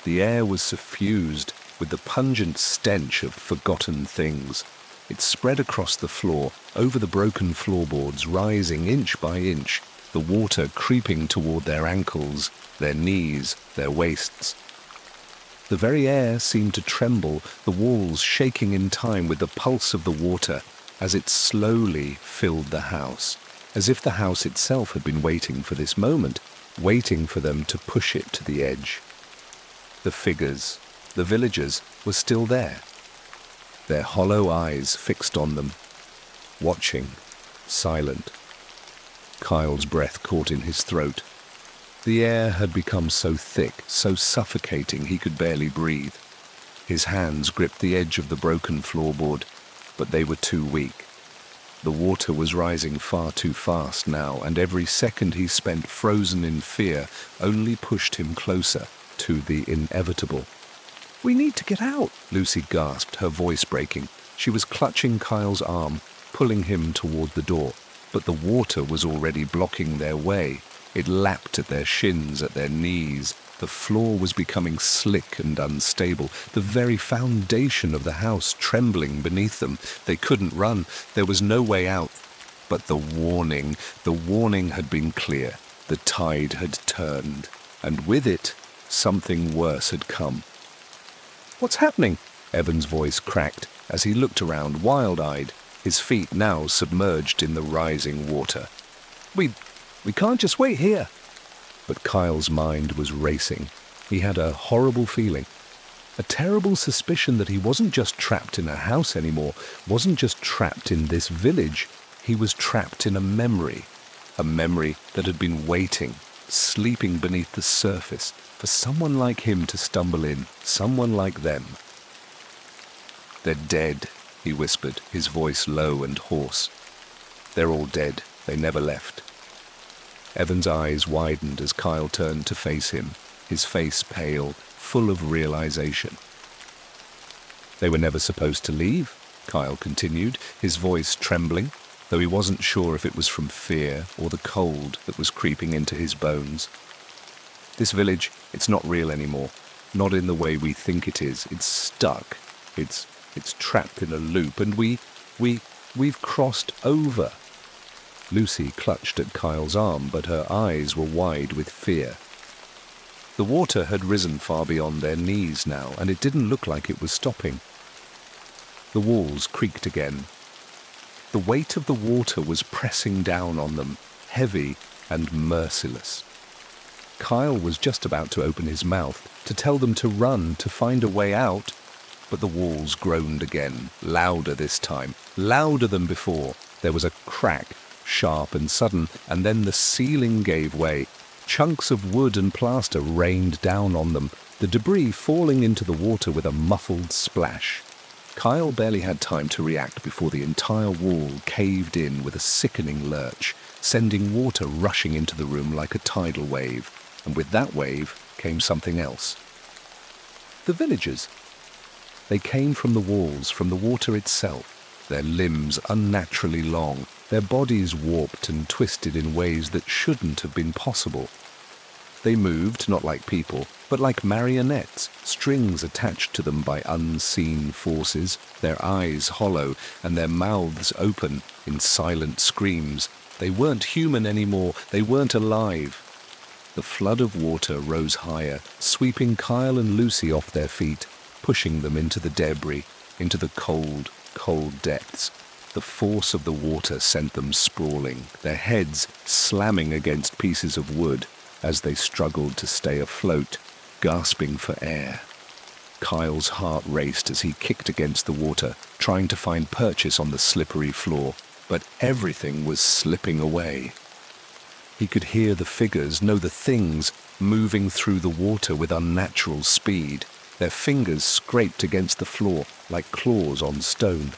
The air was suffused with the pungent stench of forgotten things. It spread across the floor, over the broken floorboards, rising inch by inch, the water creeping toward their ankles, their knees, their waists. The very air seemed to tremble, the walls shaking in time with the pulse of the water as it slowly filled the house, as if the house itself had been waiting for this moment, waiting for them to push it to the edge. The figures, the villagers, were still there, their hollow eyes fixed on them, watching, silent. Kyle's breath caught in his throat. The air had become so thick, so suffocating he could barely breathe. His hands gripped the edge of the broken floorboard, but they were too weak. The water was rising far too fast now, and every second he spent frozen in fear only pushed him closer to the inevitable. "We need to get out," Lucy gasped, her voice breaking. She was clutching Kyle's arm, pulling him toward the door, but the water was already blocking their way. It lapped at their shins, at their knees. The floor was becoming slick and unstable, the very foundation of the house trembling beneath them. They couldn't run. There was no way out. But the warning had been clear. The tide had turned, and with it, something worse had come. "What's happening?" Evan's voice cracked as he looked around, wild-eyed, his feet now submerged in the rising water. We can't just wait here." But Kyle's mind was racing. He had a horrible feeling, a terrible suspicion that he wasn't just trapped in a house anymore, wasn't just trapped in this village. He was trapped in a memory that had been waiting, sleeping beneath the surface, for someone like him to stumble in, someone like them. "They're dead," he whispered, his voice low and hoarse. "They're all dead. They never left." Evan's eyes widened as Kyle turned to face him, his face pale, full of realization. They were never supposed to leave, Kyle continued, his voice trembling, though he wasn't sure if it was from fear or the cold that was creeping into his bones. This village, it's not real anymore. Not in the way we think it is. It's stuck. It's trapped in a loop, and we've crossed over. Lucy clutched at Kyle's arm, but her eyes were wide with fear. The water had risen far beyond their knees now, and it didn't look like it was stopping. The walls creaked again. The weight of the water was pressing down on them, heavy and merciless. Kyle was just about to open his mouth, to tell them to run, to find a way out, but the walls groaned again, louder this time, louder than before. There was a crack, sharp and sudden, and then the ceiling gave way. Chunks of wood and plaster rained down on them, the debris falling into the water with a muffled splash. Kyle barely had time to react before the entire wall caved in with a sickening lurch, sending water rushing into the room like a tidal wave, and with that wave came something else. The villagers. They came from the walls, from the water itself, their limbs unnaturally long, their bodies warped and twisted in ways that shouldn't have been possible. They moved not like people, but like marionettes, strings attached to them by unseen forces, their eyes hollow and their mouths open in silent screams. They weren't human anymore, they weren't alive. The flood of water rose higher, sweeping Kyle and Lucy off their feet, pushing them into the debris, into the cold, cold depths. The force of the water sent them sprawling, their heads slamming against pieces of wood as they struggled to stay afloat, gasping for air. Kyle's heart raced as he kicked against the water, trying to find purchase on the slippery floor, but everything was slipping away. He could hear the figures, no, the things, moving through the water with unnatural speed. Their fingers scraped against the floor like claws on stone.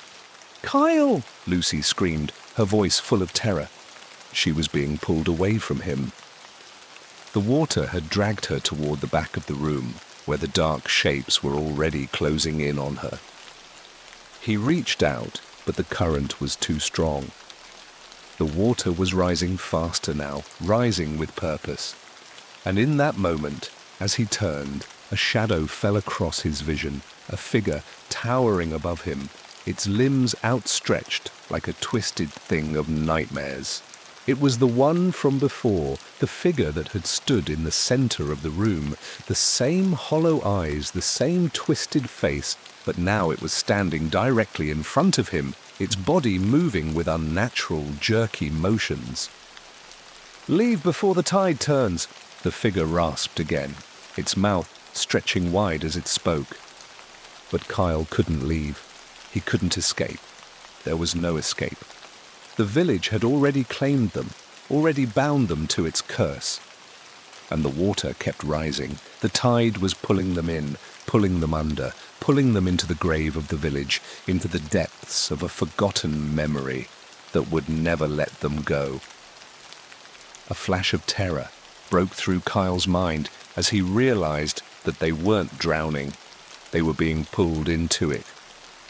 "Kyle!" Lucy screamed, her voice full of terror. She was being pulled away from him. The water had dragged her toward the back of the room, where the dark shapes were already closing in on her. He reached out, but the current was too strong. The water was rising faster now, rising with purpose. And in that moment, as he turned, a shadow fell across his vision, a figure towering above him, its limbs outstretched like a twisted thing of nightmares. It was the one from before, the figure that had stood in the center of the room, the same hollow eyes, the same twisted face, but now it was standing directly in front of him, its body moving with unnatural, jerky motions. "Leave before the tide turns," the figure rasped again, its mouth stretching wide as it spoke. But Kyle couldn't leave. He couldn't escape. There was no escape. The village had already claimed them, already bound them to its curse. And the water kept rising. The tide was pulling them in, pulling them under, pulling them into the grave of the village, into the depths of a forgotten memory that would never let them go. A flash of terror broke through Kyle's mind as he realized that they weren't drowning. They were being pulled into it.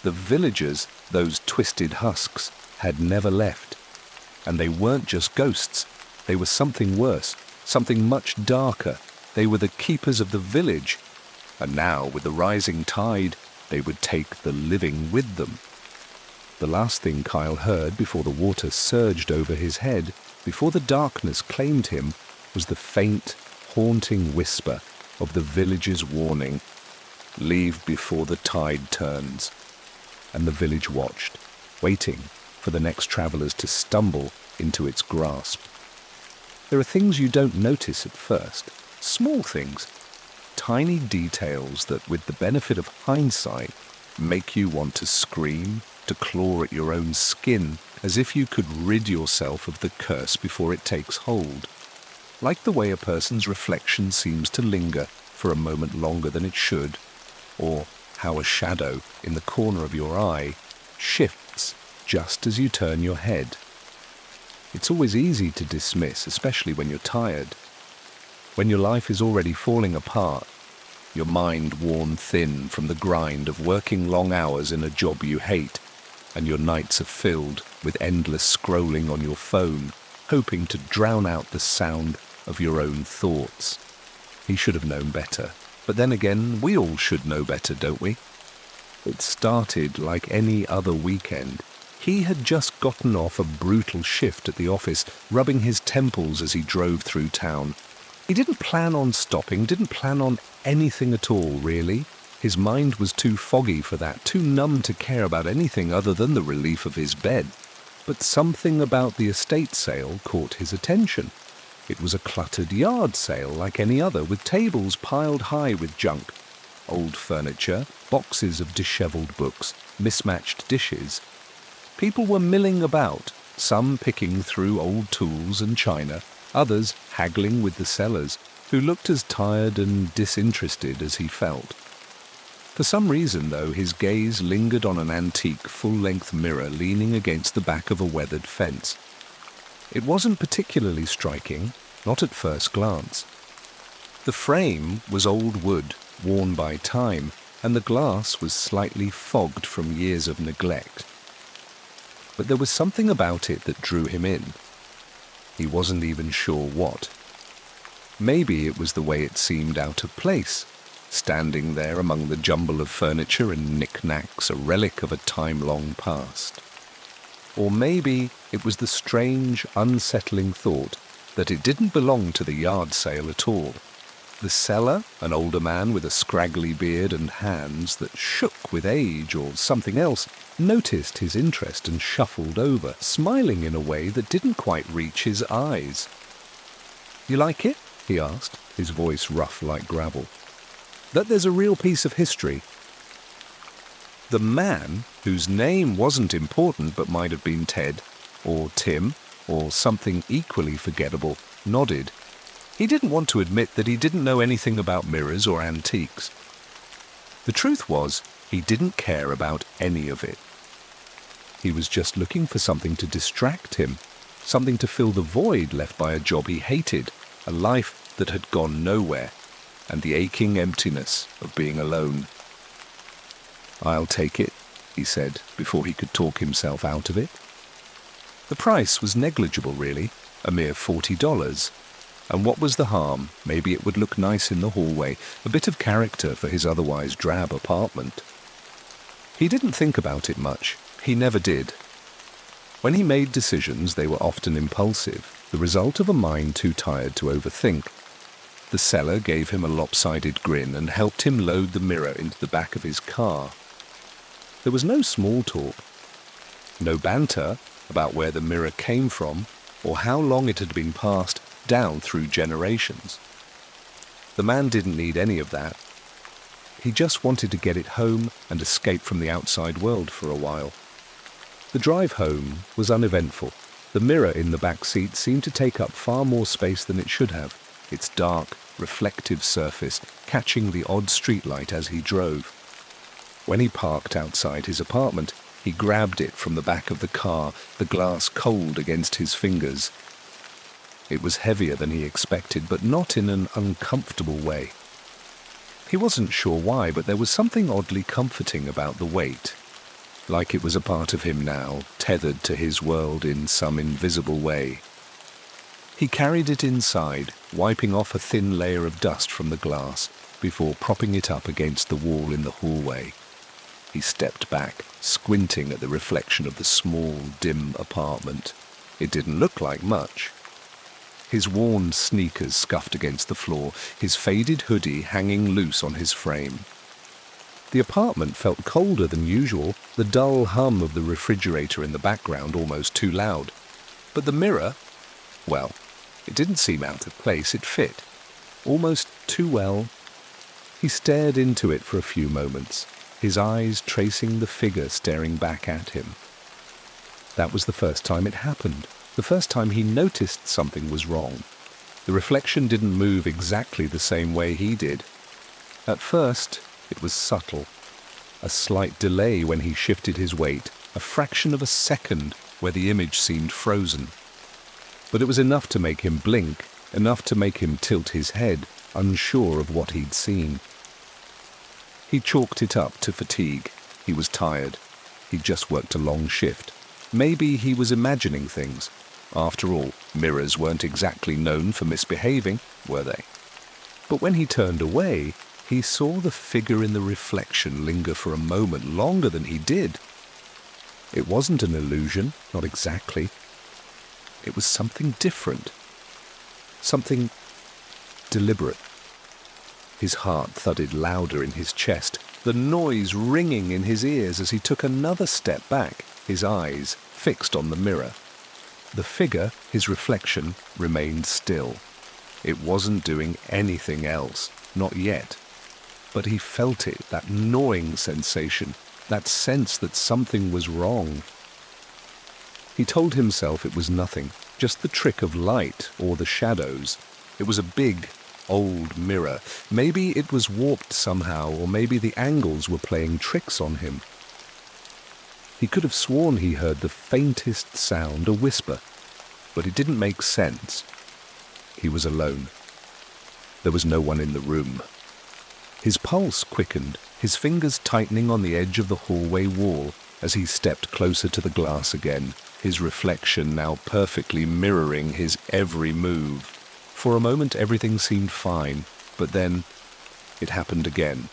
The villagers, those twisted husks, had never left. And they weren't just ghosts. They were something worse, something much darker. They were the keepers of the village. And now, with the rising tide, they would take the living with them. The last thing Kyle heard before the water surged over his head, before the darkness claimed him, was the faint, haunting whisper of the village's warning, "Leave before the tide turns." And the village watched, waiting for the next travelers to stumble into its grasp. There are things you don't notice at first, small things, tiny details that, with the benefit of hindsight, make you want to scream, to claw at your own skin, as if you could rid yourself of the curse before it takes hold. Like the way a person's reflection seems to linger for a moment longer than it should, or how a shadow in the corner of your eye shifts just as you turn your head. It's always easy to dismiss, especially when you're tired. When your life is already falling apart, your mind worn thin from the grind of working long hours in a job you hate, and your nights are filled with endless scrolling on your phone, hoping to drown out the sound of your own thoughts. He should have known better. But then again, we all should know better, don't we? It started like any other weekend. He had just gotten off a brutal shift at the office, rubbing his temples as he drove through town. He didn't plan on stopping, didn't plan on anything at all, really. His mind was too foggy for that, too numb to care about anything other than the relief of his bed. But something about the estate sale caught his attention. It was a cluttered yard sale like any other, with tables piled high with junk. Old furniture, boxes of dishevelled books, mismatched dishes. People were milling about, some picking through old tools and china, others haggling with the sellers, who looked as tired and disinterested as he felt. For some reason, though, his gaze lingered on an antique full-length mirror leaning against the back of a weathered fence. It wasn't particularly striking, not at first glance. The frame was old wood, worn by time, and the glass was slightly fogged from years of neglect. But there was something about it that drew him in. He wasn't even sure what. Maybe it was the way it seemed out of place, standing there among the jumble of furniture and knick-knacks, a relic of a time long past. Or maybe it was the strange, unsettling thought that it didn't belong to the yard sale at all. The seller, an older man with a scraggly beard and hands that shook with age or something else, noticed his interest and shuffled over, smiling in a way that didn't quite reach his eyes. "You like it?" he asked, his voice rough like gravel. "That there's a real piece of history." The man, whose name wasn't important but might have been Ted, or Tim, or something equally forgettable, nodded. He didn't want to admit that he didn't know anything about mirrors or antiques. The truth was, he didn't care about any of it. He was just looking for something to distract him, something to fill the void left by a job he hated, a life that had gone nowhere, and the aching emptiness of being alone. "I'll take it," he said, before he could talk himself out of it. The price was negligible, really, a mere $40. And what was the harm? Maybe it would look nice in the hallway, a bit of character for his otherwise drab apartment. He didn't think about it much. He never did. When he made decisions, they were often impulsive, the result of a mind too tired to overthink. The seller gave him a lopsided grin and helped him load the mirror into the back of his car. There was no small talk, no banter about where the mirror came from or how long it had been passed down through generations. The man didn't need any of that. He just wanted to get it home and escape from the outside world for a while. The drive home was uneventful. The mirror in the back seat seemed to take up far more space than it should have, its dark, reflective surface catching the odd streetlight as he drove. When he parked outside his apartment, he grabbed it from the back of the car, the glass cold against his fingers. It was heavier than he expected, but not in an uncomfortable way. He wasn't sure why, but there was something oddly comforting about the weight, like it was a part of him now, tethered to his world in some invisible way. He carried it inside, wiping off a thin layer of dust from the glass before propping it up against the wall in the hallway. He stepped back, squinting at the reflection of the small, dim apartment. It didn't look like much. His worn sneakers scuffed against the floor, his faded hoodie hanging loose on his frame. The apartment felt colder than usual, the dull hum of the refrigerator in the background almost too loud. But the mirror, well, it didn't seem out of place, it fit. Almost too well. He stared into it for a few moments, his eyes tracing the figure staring back at him. That was the first time it happened. The first time he noticed something was wrong. The reflection didn't move exactly the same way he did. At first, it was subtle. A slight delay when he shifted his weight, a fraction of a second where the image seemed frozen. But it was enough to make him blink, enough to make him tilt his head, unsure of what he'd seen. He chalked it up to fatigue. He was tired. He'd just worked a long shift. Maybe he was imagining things. After all, mirrors weren't exactly known for misbehaving, were they? But when he turned away, he saw the figure in the reflection linger for a moment longer than he did. It wasn't an illusion, not exactly. It was something different. Something deliberate. His heart thudded louder in his chest, the noise ringing in his ears as he took another step back, his eyes fixed on the mirror. The figure, his reflection, remained still. It wasn't doing anything else, not yet. But he felt it, that gnawing sensation, that sense that something was wrong. He told himself it was nothing, just the trick of light or the shadows. It was a big, old mirror. Maybe it was warped somehow, or maybe the angles were playing tricks on him. He could have sworn he heard the faintest sound, a whisper, but it didn't make sense. He was alone. There was no one in the room. His pulse quickened, his fingers tightening on the edge of the hallway wall as he stepped closer to the glass again, his reflection now perfectly mirroring his every move. For a moment everything seemed fine, but then it happened again.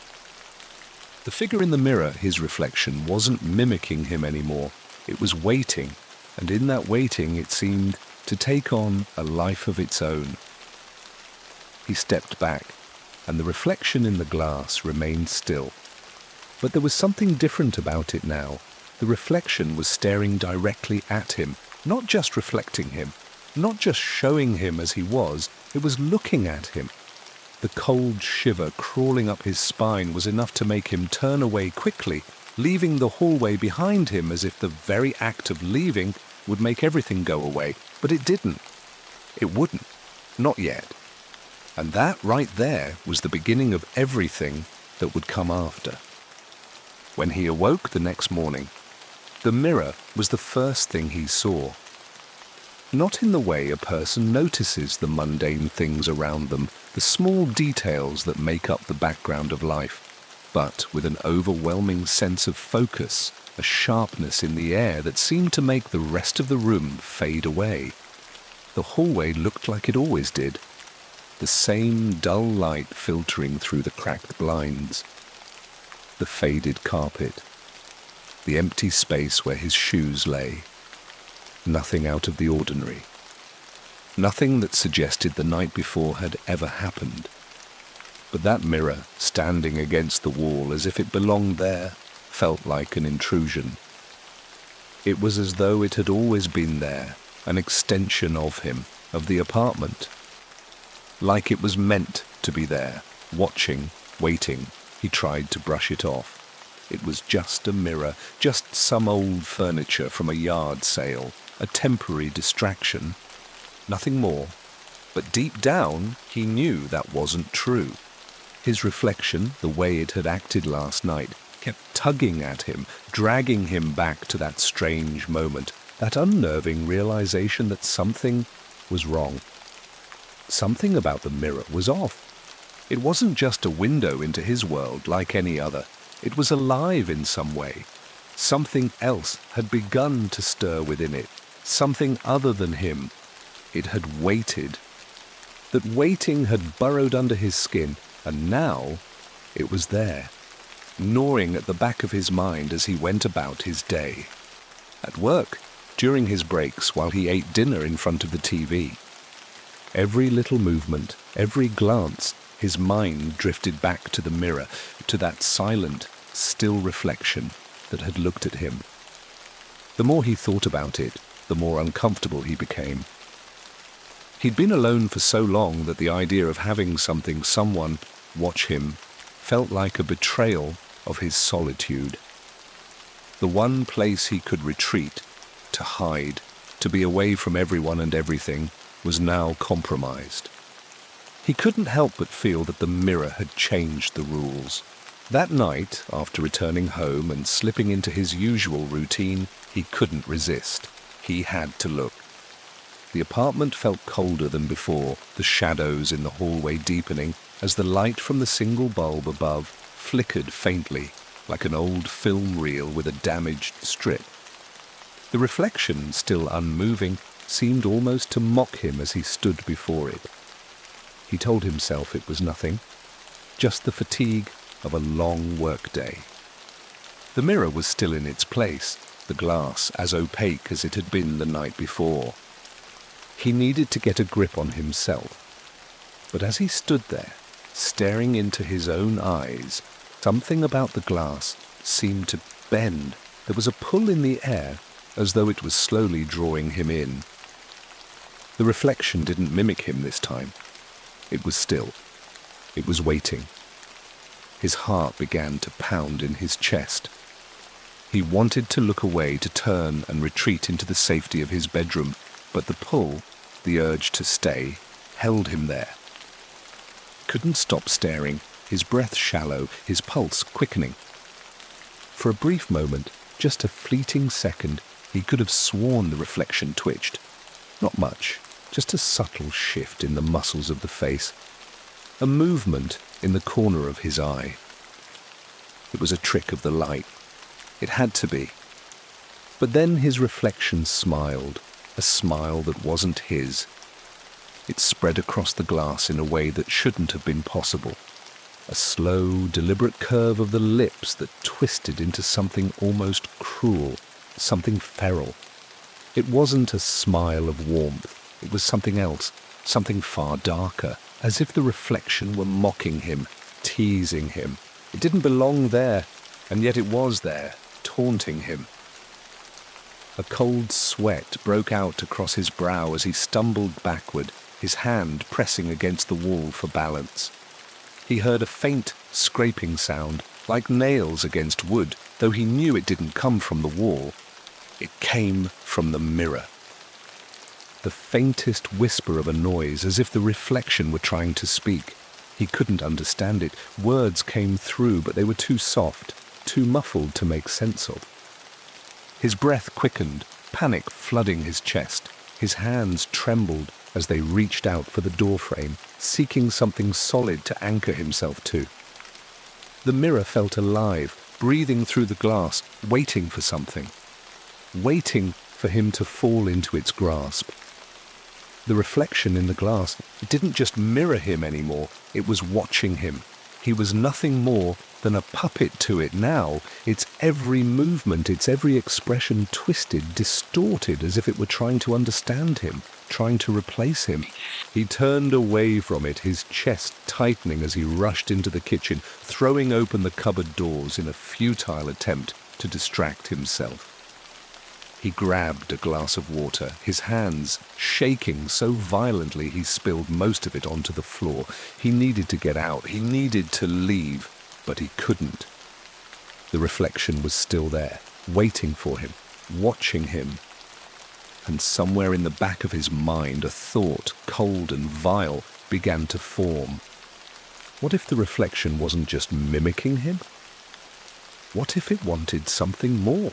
The figure in the mirror, his reflection, wasn't mimicking him anymore. It was waiting, and in that waiting it seemed to take on a life of its own. He stepped back, and the reflection in the glass remained still. But there was something different about it now. The reflection was staring directly at him, not just reflecting him, not just showing him as he was, it was looking at him. The cold shiver crawling up his spine was enough to make him turn away quickly, leaving the hallway behind him as if the very act of leaving would make everything go away. But it didn't. It wouldn't. Not yet. And that right there was the beginning of everything that would come after. When he awoke the next morning, the mirror was the first thing he saw. Not in the way a person notices the mundane things around them, the small details that make up the background of life, but with an overwhelming sense of focus, a sharpness in the air that seemed to make the rest of the room fade away. The hallway looked like it always did, the same dull light filtering through the cracked blinds, the faded carpet, the empty space where his shoes lay. Nothing out of the ordinary. Nothing that suggested the night before had ever happened. But that mirror, standing against the wall as if it belonged there, felt like an intrusion. It was as though it had always been there, an extension of him, of the apartment. Like it was meant to be there, watching, waiting. He tried to brush it off. It was just a mirror, just some old furniture from a yard sale, a temporary distraction. Nothing more. But deep down, he knew that wasn't true. His reflection, the way it had acted last night, kept tugging at him, dragging him back to that strange moment, that unnerving realization that something was wrong. Something about the mirror was off. It wasn't just a window into his world like any other. It was alive in some way. Something else had begun to stir within it, something other than him. It had waited. That waiting had burrowed under his skin, and now it was there, gnawing at the back of his mind as he went about his day. At work, during his breaks, while he ate dinner in front of the TV. Every little movement, every glance, his mind drifted back to the mirror, to that silent, still reflection that had looked at him. The more he thought about it, the more uncomfortable he became. He'd been alone for so long that the idea of having someone, watch him, felt like a betrayal of his solitude. The one place he could retreat, to hide, to be away from everyone and everything, was now compromised. He couldn't help but feel that the mirror had changed the rules. That night, after returning home and slipping into his usual routine, he couldn't resist. He had to look. The apartment felt colder than before, the shadows in the hallway deepening as the light from the single bulb above flickered faintly, like an old film reel with a damaged strip. The reflection, still unmoving, seemed almost to mock him as he stood before it. He told himself it was nothing, just the fatigue of a long workday. The mirror was still in its place, the glass as opaque as it had been the night before. He needed to get a grip on himself. But as he stood there, staring into his own eyes, something about the glass seemed to bend. There was a pull in the air, as though it was slowly drawing him in. The reflection didn't mimic him this time. It was still. It was waiting. His heart began to pound in his chest. He wanted to look away, to turn and retreat into the safety of his bedroom, but the pull, the urge to stay, held him there. Couldn't stop staring, his breath shallow, his pulse quickening. For a brief moment, just a fleeting second, he could have sworn the reflection twitched. Not much, just a subtle shift in the muscles of the face, a movement in the corner of his eye. It was a trick of the light. It had to be. But then his reflection smiled, a smile that wasn't his. It spread across the glass in a way that shouldn't have been possible. A slow, deliberate curve of the lips that twisted into something almost cruel, something feral. It wasn't a smile of warmth. It was something else, something far darker, as if the reflection were mocking him, teasing him. It didn't belong there, and yet it was there, taunting him. A cold sweat broke out across his brow as he stumbled backward, his hand pressing against the wall for balance. He heard a faint, scraping sound, like nails against wood, though he knew it didn't come from the wall. It came from the mirror. The faintest whisper of a noise, as if the reflection were trying to speak. He couldn't understand it. Words came through, but they were too soft, too muffled to make sense of. His breath quickened, panic flooding his chest. His hands trembled as they reached out for the doorframe, seeking something solid to anchor himself to. The mirror felt alive, breathing through the glass, waiting for something. Waiting for him to fall into its grasp. The reflection in the glass, it didn't just mirror him anymore, it was watching him. He was nothing more than a puppet to it now, its every movement, its every expression twisted, distorted, as if it were trying to understand him, trying to replace him. He turned away from it, his chest tightening as he rushed into the kitchen, throwing open the cupboard doors in a futile attempt to distract himself. He grabbed a glass of water, his hands shaking so violently he spilled most of it onto the floor. He needed to get out, he needed to leave, but he couldn't. The reflection was still there, waiting for him, watching him. And somewhere in the back of his mind, a thought, cold and vile, began to form. What if the reflection wasn't just mimicking him? What if it wanted something more?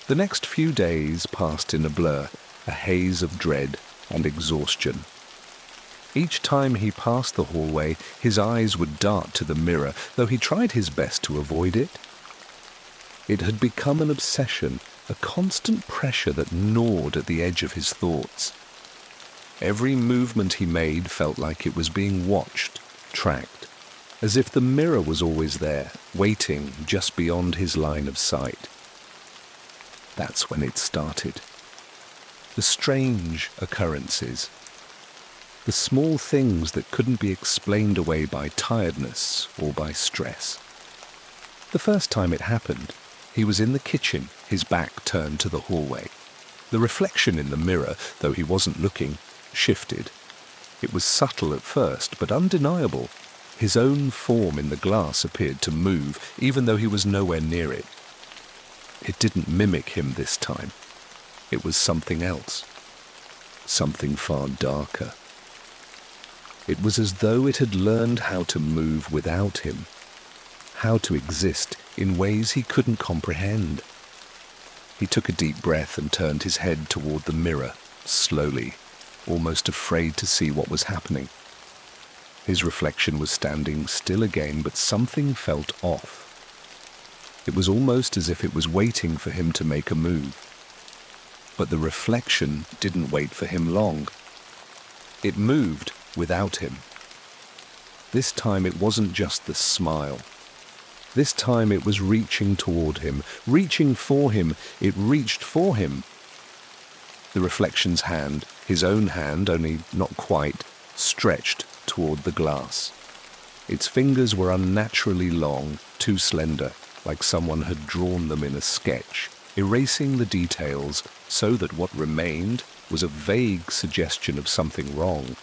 The next few days passed in a blur, a haze of dread and exhaustion. Each time he passed the hallway, his eyes would dart to the mirror, though he tried his best to avoid it. It had become an obsession, a constant pressure that gnawed at the edge of his thoughts. Every movement he made felt like it was being watched, tracked, as if the mirror was always there, waiting just beyond his line of sight. That's when it started. The strange occurrences. The small things that couldn't be explained away by tiredness or by stress. The first time it happened, he was in the kitchen, his back turned to the hallway. The reflection in the mirror, though he wasn't looking, shifted. It was subtle at first, but undeniable. His own form in the glass appeared to move, even though he was nowhere near it. It didn't mimic him this time. It was something else. Something far darker. It was as though it had learned how to move without him, how to exist in ways he couldn't comprehend. He took a deep breath and turned his head toward the mirror, slowly, almost afraid to see what was happening. His reflection was standing still again, but something felt off. It was almost as if it was waiting for him to make a move. But the reflection didn't wait for him long. It moved without him. This time it wasn't just the smile. This time it was reaching toward him, reaching for him. It reached for him. The reflection's hand, his own hand, only not quite, stretched toward the glass. Its fingers were unnaturally long, too slender, like someone had drawn them in a sketch, erasing the details so that what remained was a vague suggestion of something wrong.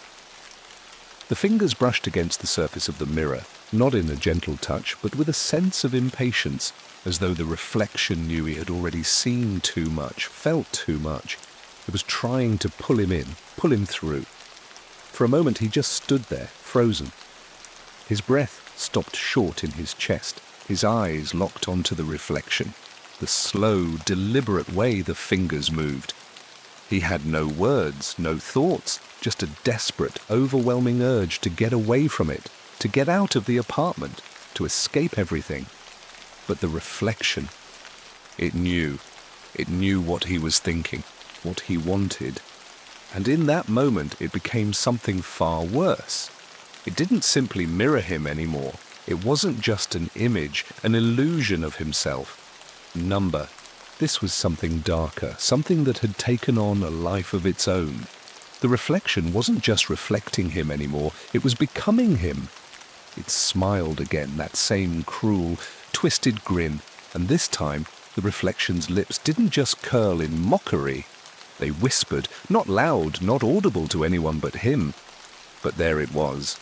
The fingers brushed against the surface of the mirror, not in a gentle touch, but with a sense of impatience, as though the reflection knew he had already seen too much, felt too much. It was trying to pull him in, pull him through. For a moment he just stood there, frozen. His breath stopped short in his chest, his eyes locked onto the reflection, the slow, deliberate way the fingers moved. He had no words, no thoughts, just a desperate, overwhelming urge to get away from it, to get out of the apartment, to escape everything. But the reflection, it knew what he was thinking, what he wanted. And in that moment it became something far worse. It didn't simply mirror him anymore. It wasn't just an image, an illusion of himself. Number. This was something darker, something that had taken on a life of its own. The reflection wasn't just reflecting him anymore, it was becoming him. It smiled again, that same cruel, twisted grin, and this time the reflection's lips didn't just curl in mockery. They whispered, not loud, not audible to anyone but him. But there it was,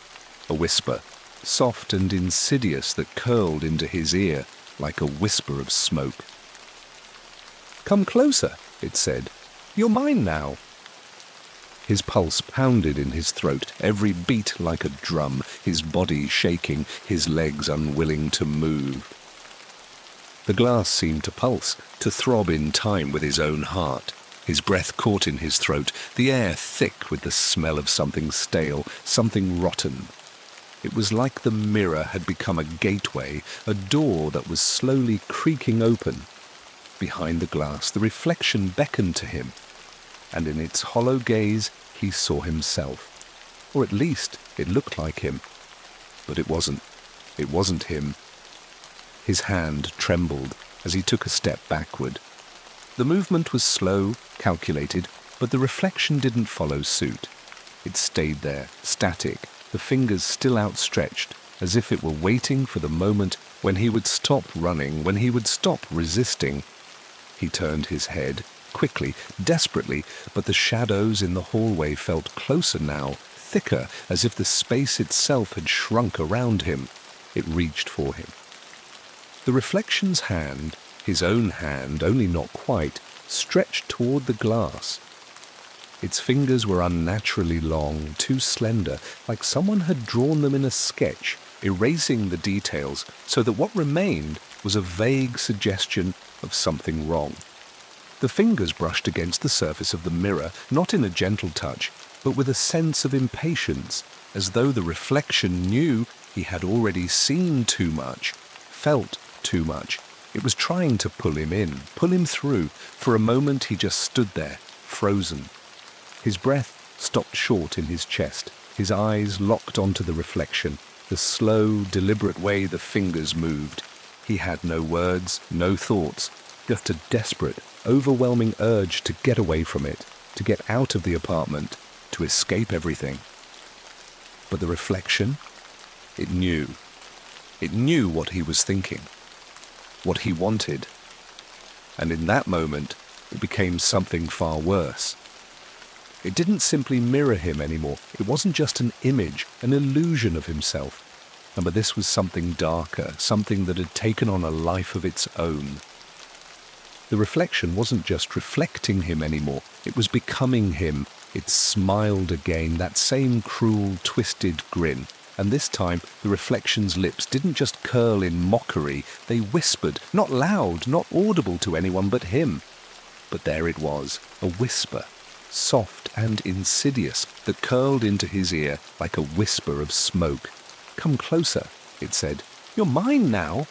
a whisper, soft and insidious, that curled into his ear like a whisper of smoke. "Come closer," it said. "You're mine now." His pulse pounded in his throat, every beat like a drum, his body shaking, his legs unwilling to move. The glass seemed to pulse, to throb in time with his own heart. His breath caught in his throat, the air thick with the smell of something stale, something rotten. It was like the mirror had become a gateway, a door that was slowly creaking open. Behind the glass, the reflection beckoned to him, and in its hollow gaze he saw himself. Or at least it looked like him. But it wasn't. It wasn't him. His hand trembled as he took a step backward. The movement was slow, calculated, but the reflection didn't follow suit. It stayed there, static, the fingers still outstretched, as if it were waiting for the moment when he would stop running, when he would stop resisting. He turned his head, quickly, desperately, but the shadows in the hallway felt closer now, thicker, as if the space itself had shrunk around him. It reached for him. The reflection's hand, his own hand, only not quite, stretched toward the glass. Its fingers were unnaturally long, too slender, like someone had drawn them in a sketch, erasing the details so that what remained was a vague suggestion of something wrong. The fingers brushed against the surface of the mirror, not in a gentle touch, but with a sense of impatience, as though the reflection knew he had already seen too much, felt too much. It was trying to pull him in, pull him through. For a moment he just stood there, frozen. His breath stopped short in his chest, his eyes locked onto the reflection, the slow, deliberate way the fingers moved. He had no words, no thoughts, just a desperate, overwhelming urge to get away from it, to get out of the apartment, to escape everything. But the reflection, it knew. It knew what he was thinking, what he wanted. And in that moment, it became something far worse. It didn't simply mirror him anymore. It wasn't just an image, an illusion of himself. But this was something darker, something that had taken on a life of its own. The reflection wasn't just reflecting him anymore. It was becoming him. It smiled again, that same cruel, twisted grin. And this time, the reflection's lips didn't just curl in mockery. They whispered, not loud, not audible to anyone but him. But there it was, a whisper, soft and insidious that curled into his ear like a whisper of smoke. "Come closer," it said. "You're mine now."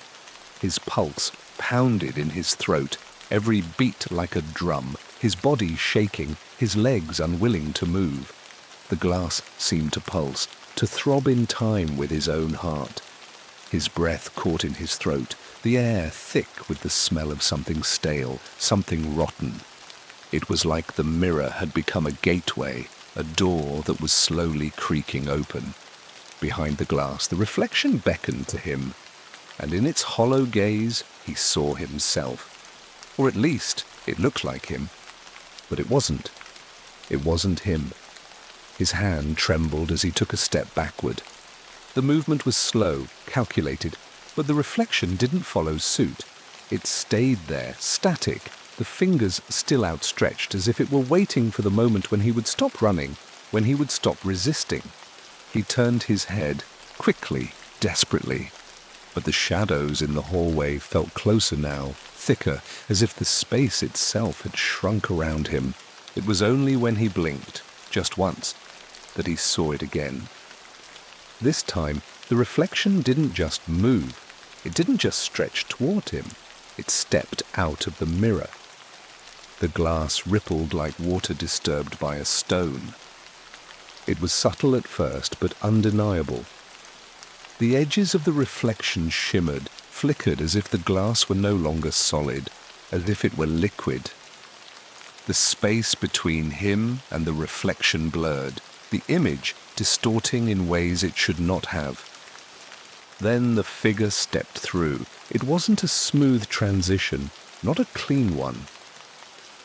His pulse pounded in his throat, every beat like a drum, his body shaking, his legs unwilling to move. The glass seemed to pulse, to throb in time with his own heart. His breath caught in his throat, the air thick with the smell of something stale, something rotten. It was like the mirror had become a gateway, a door that was slowly creaking open. Behind the glass, the reflection beckoned to him, and in its hollow gaze he saw himself. Or at least, it looked like him. But it wasn't. It wasn't him. His hand trembled as he took a step backward. The movement was slow, calculated, but the reflection didn't follow suit. It stayed there, static, the fingers still outstretched, as if it were waiting for the moment when he would stop running, when he would stop resisting. He turned his head, quickly, desperately. But the shadows in the hallway felt closer now, thicker, as if the space itself had shrunk around him. It was only when he blinked, just once, that he saw it again. This time, the reflection didn't just move. It didn't just stretch toward him. It stepped out of the mirror. The glass rippled like water disturbed by a stone. It was subtle at first, but undeniable. The edges of the reflection shimmered, flickered as if the glass were no longer solid, as if it were liquid. The space between him and the reflection blurred, the image distorting in ways it should not have. Then the figure stepped through. It wasn't a smooth transition, not a clean one.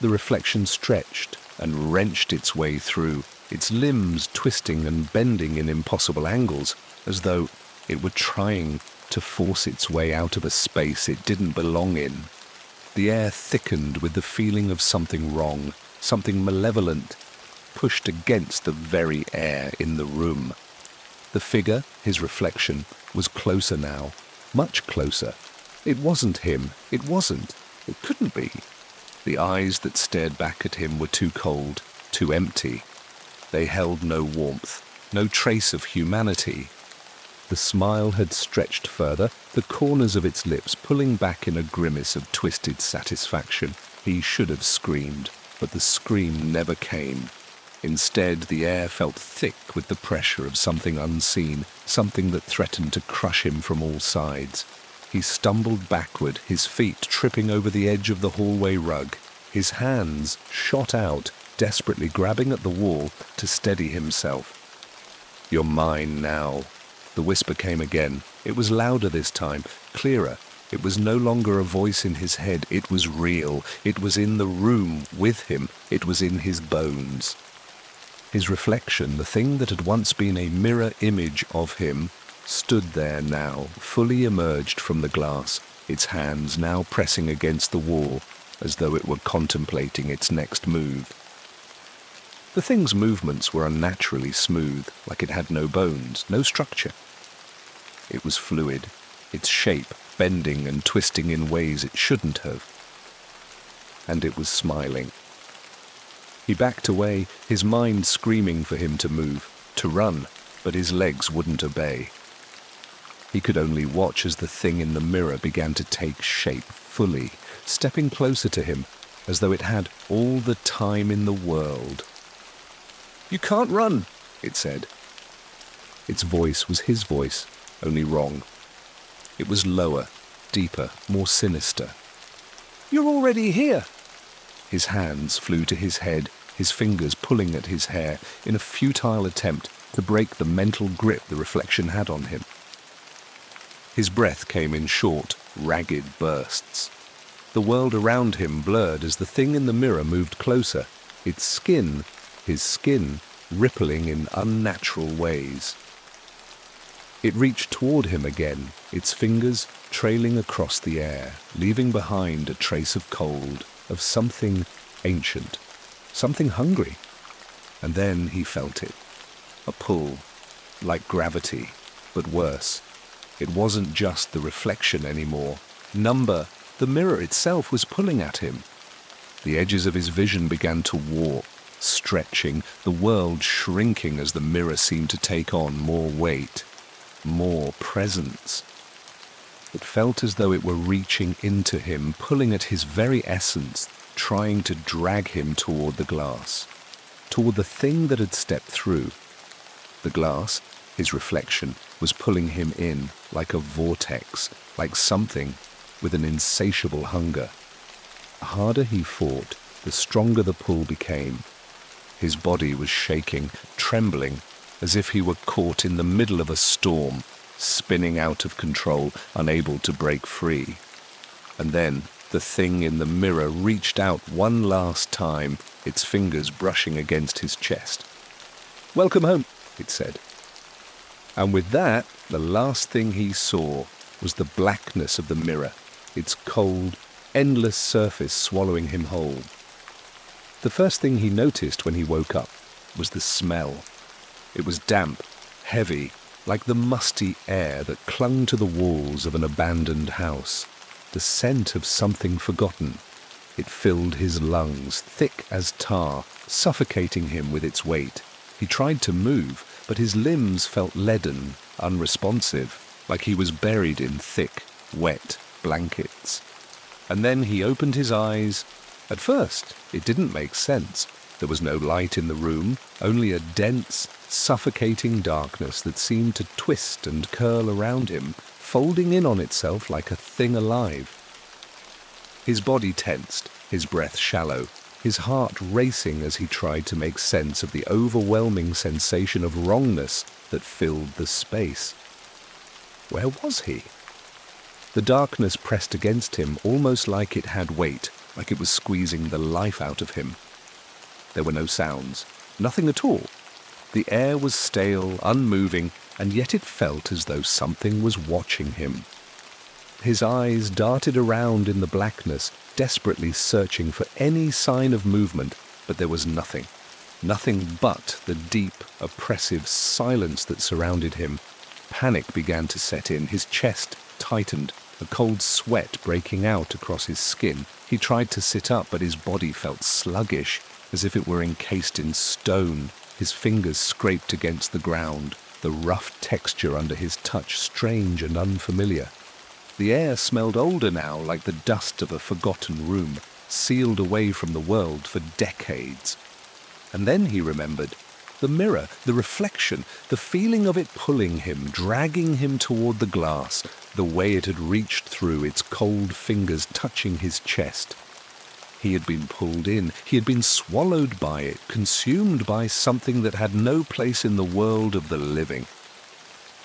The reflection stretched and wrenched its way through, its limbs twisting and bending in impossible angles, as though it were trying to force its way out of a space it didn't belong in. The air thickened with the feeling of something wrong, something malevolent, pushed against the very air in the room. The figure, his reflection, was closer now, much closer. It wasn't him. It wasn't. It couldn't be. The eyes that stared back at him were too cold, too empty. They held no warmth, no trace of humanity. The smile had stretched further, the corners of its lips pulling back in a grimace of twisted satisfaction. He should have screamed, but the scream never came. Instead, the air felt thick with the pressure of something unseen, something that threatened to crush him from all sides. He stumbled backward, his feet tripping over the edge of the hallway rug. His hands shot out, desperately grabbing at the wall to steady himself. "You're mine now." The whisper came again. It was louder this time, clearer. It was no longer a voice in his head. It was real. It was in the room with him. It was in his bones. His reflection, the thing that had once been a mirror image of him, stood there now, fully emerged from the glass, its hands now pressing against the wall, as though it were contemplating its next move. The thing's movements were unnaturally smooth, like it had no bones, no structure. It was fluid, its shape bending and twisting in ways it shouldn't have. And it was smiling. He backed away, his mind screaming for him to move, to run, but his legs wouldn't obey. He could only watch as the thing in the mirror began to take shape fully, stepping closer to him, as though it had all the time in the world. "You can't run," it said. Its voice was his voice, only wrong. It was lower, deeper, more sinister. "You're already here." His hands flew to his head, his fingers pulling at his hair in a futile attempt to break the mental grip the reflection had on him. His breath came in short, ragged bursts. The world around him blurred as the thing in the mirror moved closer, its skin, his skin, rippling in unnatural ways. It reached toward him again, its fingers trailing across the air, leaving behind a trace of cold, of something ancient, something hungry. And then he felt it. A pull, like gravity, but worse. It wasn't just the reflection anymore. Number, the mirror itself was pulling at him. The edges of his vision began to warp, stretching, the world shrinking as the mirror seemed to take on more weight, more presence. It felt as though it were reaching into him, pulling at his very essence, trying to drag him toward the glass, toward the thing that had stepped through. The glass, his reflection, was pulling him in like a vortex, like something with an insatiable hunger. The harder he fought, the stronger the pull became. His body was shaking, trembling, as if he were caught in the middle of a storm, spinning out of control, unable to break free. And then the thing in the mirror reached out one last time, its fingers brushing against his chest. "Welcome home," it said. And with that, the last thing he saw was the blackness of the mirror, its cold, endless surface swallowing him whole. The first thing he noticed when he woke up was the smell. It was damp, heavy, like the musty air that clung to the walls of an abandoned house, the scent of something forgotten. It filled his lungs, thick as tar, suffocating him with its weight. He tried to move, but his limbs felt leaden, unresponsive, like he was buried in thick, wet blankets. And then he opened his eyes. At first, it didn't make sense. There was no light in the room, only a dense, suffocating darkness that seemed to twist and curl around him, folding in on itself like a thing alive. His body tensed, his breath shallow, his heart racing as he tried to make sense of the overwhelming sensation of wrongness that filled the space. Where was he? The darkness pressed against him almost like it had weight, like it was squeezing the life out of him. There were no sounds, nothing at all. The air was stale, unmoving, and yet it felt as though something was watching him. His eyes darted around in the blackness, desperately searching for any sign of movement, but there was nothing. Nothing but the deep, oppressive silence that surrounded him. Panic began to set in. His chest tightened, a cold sweat breaking out across his skin. He tried to sit up, but his body felt sluggish, as if it were encased in stone. His fingers scraped against the ground, the rough texture under his touch strange and unfamiliar. The air smelled older now, like the dust of a forgotten room, sealed away from the world for decades. And then he remembered the mirror, the reflection, the feeling of it pulling him, dragging him toward the glass, the way it had reached through, its cold fingers touching his chest. He had been pulled in, he had been swallowed by it, consumed by something that had no place in the world of the living.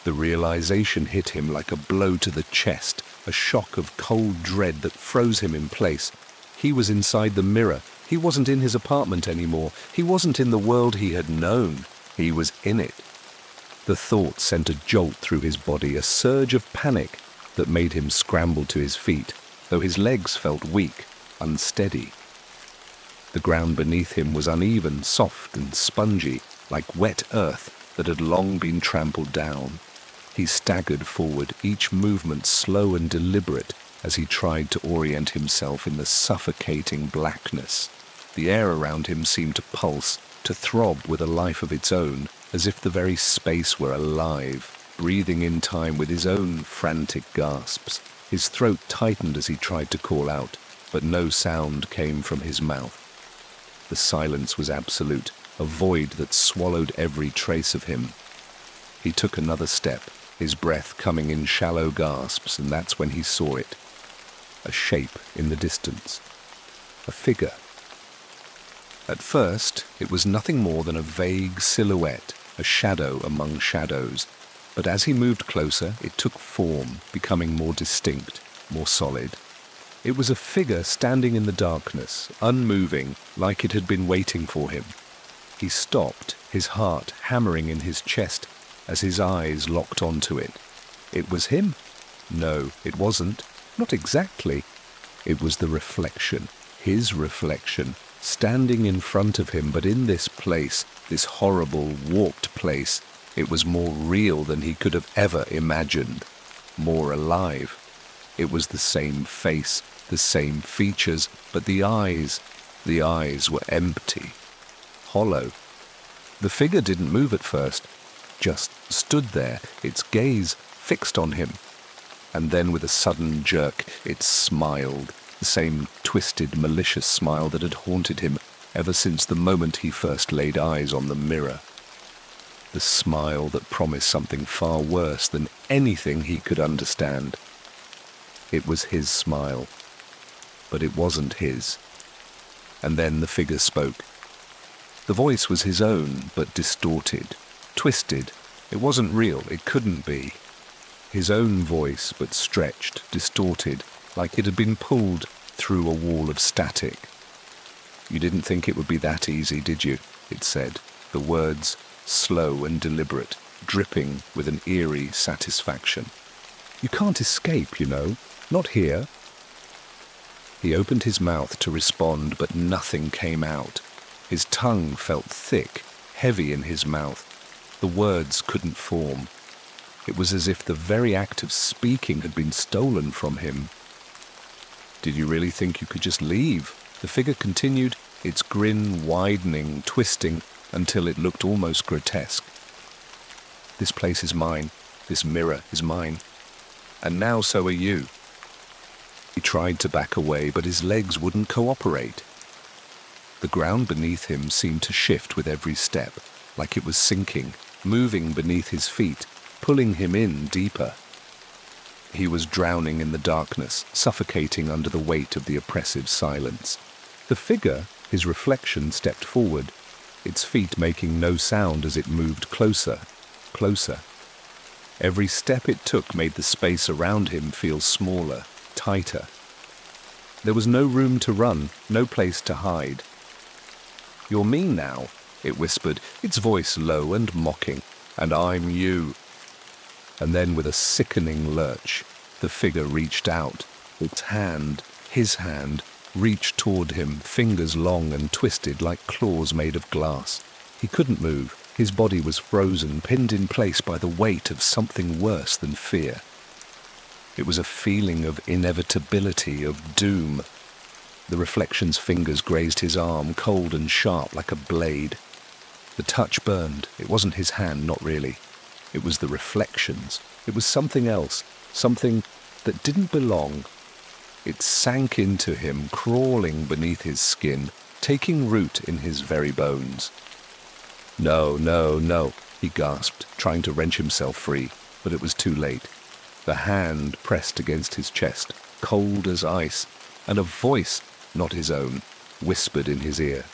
The realization hit him like a blow to the chest, a shock of cold dread that froze him in place. He was inside the mirror. He wasn't in his apartment anymore. He wasn't in the world he had known. He was in it. The thought sent a jolt through his body, a surge of panic that made him scramble to his feet, though his legs felt weak, unsteady. The ground beneath him was uneven, soft and spongy, like wet earth that had long been trampled down. He staggered forward, each movement slow and deliberate, as he tried to orient himself in the suffocating blackness. The air around him seemed to pulse, to throb with a life of its own, as if the very space were alive, breathing in time with his own frantic gasps. His throat tightened as he tried to call out, but no sound came from his mouth. The silence was absolute, a void that swallowed every trace of him. He took another step, his breath coming in shallow gasps, and that's when he saw it. A shape in the distance. A figure. At first, it was nothing more than a vague silhouette, a shadow among shadows. But as he moved closer, it took form, becoming more distinct, more solid. It was a figure standing in the darkness, unmoving, like it had been waiting for him. He stopped, his heart hammering in his chest, as his eyes locked onto it. It was him? No, it wasn't. Not exactly. It was the reflection, his reflection, standing in front of him, but in this place, this horrible, warped place, it was more real than he could have ever imagined, more alive. It was the same face, the same features, but the eyes were empty, hollow. The figure didn't move at first, just stood there, its gaze fixed on him. And then with a sudden jerk, it smiled, the same twisted, malicious smile that had haunted him ever since the moment he first laid eyes on the mirror. The smile that promised something far worse than anything he could understand. It was his smile, but it wasn't his. And then the figure spoke. The voice was his own, but distorted, twisted. It wasn't real, it couldn't be. His own voice, but stretched, distorted, like it had been pulled through a wall of static. "You didn't think it would be that easy, did you?" it said, the words slow and deliberate, dripping with an eerie satisfaction. "You can't escape, you know. Not here." He opened his mouth to respond, but nothing came out. His tongue felt thick, heavy in his mouth. The words couldn't form. It was as if the very act of speaking had been stolen from him. "Did you really think you could just leave?" The figure continued, its grin widening, twisting, until it looked almost grotesque. "This place is mine. This mirror is mine. And now so are you." He tried to back away, but his legs wouldn't cooperate. The ground beneath him seemed to shift with every step, like it was sinking, moving beneath his feet, pulling him in deeper. He was drowning in the darkness, suffocating under the weight of the oppressive silence. The figure, his reflection, stepped forward, its feet making no sound as it moved closer, closer. Every step it took made the space around him feel smaller, tighter. There was no room to run, no place to hide. "You're me now," it whispered, its voice low and mocking, "and I'm you." And then with a sickening lurch, the figure reached out. Its hand, his hand, reached toward him, fingers long and twisted like claws made of glass. He couldn't move. His body was frozen, pinned in place by the weight of something worse than fear. It was a feeling of inevitability, of doom. The reflection's fingers grazed his arm, cold and sharp like a blade. The touch burned. It wasn't his hand, not really. It was the reflections. It was something else, something that didn't belong. It sank into him, crawling beneath his skin, taking root in his very bones. "No, no, no," he gasped, trying to wrench himself free, but it was too late. The hand pressed against his chest, cold as ice, and a voice, not his own, whispered in his ear.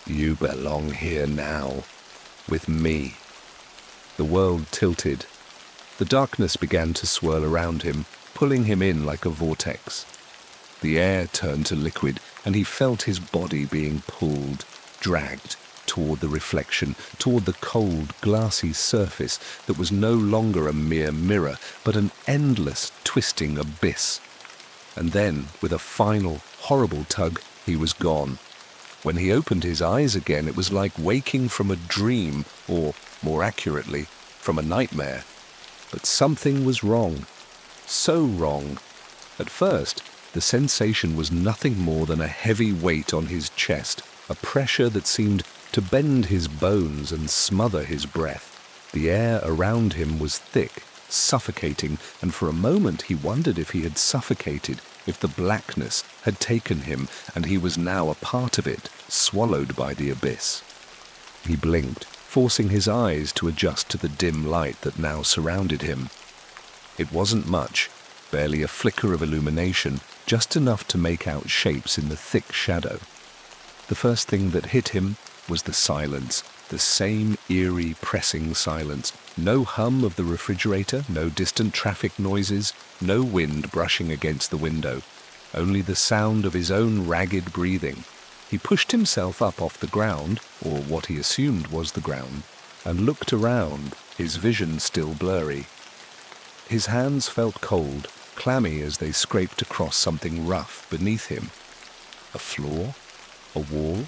"You belong here now, with me." The world tilted. The darkness began to swirl around him, pulling him in like a vortex. The air turned to liquid, and he felt his body being pulled, dragged toward the reflection, toward the cold, glassy surface that was no longer a mere mirror, but an endless, twisting abyss. And then, with a final, horrible tug, he was gone. When he opened his eyes again, it was like waking from a dream, or, more accurately, from a nightmare. But something was wrong. So wrong. At first, the sensation was nothing more than a heavy weight on his chest, a pressure that seemed to bend his bones and smother his breath. The air around him was thick, suffocating, and for a moment he wondered if he had suffocated, if the blackness had taken him and he was now a part of it, swallowed by the abyss. He blinked, forcing his eyes to adjust to the dim light that now surrounded him. It wasn't much, barely a flicker of illumination, just enough to make out shapes in the thick shadow. The first thing that hit him was the silence, the same eerie, pressing silence. No hum of the refrigerator, no distant traffic noises, no wind brushing against the window, only the sound of his own ragged breathing. He pushed himself up off the ground, or what he assumed was the ground, and looked around, his vision still blurry. His hands felt cold, clammy as they scraped across something rough beneath him. A floor? A wall?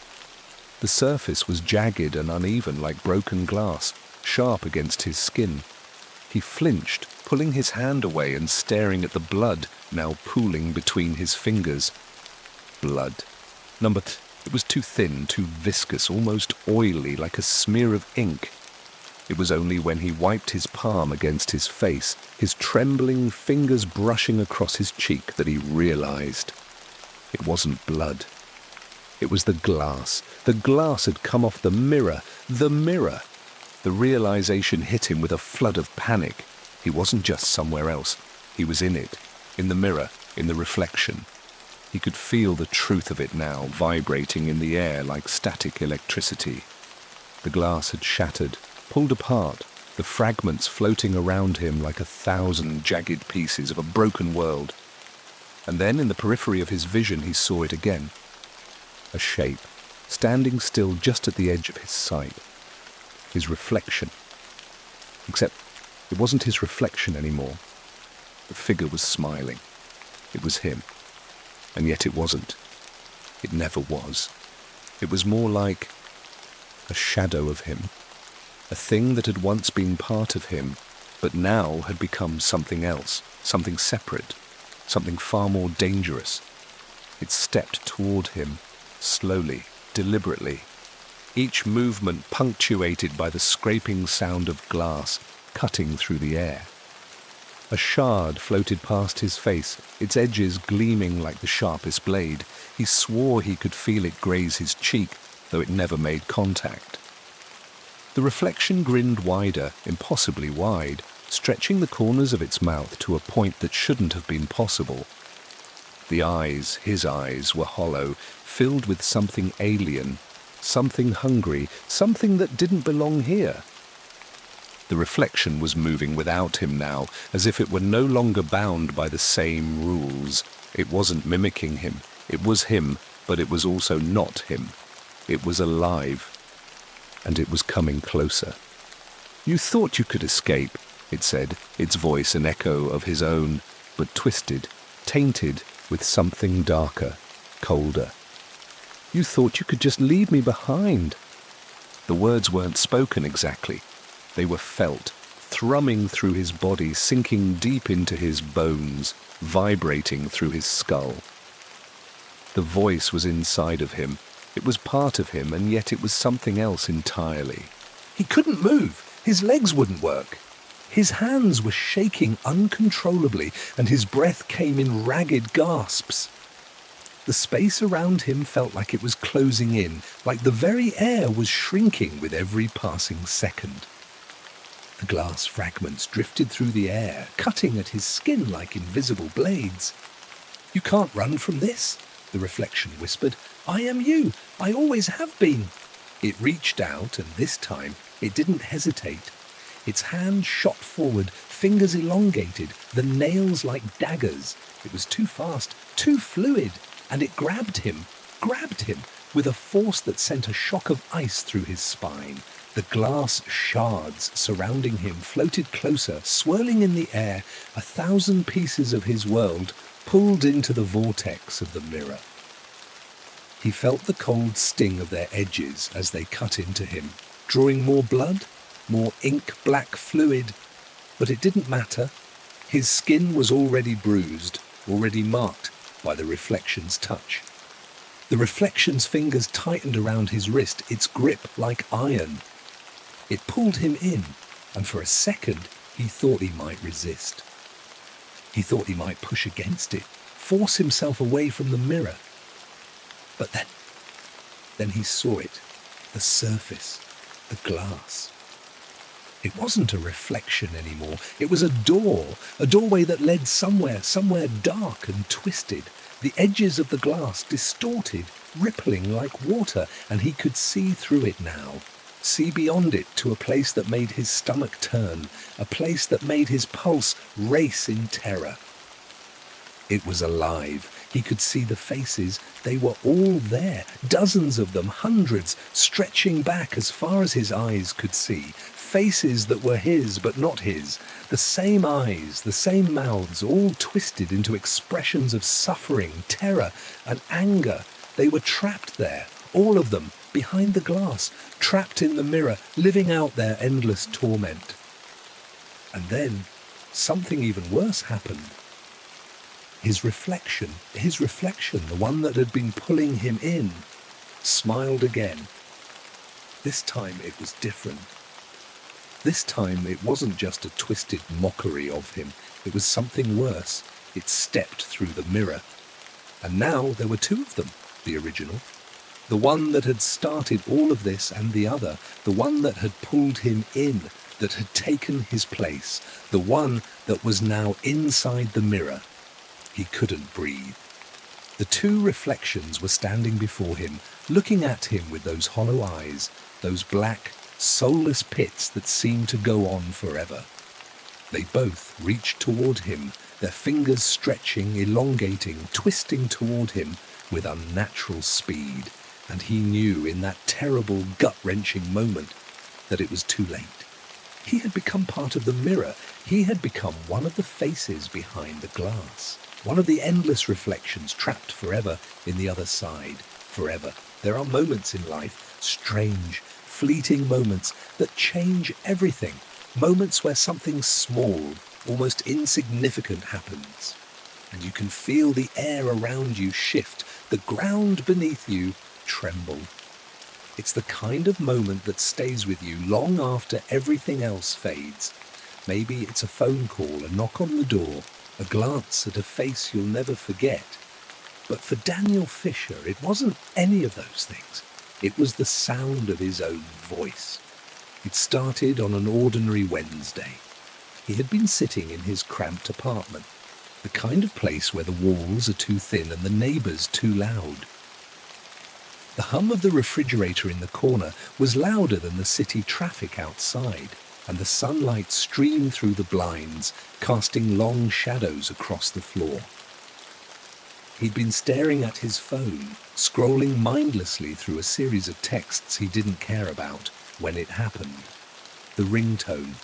The surface was jagged and uneven like broken glass, sharp against his skin. He flinched, pulling his hand away and staring at the blood now pooling between his fingers. Blood. It was too thin, too viscous, almost oily, like a smear of ink. It was only when he wiped his palm against his face, his trembling fingers brushing across his cheek, that he realized it wasn't blood. It was the glass. The glass had come off the mirror. The mirror! The realization hit him with a flood of panic. He wasn't just somewhere else. He was in it, in the mirror, in the reflection. He could feel the truth of it now, vibrating in the air like static electricity. The glass had shattered, pulled apart, the fragments floating around him like 1,000 jagged pieces of a broken world. And then, in the periphery of his vision, he saw it again. A shape, standing still just at the edge of his sight. His reflection. Except it wasn't his reflection anymore. The figure was smiling. It was him. And yet it wasn't. It never was. It was more like a shadow of him. A thing that had once been part of him, but now had become something else, something separate, something far more dangerous. It stepped toward him, slowly, deliberately, each movement punctuated by the scraping sound of glass cutting through the air. A shard floated past his face, its edges gleaming like the sharpest blade. He swore he could feel it graze his cheek, though it never made contact. The reflection grinned wider, impossibly wide, stretching the corners of its mouth to a point that shouldn't have been possible. The eyes, his eyes, were hollow, filled with something alien, something hungry, something that didn't belong here. The reflection was moving without him now, as if it were no longer bound by the same rules. It wasn't mimicking him. It was him, but it was also not him. It was alive, and it was coming closer. "You thought you could escape," it said, its voice an echo of his own, but twisted, tainted with something darker, colder. "You thought you could just leave me behind." The words weren't spoken exactly. They were felt, thrumming through his body, sinking deep into his bones, vibrating through his skull. The voice was inside of him. It was part of him, and yet it was something else entirely. He couldn't move. His legs wouldn't work. His hands were shaking uncontrollably, and his breath came in ragged gasps. The space around him felt like it was closing in, like the very air was shrinking with every passing second. The glass fragments drifted through the air, cutting at his skin like invisible blades. "You can't run from this," the reflection whispered. "I am you. I always have been." It reached out, and this time it didn't hesitate. Its hand shot forward, fingers elongated, the nails like daggers. It was too fast, too fluid, and it grabbed him, with a force that sent a shock of ice through his spine. The glass shards surrounding him floated closer, swirling in the air, 1,000 pieces of his world pulled into the vortex of the mirror. He felt the cold sting of their edges as they cut into him, drawing more blood, more ink-black fluid. But it didn't matter. His skin was already bruised, already marked by the reflection's touch. The reflection's fingers tightened around his wrist, its grip like iron. It pulled him in, and for a second he thought he might resist. He thought he might push against it, force himself away from the mirror. But then he saw it, the surface, the glass. It wasn't a reflection anymore. It was a doorway that led somewhere dark and twisted. The edges of the glass distorted, rippling like water, and he could see through it now. See beyond it to a place that made his stomach turn, a place that made his pulse race in terror. It was alive. He could see the faces. They were all there, dozens of them, hundreds, stretching back as far as his eyes could see. Faces that were his but not his. The same eyes, the same mouths, all twisted into expressions of suffering, terror, and anger. They were trapped there, all of them, behind the glass, trapped in the mirror, living out their endless torment. And then something even worse happened. His reflection, the one that had been pulling him in, smiled again. This time it was different. This time it wasn't just a twisted mockery of him, it was something worse. It stepped through the mirror. And now there were two of them, the original. The one that had started all of this and the other, the one that had pulled him in, that had taken his place, the one that was now inside the mirror. He couldn't breathe. The two reflections were standing before him, looking at him with those hollow eyes, those black, soulless pits that seemed to go on forever. They both reached toward him, their fingers stretching, elongating, twisting toward him with unnatural speed, and he knew in that terrible, gut-wrenching moment that it was too late. He had become part of the mirror. He had become one of the faces behind the glass, one of the endless reflections trapped forever in the other side, forever. There are moments in life, strange, fleeting moments that change everything, moments where something small, almost insignificant happens, and you can feel the air around you shift, the ground beneath you tremble. It's the kind of moment that stays with you long after everything else fades. Maybe it's a phone call, a knock on the door, a glance at a face you'll never forget. But for Daniel Fisher, it wasn't any of those things. It was the sound of his own voice. It started on an ordinary Wednesday. He had been sitting in his cramped apartment, the kind of place where the walls are too thin and the neighbours too loud. The hum of the refrigerator in the corner was louder than the city traffic outside, and the sunlight streamed through the blinds, casting long shadows across the floor. He'd been staring at his phone, scrolling mindlessly through a series of texts he didn't care about when it happened. The ringtone.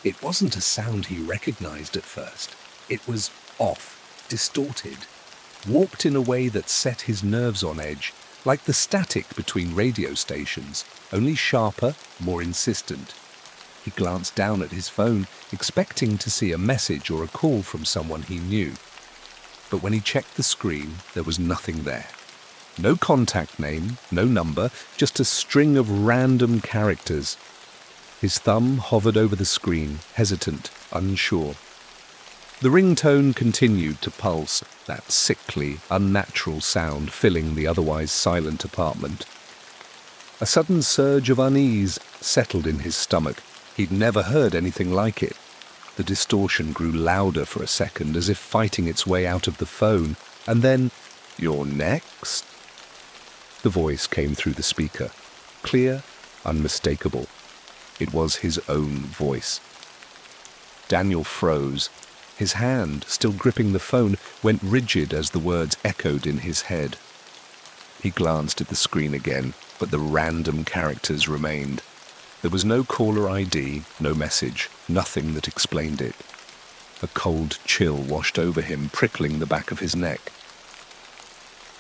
It wasn't a sound he recognized at first. It was off, distorted, warped in a way that set his nerves on edge, like the static between radio stations, only sharper, more insistent. He glanced down at his phone, expecting to see a message or a call from someone he knew. But when he checked the screen, there was nothing there. No contact name, no number, just a string of random characters. His thumb hovered over the screen, hesitant, unsure. The ringtone continued to pulse, that sickly, unnatural sound filling the otherwise silent apartment. A sudden surge of unease settled in his stomach. He'd never heard anything like it. The distortion grew louder for a second, as if fighting its way out of the phone, and then, "You're next?" The voice came through the speaker, clear, unmistakable. It was his own voice. Daniel froze. His hand, still gripping the phone, went rigid as the words echoed in his head. He glanced at the screen again, but the random characters remained. There was no caller ID, no message, nothing that explained it. A cold chill washed over him, prickling the back of his neck.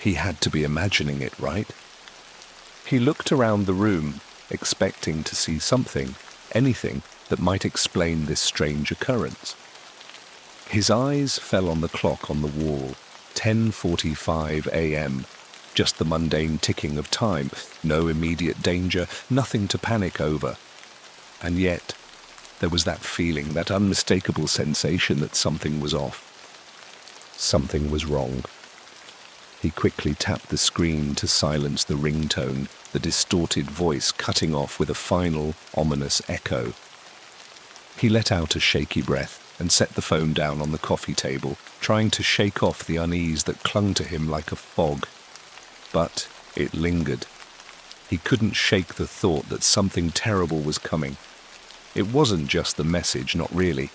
He had to be imagining it, right? He looked around the room, expecting to see something, anything that might explain this strange occurrence. His eyes fell on the clock on the wall, 10:45 a.m., just the mundane ticking of time, no immediate danger, nothing to panic over. And yet, there was that feeling, that unmistakable sensation that something was off. Something was wrong. He quickly tapped the screen to silence the ringtone, the distorted voice cutting off with a final, ominous echo. He let out a shaky breath and set the phone down on the coffee table, trying to shake off the unease that clung to him like a fog. But it lingered. He couldn't shake the thought that something terrible was coming. It wasn't just the message, not really.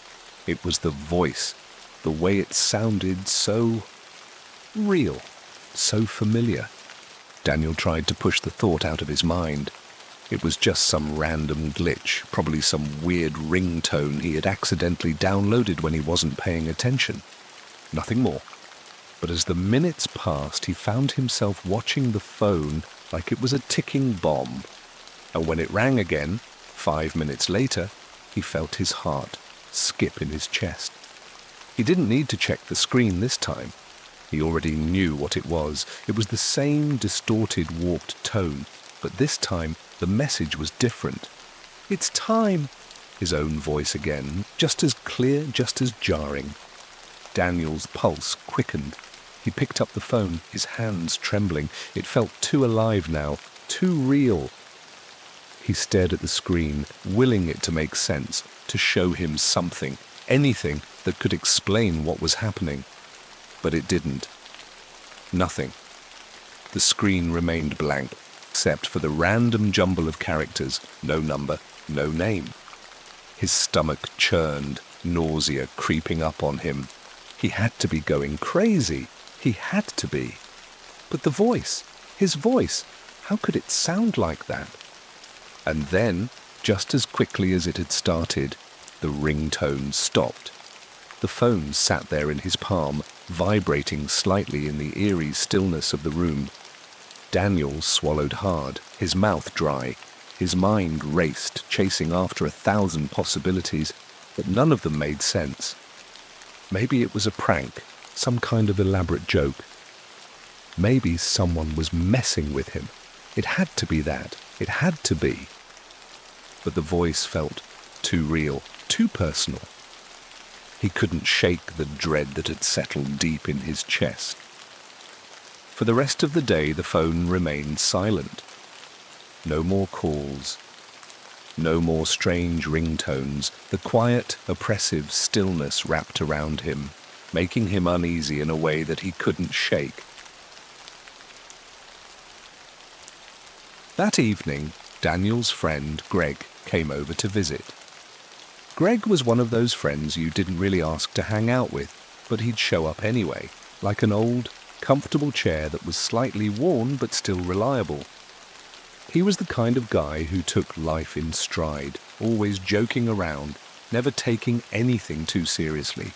It was the voice, the way it sounded so real, so familiar. Daniel tried to push the thought out of his mind. It was just some random glitch, probably some weird ringtone he had accidentally downloaded when he wasn't paying attention. Nothing more. But as the minutes passed, he found himself watching the phone like it was a ticking bomb. And when it rang again, 5 minutes later, he felt his heart skip in his chest. He didn't need to check the screen this time. He already knew what it was. It was the same distorted, warped tone, but this time the message was different. "It's time!" His own voice again, just as clear, just as jarring. Daniel's pulse quickened. He picked up the phone, his hands trembling. It felt too alive now, too real. He stared at the screen, willing it to make sense, to show him something, anything that could explain what was happening. But it didn't. Nothing. The screen remained blank, except for the random jumble of characters, no number, no name. His stomach churned, nausea creeping up on him. He had to be going crazy. He had to be. But the voice, his voice, how could it sound like that? And then, just as quickly as it had started, the ringtone stopped. The phone sat there in his palm, vibrating slightly in the eerie stillness of the room. Daniel swallowed hard, his mouth dry. His mind raced, chasing after 1,000 possibilities, but none of them made sense. Maybe it was a prank, some kind of elaborate joke. Maybe someone was messing with him. It had to be that. It had to be. But the voice felt too real, too personal. He couldn't shake the dread that had settled deep in his chest. For the rest of the day, the phone remained silent. No more calls. No more strange ringtones. The quiet, oppressive stillness wrapped around him, making him uneasy in a way that he couldn't shake. That evening, Daniel's friend, Greg, came over to visit. Greg was one of those friends you didn't really ask to hang out with, but he'd show up anyway, like an old, comfortable chair that was slightly worn but still reliable. He was the kind of guy who took life in stride, always joking around, never taking anything too seriously.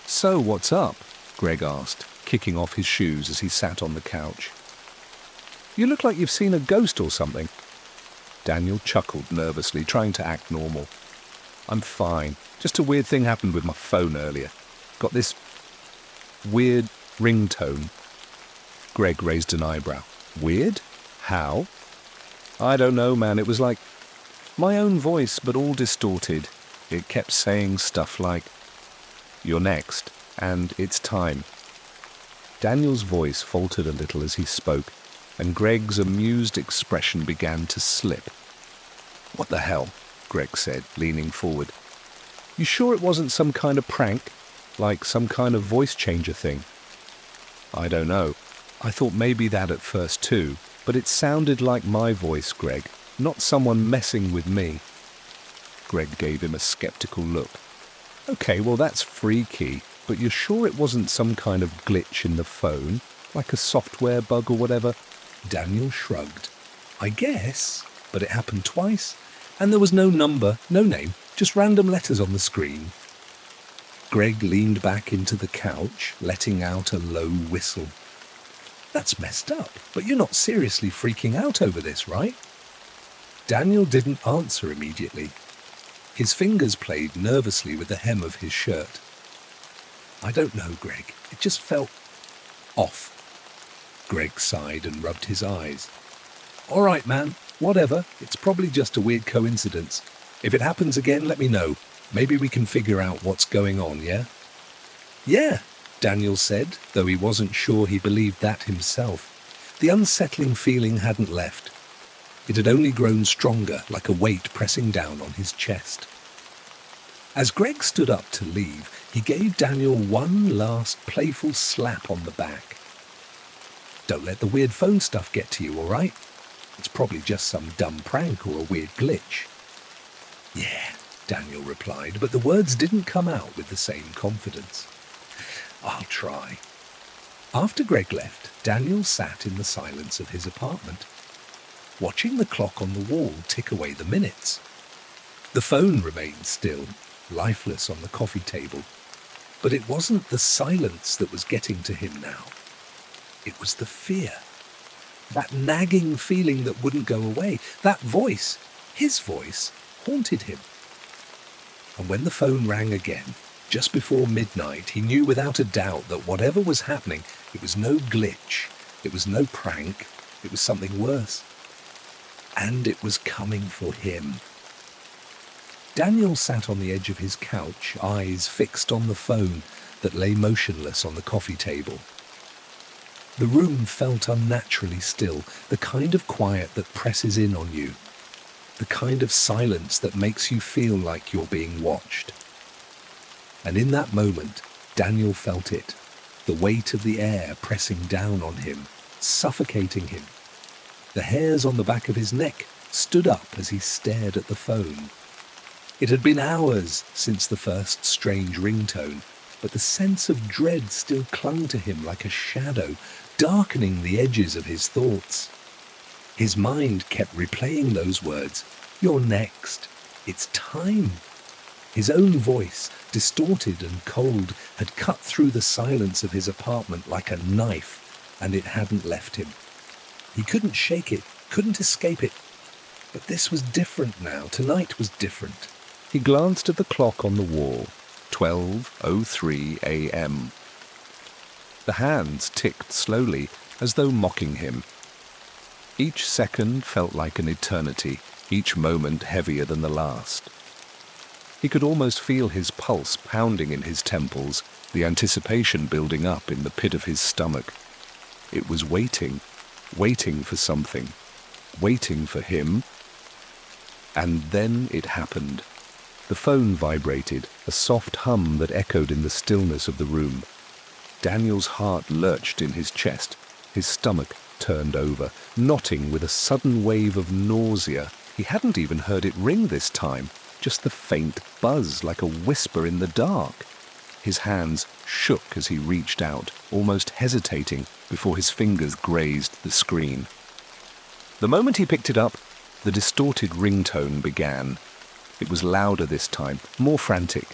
"So, what's up?" Greg asked, kicking off his shoes as he sat on the couch. "You look like you've seen a ghost or something." Daniel chuckled nervously, trying to act normal. "I'm fine. Just a weird thing happened with my phone earlier. Got this weird ringtone." Greg raised an eyebrow. "Weird? How?" "I don't know, man. It was like my own voice, but all distorted. It kept saying stuff like, 'You're next,' and 'It's time.'" Daniel's voice faltered a little as he spoke, and Greg's amused expression began to slip. "What the hell?" Greg said, leaning forward. "You sure it wasn't some kind of prank? Like some kind of voice changer thing?" "I don't know. I thought maybe that at first too, but it sounded like my voice, Greg, not someone messing with me." Greg gave him a skeptical look. "Okay, well that's freaky, but you're sure it wasn't some kind of glitch in the phone, like a software bug or whatever?" Daniel shrugged. "I guess, but it happened twice, and there was no number, no name, just random letters on the screen." Greg leaned back into the couch, letting out a low whistle. "That's messed up, but you're not seriously freaking out over this, right?" Daniel didn't answer immediately. His fingers played nervously with the hem of his shirt. "I don't know, Greg. It just felt off." Greg sighed and rubbed his eyes. "All right, man. Whatever. It's probably just a weird coincidence. If it happens again, let me know. Maybe we can figure out what's going on, yeah?" "Yeah," Daniel said, though he wasn't sure he believed that himself. The unsettling feeling hadn't left. It had only grown stronger, like a weight pressing down on his chest. As Greg stood up to leave, he gave Daniel one last playful slap on the back. "Don't let the weird phone stuff get to you, all right? It's probably just some dumb prank or a weird glitch." "Yeah," Daniel replied, but the words didn't come out with the same confidence. "I'll try." After Greg left, Daniel sat in the silence of his apartment, watching the clock on the wall tick away the minutes. The phone remained still, lifeless on the coffee table, but it wasn't the silence that was getting to him now. It was the fear. That nagging feeling that wouldn't go away. That voice, his voice, haunted him. And when the phone rang again, Just before midnight, he knew without a doubt that whatever was happening, it was no glitch, it was no prank, it was something worse. And it was coming for him. Daniel sat on the edge of his couch, eyes fixed on the phone that lay motionless on the coffee table. The room felt unnaturally still, the kind of quiet that presses in on you, the kind of silence that makes you feel like you're being watched. And in that moment, Daniel felt it, the weight of the air pressing down on him, suffocating him. The hairs on the back of his neck stood up as he stared at the phone. It had been hours since the first strange ringtone, but the sense of dread still clung to him like a shadow, darkening the edges of his thoughts. His mind kept replaying those words, "You're next. It's time." His own voice, distorted and cold, had cut through the silence of his apartment like a knife, and it hadn't left him. He couldn't shake it, couldn't escape it. But this was different now. Tonight was different. He glanced at the clock on the wall. 12:03 a.m. The hands ticked slowly, as though mocking him. Each second felt like an eternity, each moment heavier than the last. He could almost feel his pulse pounding in his temples, the anticipation building up in the pit of his stomach. It was waiting for something, waiting for him. And then it happened. The phone vibrated, a soft hum that echoed in the stillness of the room. Daniel's heart lurched in his chest, his stomach turned over, knotting with a sudden wave of nausea. He hadn't even heard it ring this time, just the faint buzz like a whisper in the dark. His hands shook as he reached out, almost hesitating before his fingers grazed the screen. The moment he picked it up, the distorted ringtone began. It was louder this time, more frantic.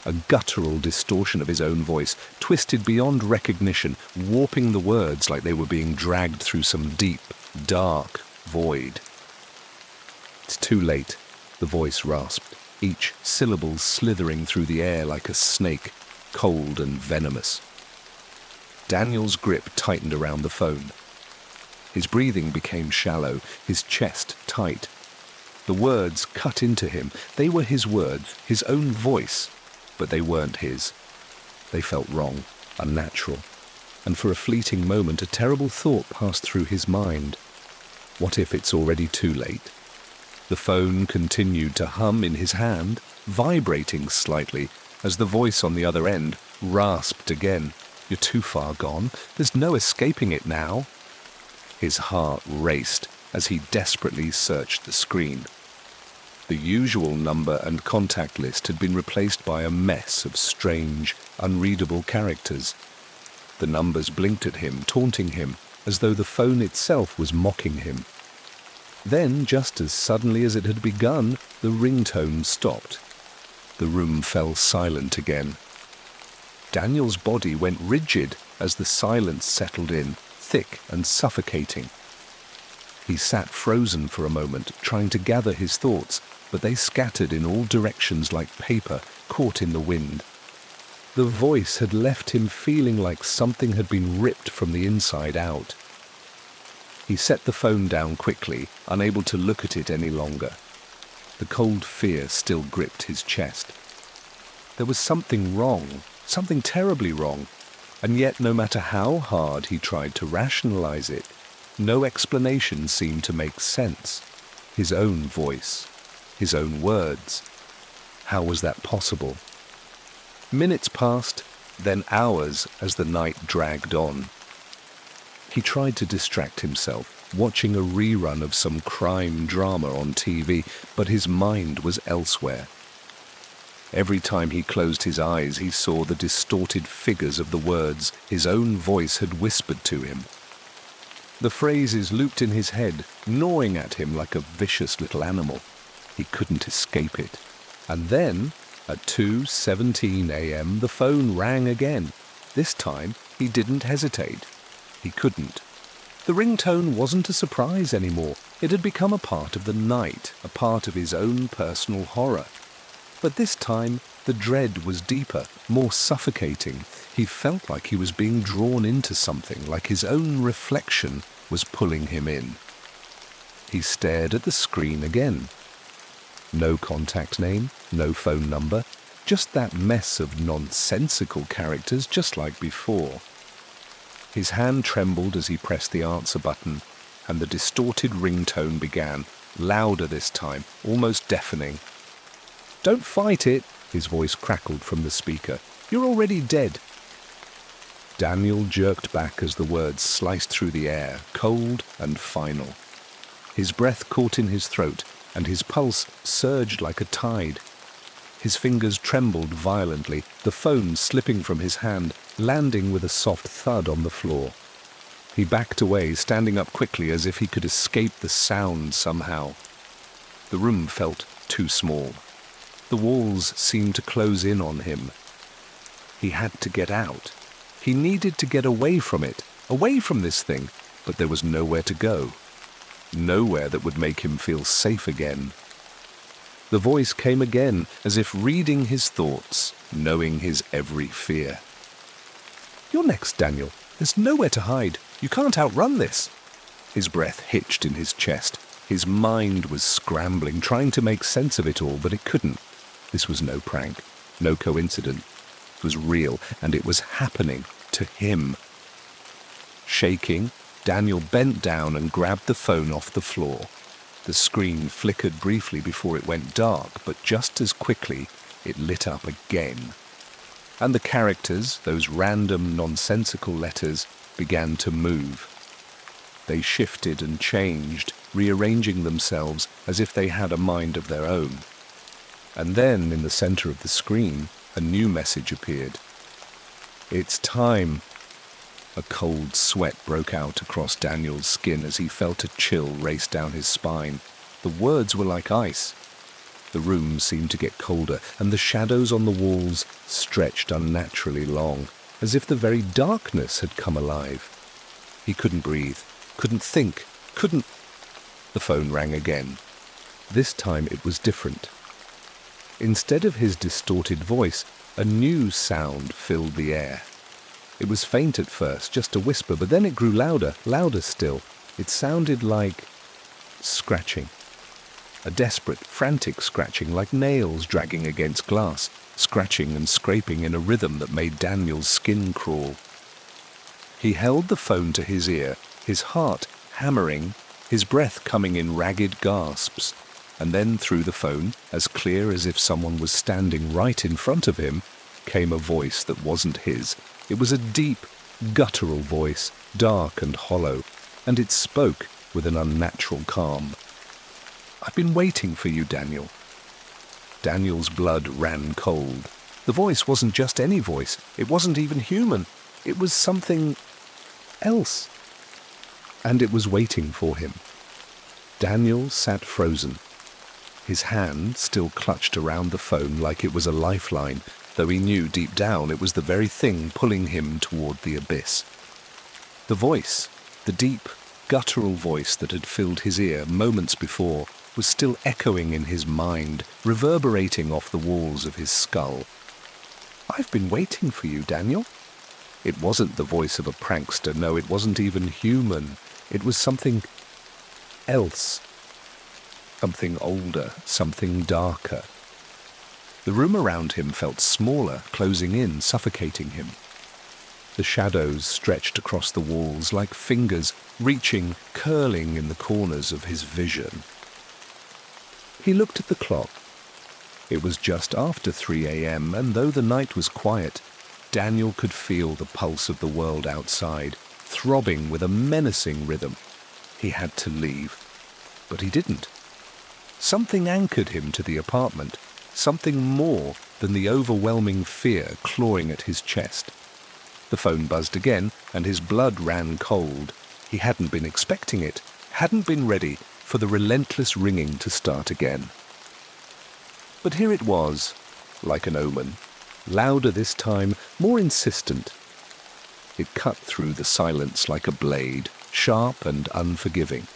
A guttural distortion of his own voice, twisted beyond recognition, warping the words like they were being dragged through some deep, dark void. "It's too late," the voice rasped, each syllable slithering through the air like a snake, cold and venomous. Daniel's grip tightened around the phone. His breathing became shallow, his chest tight. The words cut into him. They were his words, his own voice, but they weren't his. They felt wrong, unnatural, and for a fleeting moment a terrible thought passed through his mind. What if it's already too late? The phone continued to hum in his hand, vibrating slightly, as the voice on the other end rasped again. "You're too far gone. There's no escaping it now." His heart raced as he desperately searched the screen. The usual number and contact list had been replaced by a mess of strange, unreadable characters. The numbers blinked at him, taunting him, as though the phone itself was mocking him. Then, just as suddenly as it had begun, the ringtone stopped. The room fell silent again. Daniel's body went rigid as the silence settled in, thick and suffocating. He sat frozen for a moment, trying to gather his thoughts, but they scattered in all directions like paper caught in the wind. The voice had left him feeling like something had been ripped from the inside out. He set the phone down quickly, unable to look at it any longer. The cold fear still gripped his chest. There was something wrong, something terribly wrong, and yet no matter how hard he tried to rationalize it, no explanation seemed to make sense. His own voice, his own words. How was that possible? Minutes passed, then hours as the night dragged on. He tried to distract himself, watching a rerun of some crime drama on TV, but his mind was elsewhere. Every time he closed his eyes, he saw the distorted figures of the words his own voice had whispered to him. The phrases looped in his head, gnawing at him like a vicious little animal. He couldn't escape it. And then, at 2:17 a.m., the phone rang again. This time, he didn't hesitate. He couldn't. The ringtone wasn't a surprise anymore. It had become a part of the night, a part of his own personal horror. But this time, the dread was deeper, more suffocating. He felt like he was being drawn into something, like his own reflection was pulling him in. He stared at the screen again. No contact name, no phone number, just that mess of nonsensical characters just like before. His hand trembled as he pressed the answer button, and the distorted ringtone began, louder this time, almost deafening. "Don't fight it," his voice crackled from the speaker. "You're already dead." Daniel jerked back as the words sliced through the air, cold and final. His breath caught in his throat, and his pulse surged like a tide. His fingers trembled violently, the phone slipping from his hand, landing with a soft thud on the floor. He backed away, standing up quickly as if he could escape the sound somehow. The room felt too small. The walls seemed to close in on him. He had to get out. He needed to get away from it, away from this thing, but there was nowhere to go. Nowhere that would make him feel safe again. The voice came again, as if reading his thoughts, knowing his every fear. "You're next, Daniel. There's nowhere to hide. You can't outrun this." His breath hitched in his chest. His mind was scrambling, trying to make sense of it all, but it couldn't. This was no prank, no coincidence. It was real, and it was happening to him. Shaking, Daniel bent down and grabbed the phone off the floor. The screen flickered briefly before it went dark, but just as quickly it lit up again. And the characters, those random nonsensical letters, began to move. They shifted and changed, rearranging themselves as if they had a mind of their own. And then, in the center of the screen, a new message appeared. "It's time." A cold sweat broke out across Daniel's skin as he felt a chill race down his spine. The words were like ice. The room seemed to get colder, and the shadows on the walls stretched unnaturally long, as if the very darkness had come alive. He couldn't breathe, couldn't think, couldn't... The phone rang again. This time it was different. Instead of his distorted voice, a new sound filled the air. It was faint at first, just a whisper, but then it grew louder, louder still. It sounded like scratching. A desperate, frantic scratching, like nails dragging against glass, scratching and scraping in a rhythm that made Daniel's skin crawl. He held the phone to his ear, his heart hammering, his breath coming in ragged gasps. And then through the phone, as clear as if someone was standing right in front of him, came a voice that wasn't his. It was a deep, guttural voice, dark and hollow, and it spoke with an unnatural calm. "I've been waiting for you, Daniel." Daniel's blood ran cold. The voice wasn't just any voice. It wasn't even human. It was something else. And it was waiting for him. Daniel sat frozen. His hand still clutched around the phone like it was a lifeline, though he knew deep down it was the very thing pulling him toward the abyss. The voice, the deep, guttural voice that had filled his ear moments before, was still echoing in his mind, reverberating off the walls of his skull. "I've been waiting for you, Daniel." It wasn't the voice of a prankster, no, it wasn't even human. It was something else. Something older, something darker. The room around him felt smaller, closing in, suffocating him. The shadows stretched across the walls like fingers, reaching, curling in the corners of his vision. He looked at the clock. It was just after 3 a.m., and though the night was quiet, Daniel could feel the pulse of the world outside, throbbing with a menacing rhythm. He had to leave, but he didn't. Something anchored him to the apartment, something more than the overwhelming fear clawing at his chest. The phone buzzed again, and his blood ran cold. He hadn't been expecting it, hadn't been ready for the relentless ringing to start again. But here it was, like an omen, louder this time, more insistent. It cut through the silence like a blade, sharp and unforgiving.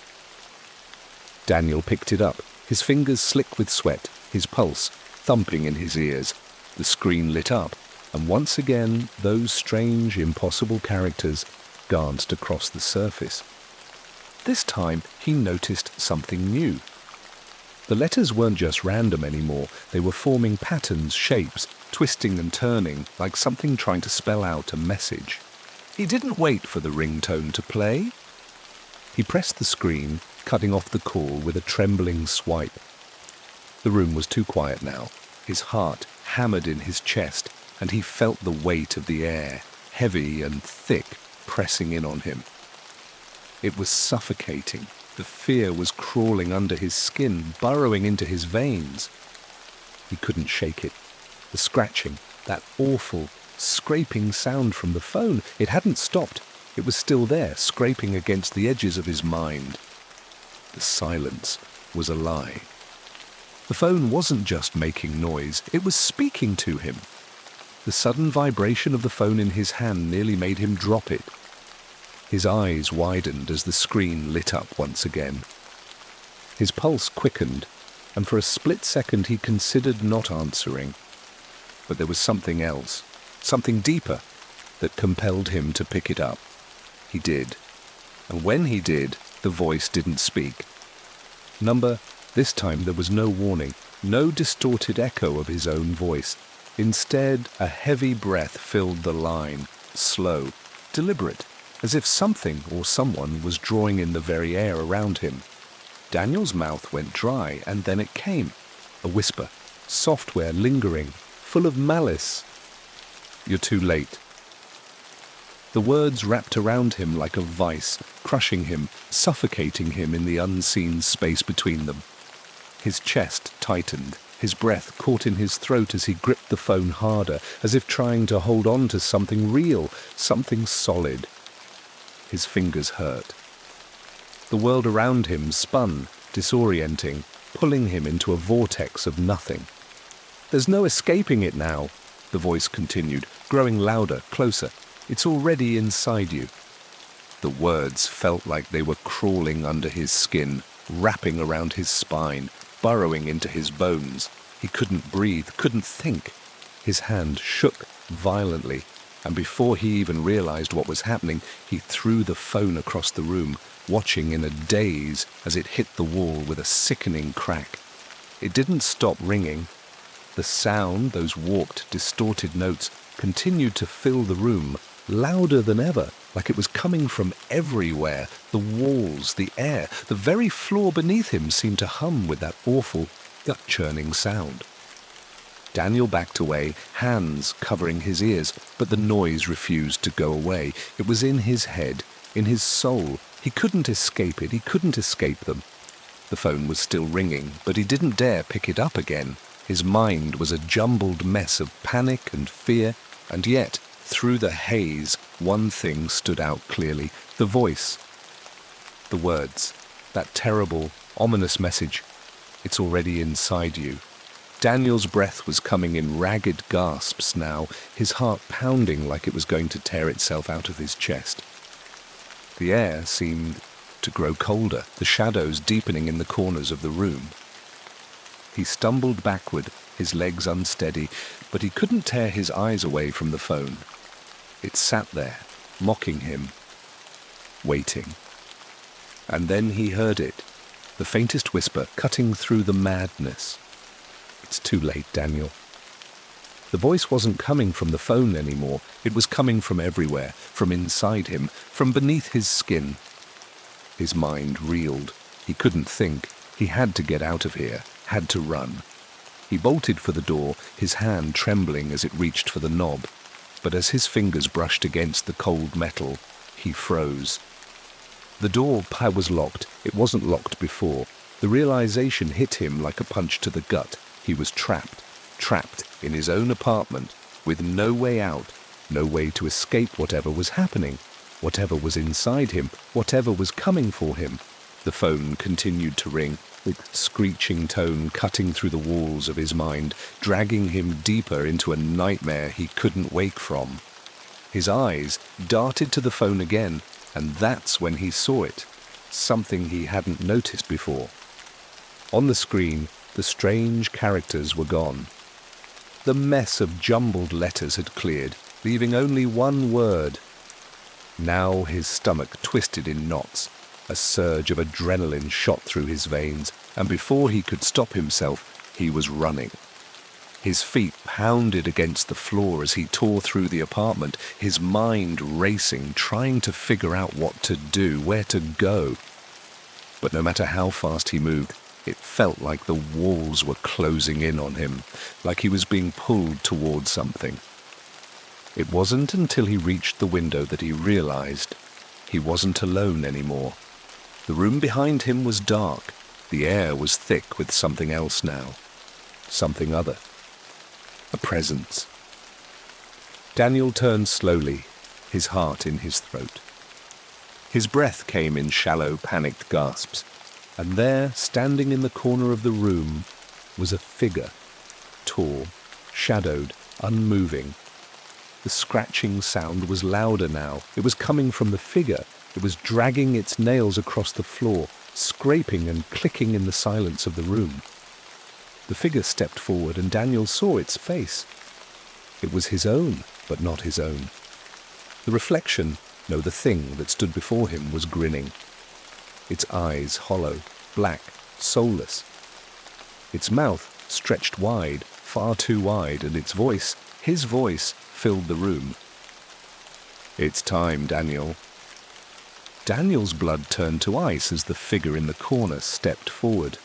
Daniel picked it up, his fingers slick with sweat, his pulse thumping in his ears. The screen lit up, and once again those strange, impossible characters danced across the surface. This time he noticed something new. The letters weren't just random anymore. They were forming patterns, shapes, twisting and turning, like something trying to spell out a message. He didn't wait for the ringtone to play. He pressed the screen, cutting off the call with a trembling swipe. The room was too quiet now. His heart hammered in his chest, and he felt the weight of the air, heavy and thick, pressing in on him. It was suffocating. The fear was crawling under his skin, burrowing into his veins. He couldn't shake it. The scratching, that awful, scraping sound from the phone, it hadn't stopped. It was still there, scraping against the edges of his mind. The silence was a lie. The phone wasn't just making noise, it was speaking to him. The sudden vibration of the phone in his hand nearly made him drop it. His eyes widened as the screen lit up once again. His pulse quickened, and for a split second he considered not answering. But there was something else, something deeper, that compelled him to pick it up. He did. And when he did, the voice didn't speak. This time there was no warning, no distorted echo of his own voice. Instead, a heavy breath filled the line, slow, deliberate, as if something or someone was drawing in the very air around him. Daniel's mouth went dry, and then it came. A whisper, software lingering, full of malice. "You're too late." The words wrapped around him like a vice, crushing him, suffocating him in the unseen space between them. His chest tightened, his breath caught in his throat as he gripped the phone harder, as if trying to hold on to something real, something solid. His fingers hurt. The world around him spun, disorienting, pulling him into a vortex of nothing. "There's no escaping it now," the voice continued, growing louder, closer. "It's already inside you." The words felt like they were crawling under his skin, wrapping around his spine, burrowing into his bones. He couldn't breathe, couldn't think. His hand shook violently, and before he even realized what was happening, he threw the phone across the room, watching in a daze as it hit the wall with a sickening crack. It didn't stop ringing. The sound, those warped, distorted notes, continued to fill the room, louder than ever, like it was coming from everywhere. The walls, the air, the very floor beneath him seemed to hum with that awful, gut-churning sound. Daniel backed away, hands covering his ears, but the noise refused to go away. It was in his head, in his soul. He couldn't escape it, he couldn't escape them. The phone was still ringing, but he didn't dare pick it up again. His mind was a jumbled mess of panic and fear, and yet, through the haze, one thing stood out clearly: the voice. The words. That terrible, ominous message. "It's already inside you." Daniel's breath was coming in ragged gasps now, his heart pounding like it was going to tear itself out of his chest. The air seemed to grow colder, the shadows deepening in the corners of the room. He stumbled backward, his legs unsteady, but he couldn't tear his eyes away from the phone. It sat there, mocking him, waiting. And then he heard it, the faintest whisper cutting through the madness. "It's too late, Daniel." The voice wasn't coming from the phone anymore. It was coming from everywhere, from inside him, from beneath his skin. His mind reeled. He couldn't think. He had to get out of here, had to run. He bolted for the door, his hand trembling as it reached for the knob. But as his fingers brushed against the cold metal, he froze. The door was locked. It wasn't locked before. The realization hit him like a punch to the gut. He was trapped in his own apartment, with no way out, no way to escape whatever was happening, whatever was inside him, whatever was coming for him. The phone continued to ring, its screeching tone cutting through the walls of his mind, dragging him deeper into a nightmare he couldn't wake from. His eyes darted to the phone again, and that's when he saw it, something he hadn't noticed before. On the screen, The strange characters were gone. The mess of jumbled letters had cleared, leaving only one word. Now his stomach twisted in knots. A surge of adrenaline shot through his veins, and before he could stop himself, he was running. His feet pounded against the floor as he tore through the apartment, his mind racing, trying to figure out what to do, where to go. But no matter how fast he moved, it felt like the walls were closing in on him, like he was being pulled towards something. It wasn't until he reached the window that he realized he wasn't alone anymore. The room behind him was dark. The air was thick with something else now. Something other. A presence. Daniel turned slowly, his heart in his throat. His breath came in shallow, panicked gasps, and there, standing in the corner of the room, was a figure, tall, shadowed, unmoving. The scratching sound was louder now. It was coming from the figure. It was dragging its nails across the floor, scraping and clicking in the silence of the room. The figure stepped forward, and Daniel saw its face. It was his own, but not his own. The reflection, no, the thing that stood before him, was grinning. Its eyes hollow, black, soulless. Its mouth stretched wide, far too wide, and its voice, his voice, filled the room. "It's time, Daniel." Daniel's blood turned to ice as the figure in the corner stepped forward.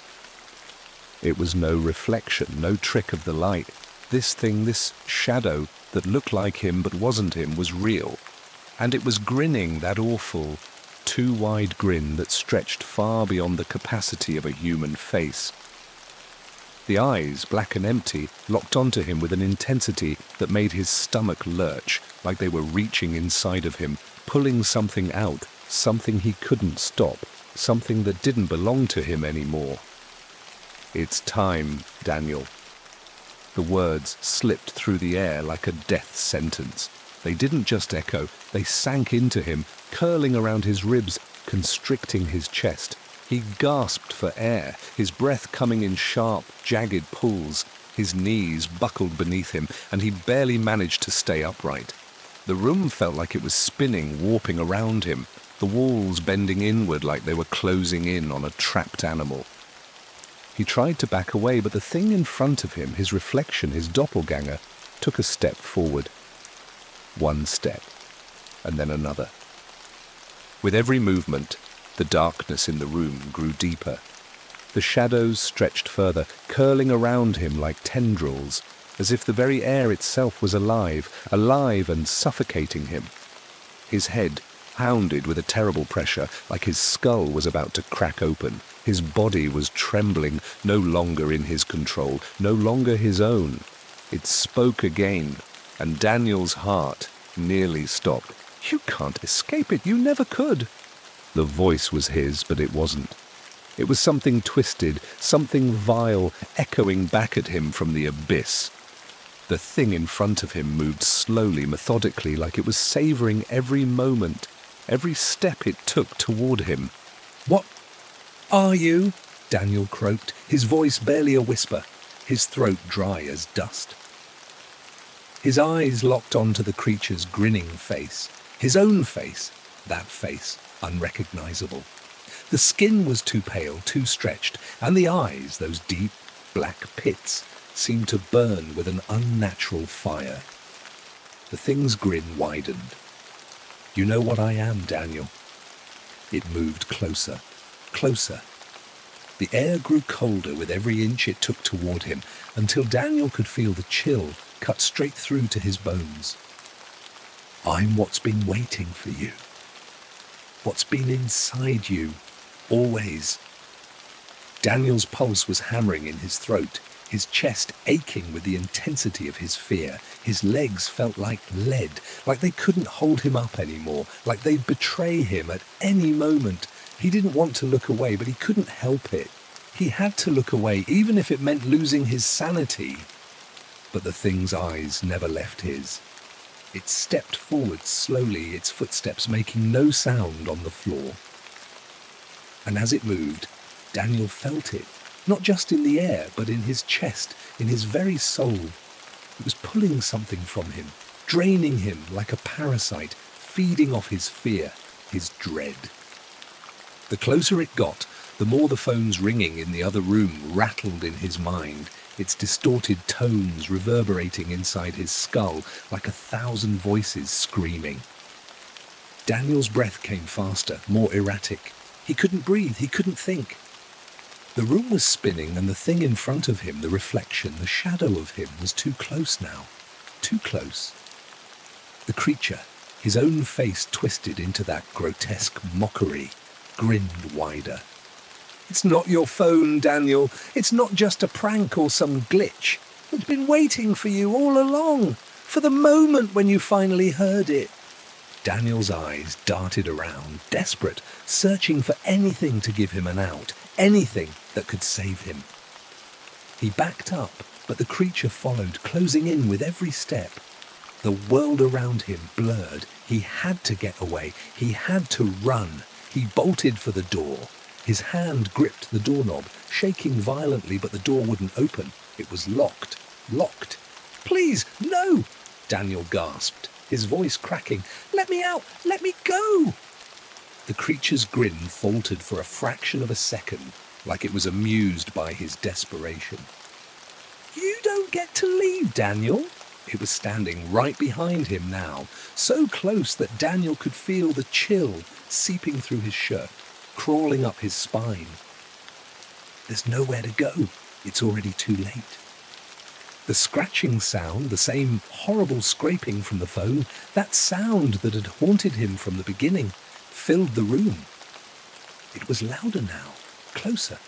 It was no reflection, no trick of the light. This thing, this shadow that looked like him but wasn't him, was real. And it was grinning, that awful, too wide grin that stretched far beyond the capacity of a human face. The eyes, black and empty, locked onto him with an intensity that made his stomach lurch, like they were reaching inside of him, pulling something out, something he couldn't stop, something that didn't belong to him anymore. "It's time, Daniel." The words slipped through the air like a death sentence. They didn't just echo, they sank into him, curling around his ribs, constricting his chest. He gasped for air, his breath coming in sharp, jagged pulls. His knees buckled beneath him, and he barely managed to stay upright. The room felt like it was spinning, warping around him, the walls bending inward like they were closing in on a trapped animal. He tried to back away, but the thing in front of him, his reflection, his doppelganger, took a step forward. One step, and then another. With every movement, the darkness in the room grew deeper. The shadows stretched further, curling around him like tendrils, as if the very air itself was alive and suffocating him. His head pounded with a terrible pressure, like his skull was about to crack open. His body was trembling, no longer in his control, no longer his own. It spoke again, and Daniel's heart nearly stopped. "You can't escape it, you never could." The voice was his, but it wasn't. It was something twisted, something vile, echoing back at him from the abyss. The thing in front of him moved slowly, methodically, like it was savoring every moment, every step it took toward him. "What are you?" Daniel croaked, his voice barely a whisper, his throat dry as dust. His eyes locked onto the creature's grinning face, his own face, that face, unrecognizable. The skin was too pale, too stretched, and the eyes, those deep, black pits, seemed to burn with an unnatural fire. The thing's grin widened. "You know what I am, Daniel." It moved closer, closer. The air grew colder with every inch it took toward him, until Daniel could feel the chill cut straight through to his bones. "I'm what's been waiting for you. What's been inside you, always." Daniel's pulse was hammering in his throat, his chest aching with the intensity of his fear. His legs felt like lead, like they couldn't hold him up anymore, like they'd betray him at any moment. He didn't want to look away, but he couldn't help it. He had to look away, even if it meant losing his sanity. But the thing's eyes never left his. It stepped forward slowly, its footsteps making no sound on the floor. And as it moved, Daniel felt it, not just in the air, but in his chest, in his very soul. It was pulling something from him, draining him like a parasite, feeding off his fear, his dread. The closer it got, the more the phone's ringing in the other room rattled in his mind, its distorted tones reverberating inside his skull like 1,000 voices screaming. Daniel's breath came faster, more erratic. He couldn't breathe, he couldn't think. The room was spinning, and the thing in front of him, the reflection, the shadow of him, was too close now. Too close. The creature, his own face twisted into that grotesque mockery, grinned wider. "It's not your phone, Daniel. It's not just a prank or some glitch. It's been waiting for you all along, for the moment when you finally heard it." Daniel's eyes darted around, desperate, searching for anything to give him an out, anything that could save him. He backed up, but the creature followed, closing in with every step. The world around him blurred. He had to get away. He had to run. He bolted for the door. His hand gripped the doorknob, shaking violently, but the door wouldn't open. It was locked. Locked. "Please, no!" Daniel gasped, his voice cracking. "Let me out! Let me go!" The creature's grin faltered for a fraction of a second, like it was amused by his desperation. "You don't get to leave, Daniel." It was standing right behind him now, so close that Daniel could feel the chill seeping through his shirt, crawling up his spine. "There's nowhere to go. It's already too late." The scratching sound, the same horrible scraping from the phone, that sound that had haunted him from the beginning, filled the room. It was louder now, closer.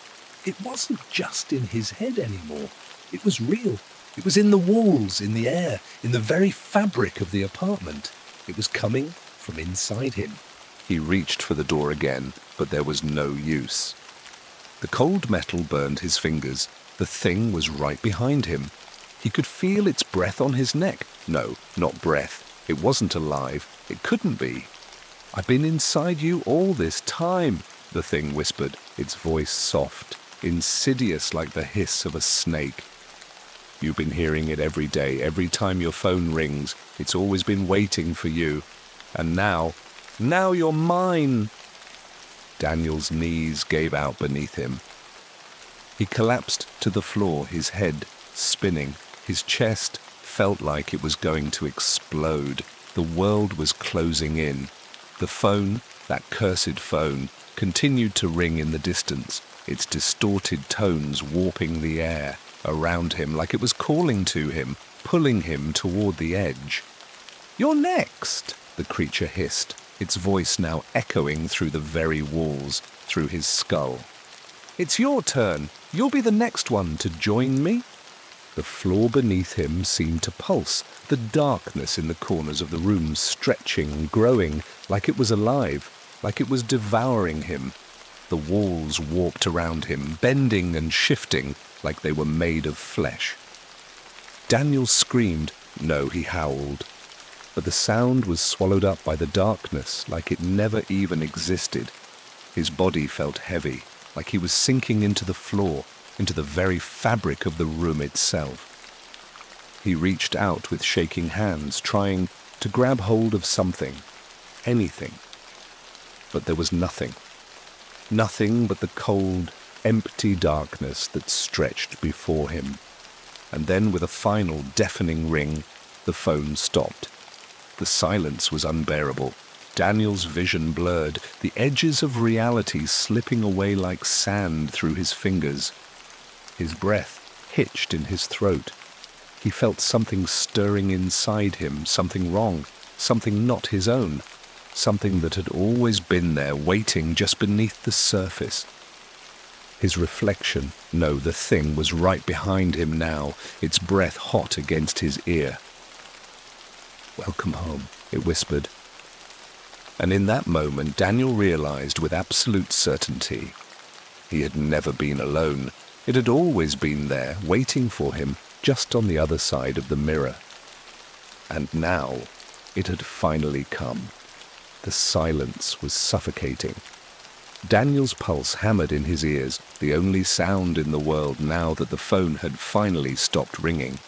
It wasn't just in his head anymore. It was real. It was in the walls, in the air, in the very fabric of the apartment. It was coming from inside him. He reached for the door again, but there was no use. The cold metal burned his fingers. The thing was right behind him. He could feel its breath on his neck. No, not breath. It wasn't alive. It couldn't be. "I've been inside you all this time," the thing whispered, its voice soft, insidious like the hiss of a snake. "You've been hearing it every day, every time your phone rings. It's always been waiting for you. And now you're mine." Daniel's knees gave out beneath him. He collapsed to the floor, his head spinning. His chest felt like it was going to explode. The world was closing in. The phone, that cursed phone, continued to ring in the distance, its distorted tones warping the air around him like it was calling to him, pulling him toward the edge. "You're next," the creature hissed, its voice now echoing through the very walls, through his skull. "It's your turn. You'll be the next one to join me." The floor beneath him seemed to pulse, the darkness in the corners of the room stretching, growing, like it was alive, like it was devouring him. The walls warped around him, bending and shifting like they were made of flesh. Daniel screamed. No, he howled. But the sound was swallowed up by the darkness like it never even existed. His body felt heavy, like he was sinking into the floor, into the very fabric of the room itself. He reached out with shaking hands, trying to grab hold of something, anything. But there was nothing. Nothing but the cold, empty darkness that stretched before him. And then with a final deafening ring, the phone stopped. The silence was unbearable. Daniel's vision blurred, the edges of reality slipping away like sand through his fingers. His breath hitched in his throat. He felt something stirring inside him, something wrong, something not his own, something that had always been there, waiting just beneath the surface. His reflection, no, the thing was right behind him now, its breath hot against his ear. "Welcome home," it whispered. And in that moment, Daniel realized with absolute certainty he had never been alone. It had always been there, waiting for him, just on the other side of the mirror. And now it had finally come. The silence was suffocating. Daniel's pulse hammered in his ears, the only sound in the world now that the phone had finally stopped ringing.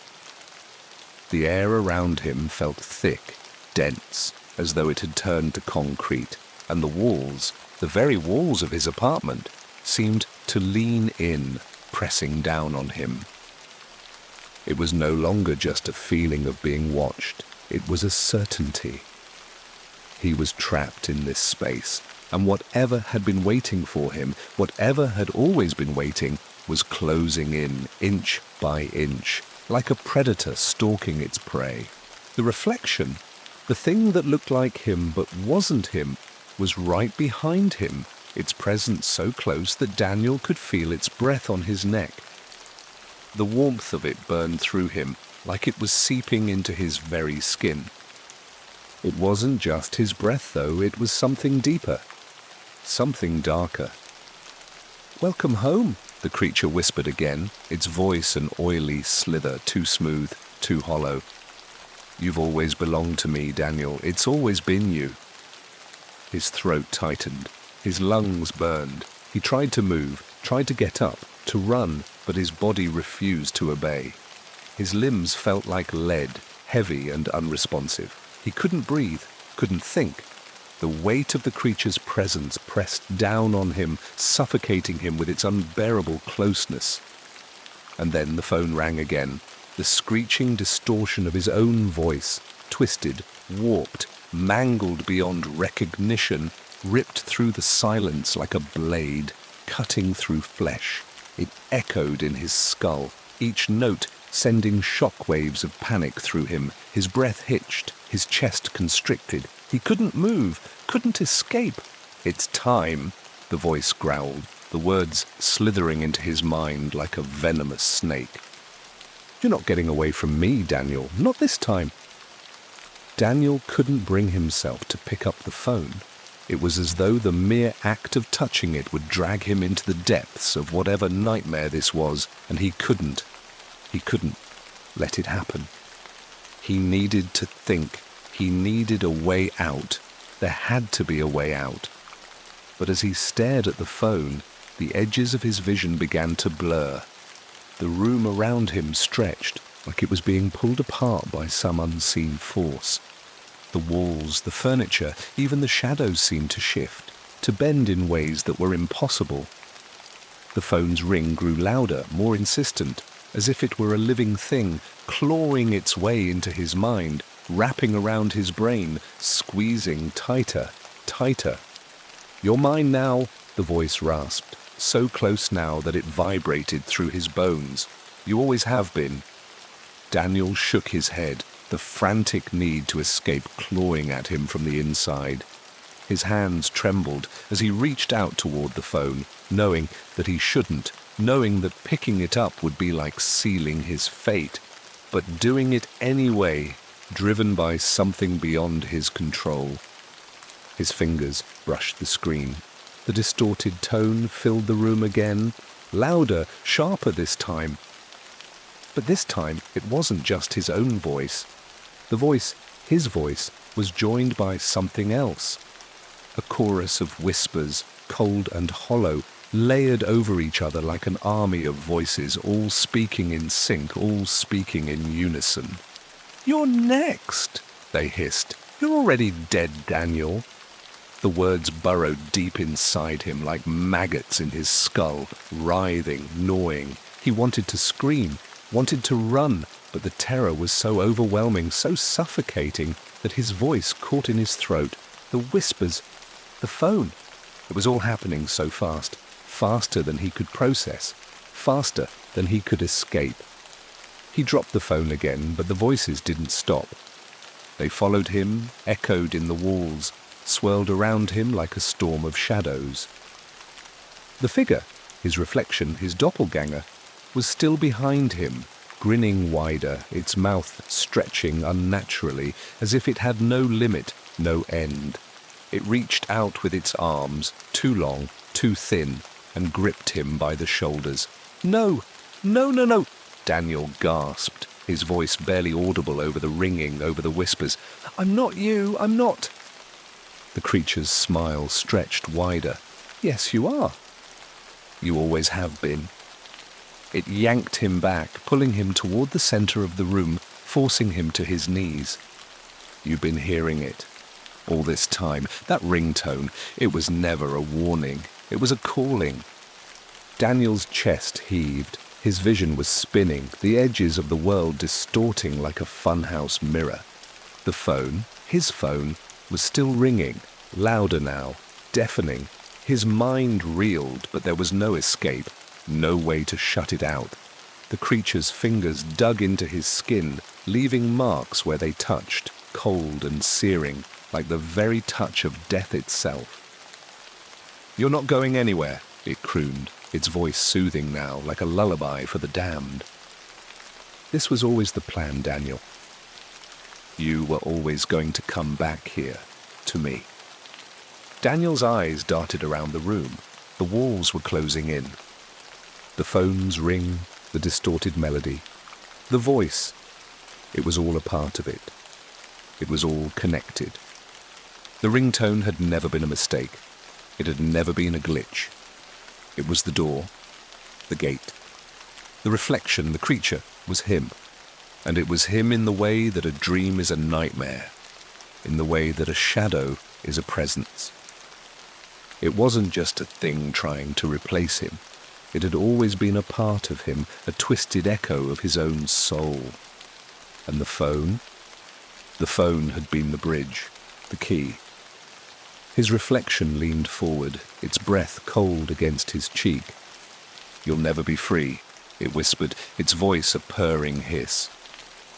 The air around him felt thick, dense, as though it had turned to concrete, and the walls, the very walls of his apartment, seemed to lean in, pressing down on him. It was no longer just a feeling of being watched, it was a certainty. He was trapped in this space, and whatever had been waiting for him, whatever had always been waiting, was closing in, inch by inch, like a predator stalking its prey. The reflection, the thing that looked like him but wasn't him, was right behind him, its presence so close that Daniel could feel its breath on his neck. The warmth of it burned through him, like it was seeping into his very skin. It wasn't just his breath, though, it was something deeper, something darker. "Welcome home," the creature whispered again, its voice an oily slither, too smooth, too hollow. "You've always belonged to me, Daniel. It's always been you." His throat tightened. His lungs burned. He tried to move, tried to get up, to run, but his body refused to obey. His limbs felt like lead, heavy and unresponsive. He couldn't breathe, couldn't think. The weight of the creature's presence pressed down on him, suffocating him with its unbearable closeness. And then the phone rang again, the screeching distortion of his own voice, twisted, warped, mangled beyond recognition, ripped through the silence like a blade, cutting through flesh. It echoed in his skull, each note sending shockwaves of panic through him. His breath hitched, his chest constricted. He couldn't move, couldn't escape. "It's time," the voice growled, the words slithering into his mind like a venomous snake. "You're not getting away from me, Daniel, not this time." Daniel couldn't bring himself to pick up the phone. It was as though the mere act of touching it would drag him into the depths of whatever nightmare this was, and he couldn't let it happen. He needed to think. He needed a way out. There had to be a way out. But as he stared at the phone, the edges of his vision began to blur. The room around him stretched, like it was being pulled apart by some unseen force. The walls, the furniture, even the shadows seemed to shift, to bend in ways that were impossible. The phone's ring grew louder, more insistent, as if it were a living thing, clawing its way into his mind, wrapping around his brain, squeezing tighter, tighter. "You're mine now," the voice rasped, so close now that it vibrated through his bones. "You always have been." Daniel shook his head, the frantic need to escape clawing at him from the inside. His hands trembled as he reached out toward the phone, knowing that he shouldn't, knowing that picking it up would be like sealing his fate, but doing it anyway, driven by something beyond his control. His fingers brushed the screen. The distorted tone filled the room again, louder, sharper this time. But this time it wasn't just his own voice. The voice, his voice, was joined by something else. A chorus of whispers, cold and hollow, layered over each other like an army of voices, all speaking in sync, all speaking in unison. "You're next," they hissed. "You're already dead, Daniel." The words burrowed deep inside him like maggots in his skull, writhing, gnawing. He wanted to scream, wanted to run, but the terror was so overwhelming, so suffocating, that his voice caught in his throat. The whispers, the phone. It was all happening so fast, faster than he could process, faster than he could escape. He dropped the phone again, but the voices didn't stop. They followed him, echoed in the walls, swirled around him like a storm of shadows. The figure, his reflection, his doppelganger, was still behind him, grinning wider, its mouth stretching unnaturally, as if it had no limit, no end. It reached out with its arms, too long, too thin, and gripped him by the shoulders. "No! No, no, no!" Daniel gasped, his voice barely audible over the ringing, over the whispers. "I'm not you, I'm not." The creature's smile stretched wider. Yes, you are. You always have been. It yanked him back, pulling him toward the center of the room, forcing him to his knees. You've been hearing it all this time. That ringtone, it was never a warning. It was a calling. Daniel's chest heaved. His vision was spinning, the edges of the world distorting like a funhouse mirror. The phone, his phone, was still ringing, louder now, deafening. His mind reeled, but there was no escape, no way to shut it out. The creature's fingers dug into his skin, leaving marks where they touched, cold and searing, like the very touch of death itself. "You're not going anywhere," it crooned, its voice soothing now, like a lullaby for the damned. This was always the plan, Daniel. You were always going to come back here, to me. Daniel's eyes darted around the room. The walls were closing in. The phone's ring, the distorted melody, the voice. It was all a part of it. It was all connected. The ringtone had never been a mistake. It had never been a glitch. It was the door, the gate. The reflection, the creature, was him. And it was him in the way that a dream is a nightmare, in the way that a shadow is a presence. It wasn't just a thing trying to replace him. It had always been a part of him, a twisted echo of his own soul. And the phone? The phone had been the bridge, the key. His reflection leaned forward, its breath cold against his cheek. "You'll never be free," it whispered, its voice a purring hiss.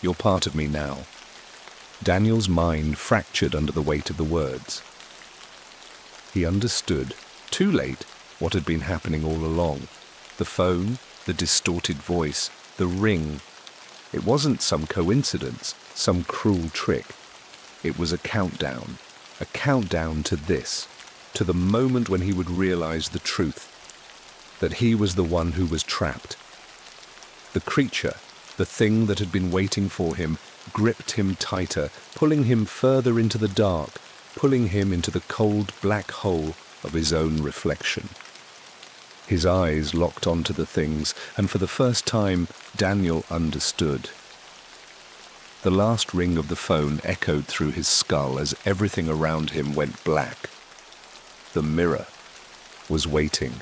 "You're part of me now." Daniel's mind fractured under the weight of the words. He understood, too late, what had been happening all along. The phone, the distorted voice, the ring. It wasn't some coincidence, some cruel trick. It was a countdown to this, to the moment when he would realize the truth, that he was the one who was trapped. The creature, the thing that had been waiting for him, gripped him tighter, pulling him further into the dark, pulling him into the cold black hole of his own reflection. His eyes locked onto the things, and for the first time, Daniel understood. The last ring of the phone echoed through his skull as everything around him went black. The mirror was waiting.